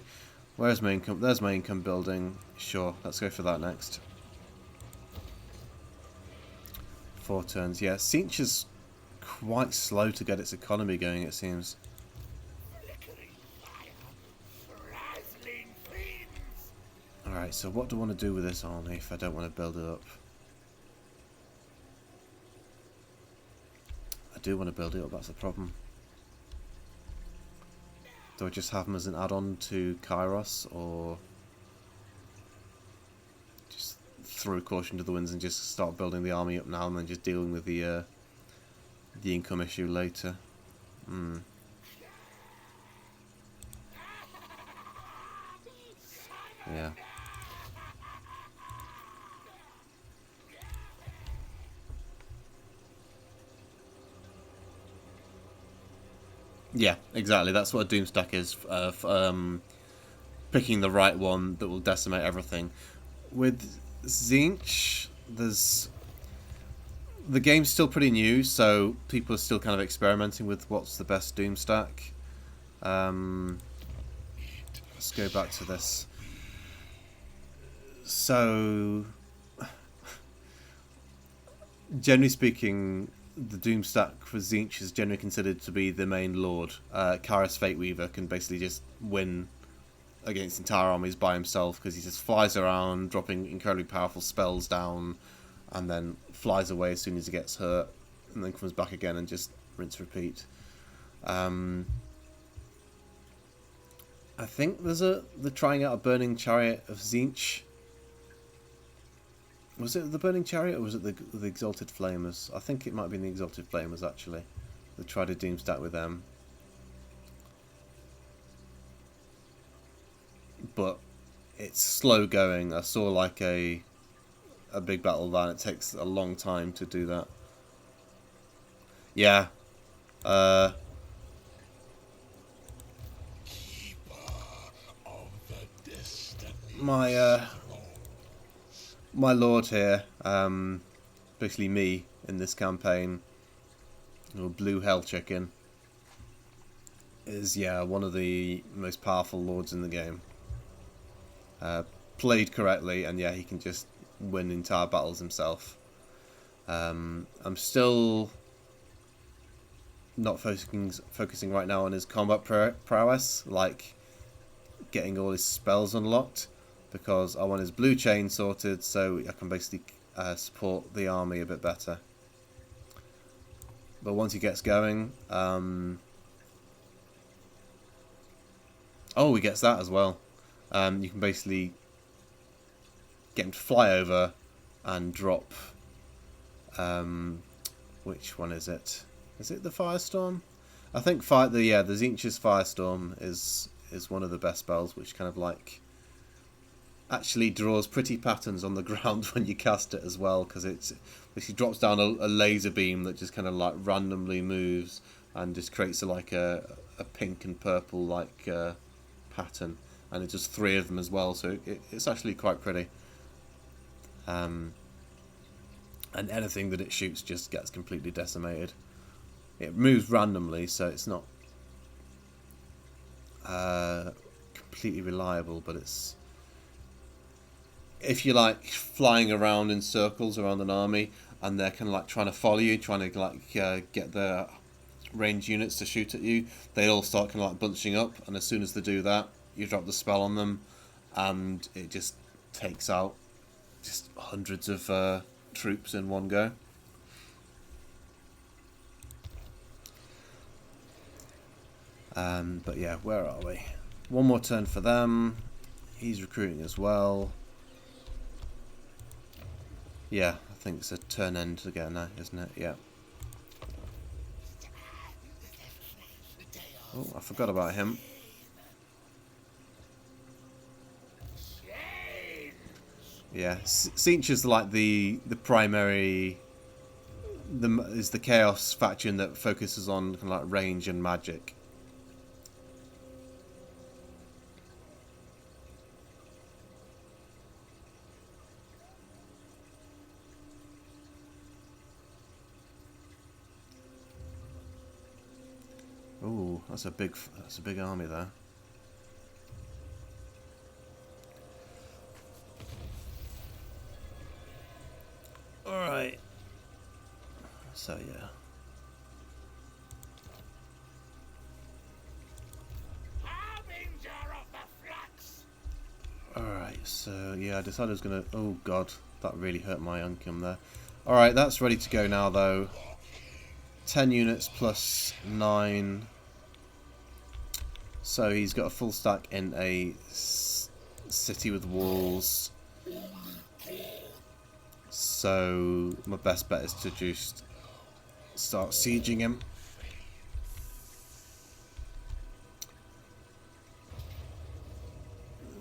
Where's my income? There's my income building. Sure, let's go for that next. 4 turns. Yeah, Tzeentch is quite slow to get its economy going, it seems. Alright, so what do I want to do with this army if I don't want to build it up? I do want to build it up, that's the problem. Do I just have them as an add-on to Kairos, or just throw caution to the winds and just start building the army up now and then just dealing with the income issue later? Yeah. Yeah, exactly. That's what a Doomstack is. Picking the right one that will decimate everything. With Tzeentch, the game's still pretty new, so people are still kind of experimenting with what's the best Doomstack. Let's go back to this. So, generally speaking, the Doomstack for Tzeentch is generally considered to be the main lord. Kairos Fateweaver can basically just win against entire armies by himself because he just flies around, dropping incredibly powerful spells down, and then flies away as soon as he gets hurt, and then comes back again and just rinse repeat. I think they're trying out a Burning Chariot of Tzeentch. Was it the Burning Chariot or was it the Exalted Flamers? I think it might be the Exalted Flamers actually. They tried a Doomstack with them. But it's slow going. I saw like a big battle there and it takes a long time to do that. Yeah. My lord here, basically me in this campaign, or Blue Hell Chicken, is one of the most powerful lords in the game. Played correctly, and he can just win entire battles himself. I'm still not focusing right now on his combat prowess, like getting all his spells unlocked, because I want his blue chain sorted so I can basically support the army a bit better. But once he gets going, oh, he gets that as well. You can basically get him to fly over and drop. Which one is it? Is it the Firestorm? I think the Tzeentch's Firestorm is one of the best spells, which kind of like actually draws pretty patterns on the ground when you cast it as well, because it basically drops down a laser beam that just kind of like randomly moves and just creates a pink and purple like pattern, and it's just 3 of them as well, so it's actually quite pretty. And anything that it shoots just gets completely decimated. It moves randomly, so it's not completely reliable, but it's, if you're like flying around in circles around an army and they're kind of like trying to follow you, trying to like get the range units to shoot at you, they all start kind of like bunching up, and as soon as they do that, you drop the spell on them and it just takes out just hundreds of troops in one go. But yeah, where are we? One more turn for them. He's recruiting as well. Yeah, I think it's a turn end again now, isn't it? Yeah. Oh, I forgot about him. Yeah, Tzeentch is like the primary, is the Chaos faction that focuses on kind of like range and magic. Ooh, that's a big army there. Alright. So yeah. Alright, so yeah, I decided I was gonna, oh god, that really hurt my income there. Alright, that's ready to go now though. 10 units plus 9. So he's got a full stack in a city with walls. So my best bet is to just start sieging him.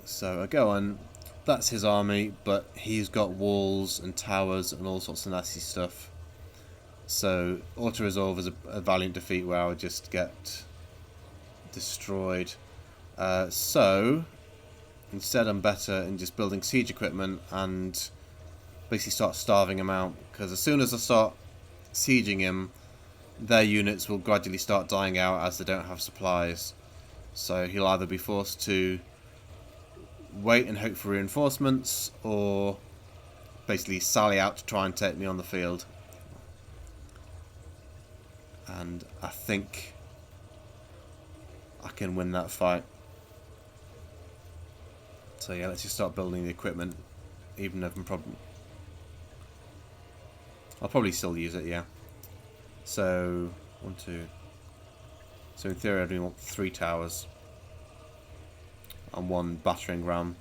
So I go on, that's his army, but he's got walls and towers and all sorts of nasty stuff. So auto-resolve is a valiant defeat where I would just get destroyed. So instead I'm better in just building siege equipment and basically start starving him out, because as soon as I start sieging him, their units will gradually start dying out as they don't have supplies. So he'll either be forced to wait and hope for reinforcements, or basically sally out to try and take me on the field. And I think I can win that fight. So yeah, let's just start building the equipment, even if I'll probably still use it, yeah. So 1, 2. So in theory I only want 3 towers and 1 battering ram,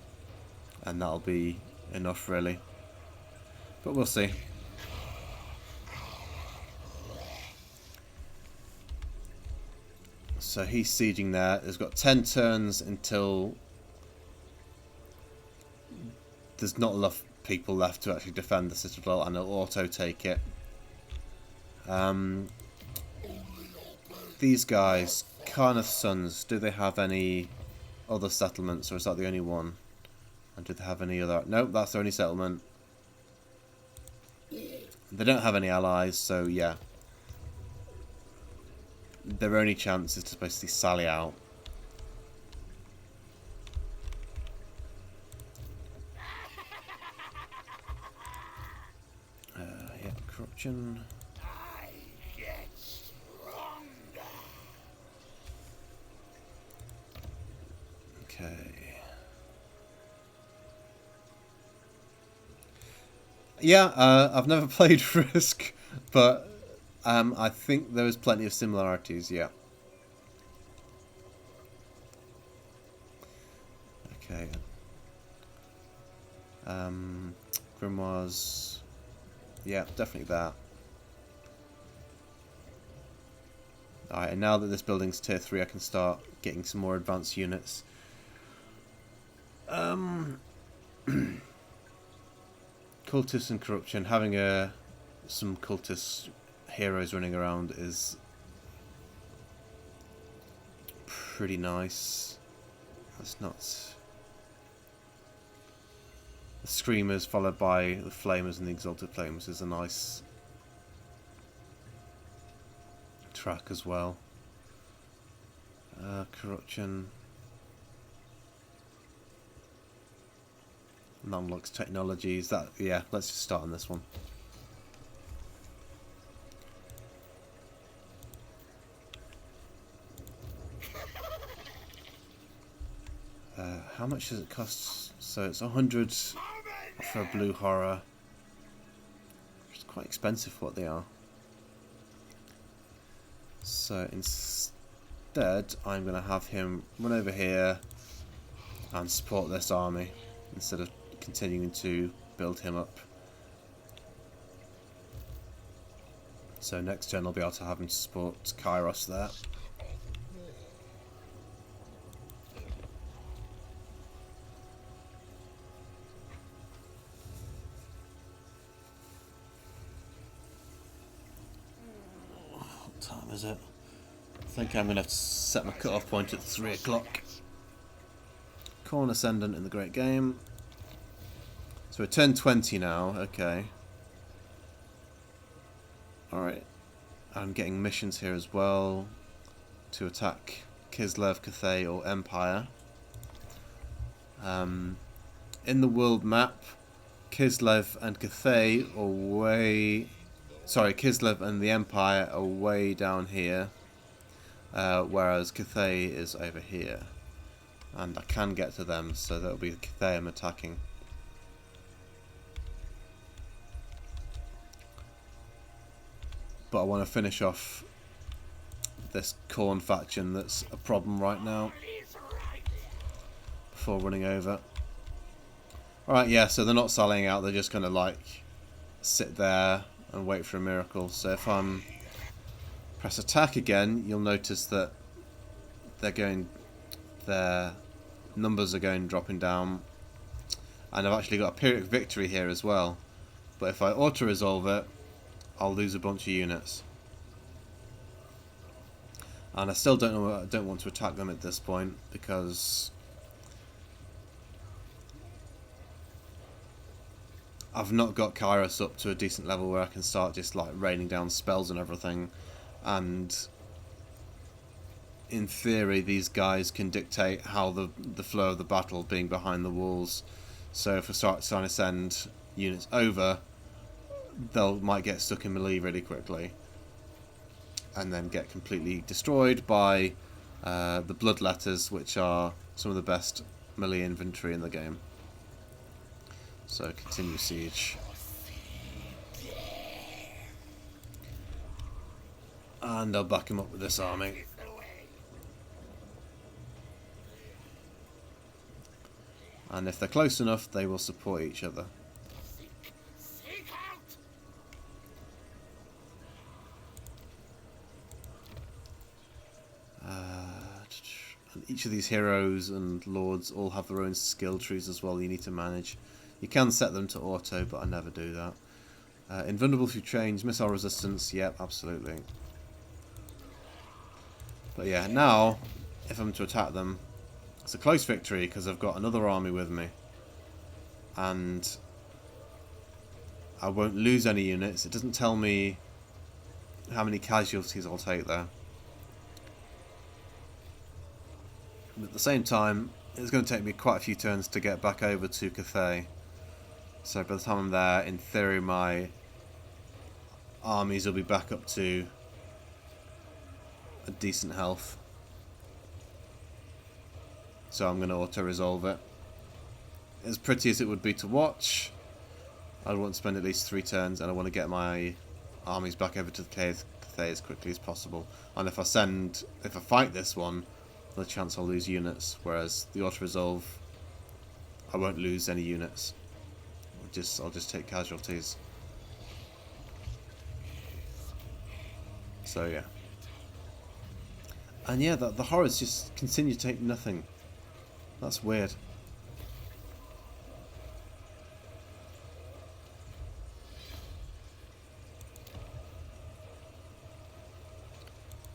and that'll be enough really. But we'll see. So he's sieging there. There's got 10 turns until there's not enough people left to actually defend the citadel, and it'll auto take it. These guys, Karnath's Sons, do they have any other settlements, or is that the only one? And do they have any other? Nope, that's the only settlement. They don't have any allies, so yeah. Their only chance is to basically sally out. Yeah, corruption. Okay. Yeah, I've never played Risk, but I think there is plenty of similarities, yeah. Okay. Grimoires. Yeah, definitely that. Alright, and now that this building's tier 3, I can start getting some more advanced units. Cultists and corruption. Having some cultist heroes running around is pretty nice. That's not... The Screamers followed by the Flamers and the Exalted Flames is a nice track as well. Corruption. Non-Lux Technologies. That, yeah, let's just start on this one. How much does it cost? So it's 100 for a blue horror. It's quite expensive for what they are. So instead, I'm going to have him run over here and support this army instead of continuing to build him up. So next turn I'll be able to have him support Kairos there. What time is it? I think I'm going to have to set my cut-off point at 3 o'clock. Corn Ascendant in the Great Game. So we're turn 20 now, okay. Alright. I'm getting missions here as well to attack Kislev, Cathay or Empire. In the world map, Kislev and Cathay are way... Sorry, Kislev and the Empire are way down here. Whereas Cathay is over here. And I can get to them, so that'll be Cathay I'm attacking. But I want to finish off this Khorne faction that's a problem right now before running over. Alright, yeah, so they're not selling out, they're just going to like sit there and wait for a miracle. So if I'm press attack again, you'll notice that their numbers are going dropping down. And I've actually got a Pyrrhic victory here as well. But if I auto-resolve it, I'll lose a bunch of units. And I still don't want to attack them at this point because I've not got Kairos up to a decent level where I can start just like raining down spells and everything. And in theory these guys can dictate how the flow of the battle, being behind the walls. So if I start trying to send units over, might get stuck in melee really quickly and then get completely destroyed by the Bloodletters, which are some of the best melee infantry in the game. So continue siege. And I'll back him up with this army. And if they're close enough, they will support each other. And each of these heroes and lords all have their own skill trees as well you need to manage. You can set them to auto, but I never do that. Invulnerable through change, missile resistance, yep, absolutely. But yeah, now, if I'm to attack them, it's a close victory because I've got another army with me. And I won't lose any units. It doesn't tell me how many casualties I'll take there. But at the same time, it's going to take me quite a few turns to get back over to Cathay. So by the time I'm there, in theory my armies will be back up to a decent health. so I'm going to auto-resolve it. As pretty as it would be to watch, I want to spend at least 3 turns, and I want to get my armies back over to the Cathay as quickly as possible. And if I fight this one, there's a chance I'll lose units, whereas the auto-resolve, I won't lose any units. I'll just take casualties. So yeah. And yeah, the horrors just continue to take nothing. That's weird.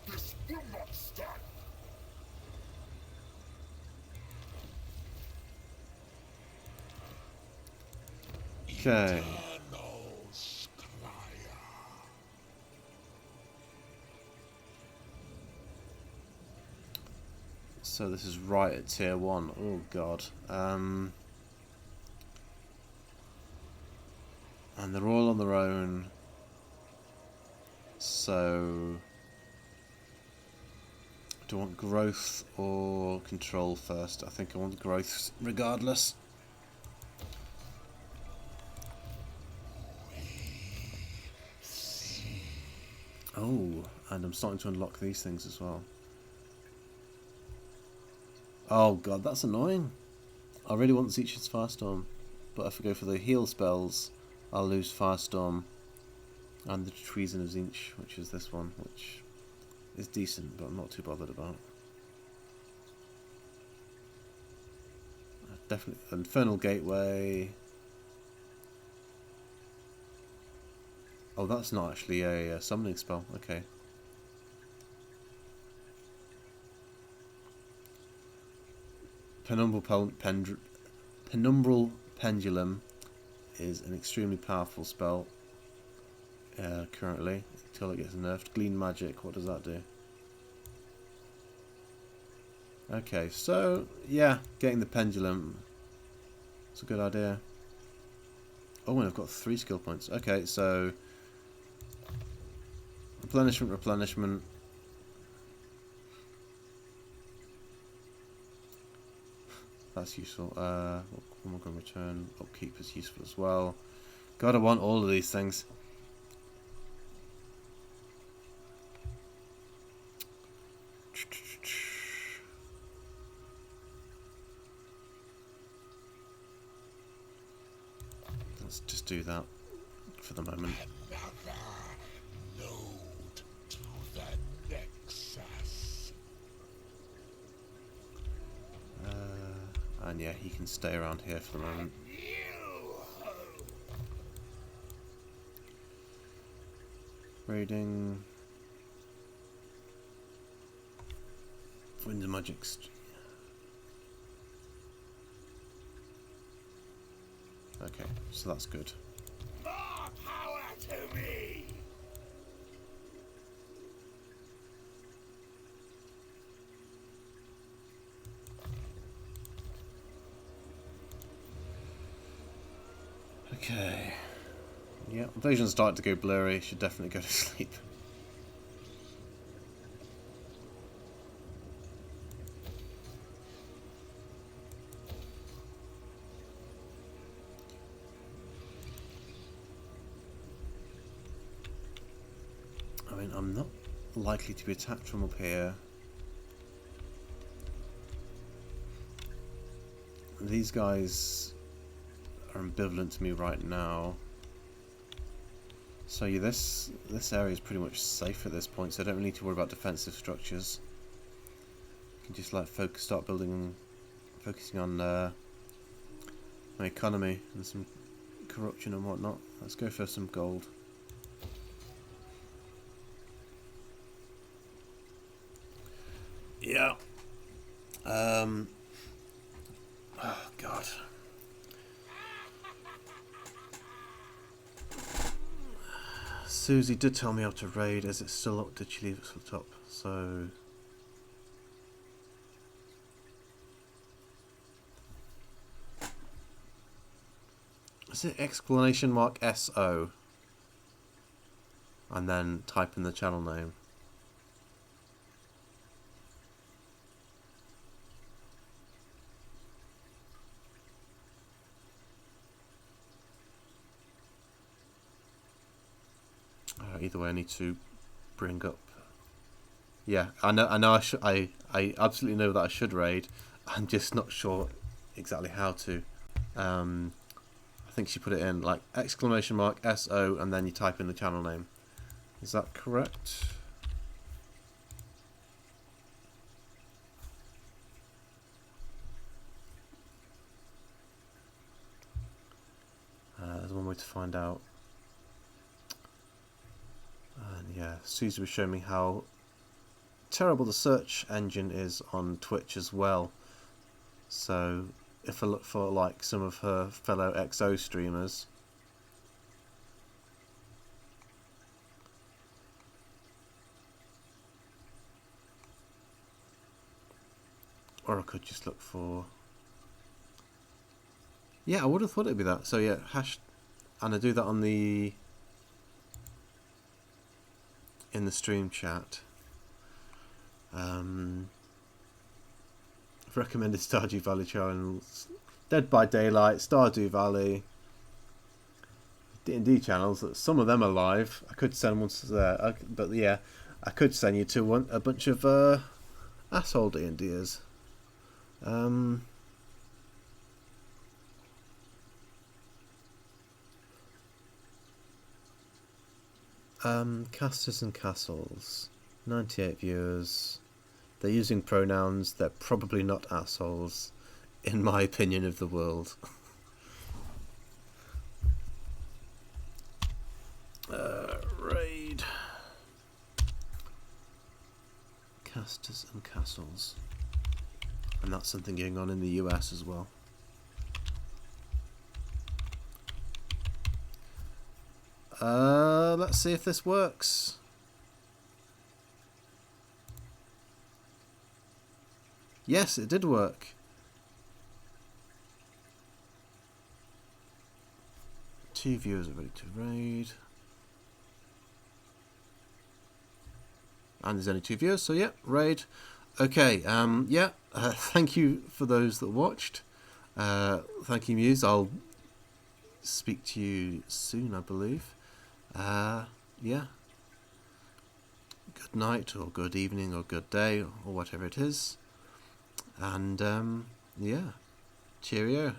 This will not stand. Okay. Eternal Scryer. So this is right at tier 1. Oh god. And they're all on their own. So do I want growth or control first? I think I want growth regardless. Oh, and I'm starting to unlock these things as well. Oh god, that's annoying. I really want Tzeentch's Firestorm, but if I go for the heal spells, I'll lose Firestorm and the Treason of Tzeentch, which is this one, which is decent, but I'm not too bothered about. Definitely Infernal Gateway. Oh, that's not actually a summoning spell. Okay. Penumbral Pendulum is an extremely powerful spell currently, until it gets nerfed. Glean Magic, what does that do? Okay, so, yeah, getting the Pendulum is a good idea. Oh, and I've got 3 skill points. Okay, so replenishment. That's useful. What am I going to return? Upkeep is useful as well. God, I want all of these things. Let's just do that for the moment. Another node to the Nexus. And yeah, he can stay around here for the moment. Raiding. Wind of Magic. Okay, so that's good. More power to me. Okay. Yeah, vision's starting to go blurry. Should definitely go to sleep. I mean, I'm not likely to be attacked from up here. These guys are ambivalent to me right now. So yeah, this area is pretty much safe at this point, so I don't really need to worry about defensive structures. I can just like focusing on my economy and some corruption and whatnot. Let's go for some gold. Yeah. Oh god. Susie did tell me how to raid. Is it still up? Did she leave it to the top? So is it exclamation mark SO and then type in the channel name? either way, I need to bring up. Yeah, I know. I absolutely know that I should raid. I'm just not sure exactly how to. I think she put it in like exclamation mark SO and then you type in the channel name. Is that correct? There's one way to find out. And yeah, Susie was showing me how terrible the search engine is on Twitch as well. So if I look for like some of her fellow XO streamers, or I could just look for, yeah, I would have thought it'd be that. So yeah, and I do that on the in the stream chat. Recommended Stardew Valley channels: Dead by Daylight, Stardew Valley, D&D channels. Some of them are live. I could send one to there, but yeah, I could send you to a bunch of asshole D&Ders. Casters and Castles, 98 viewers. They're using pronouns. They're probably not assholes, in my opinion of the world. Raid. Casters and Castles. And that's something going on in the US as well. Let's see if this works. Yes, it did work. Two viewers are ready to raid. And there's only 2 viewers, so yeah, raid. Okay, yeah, thank you for those that watched. Thank you, Muse. I'll speak to you soon, I believe. Yeah. Good night, or good evening, or good day, or whatever it is. And, yeah, cheerio.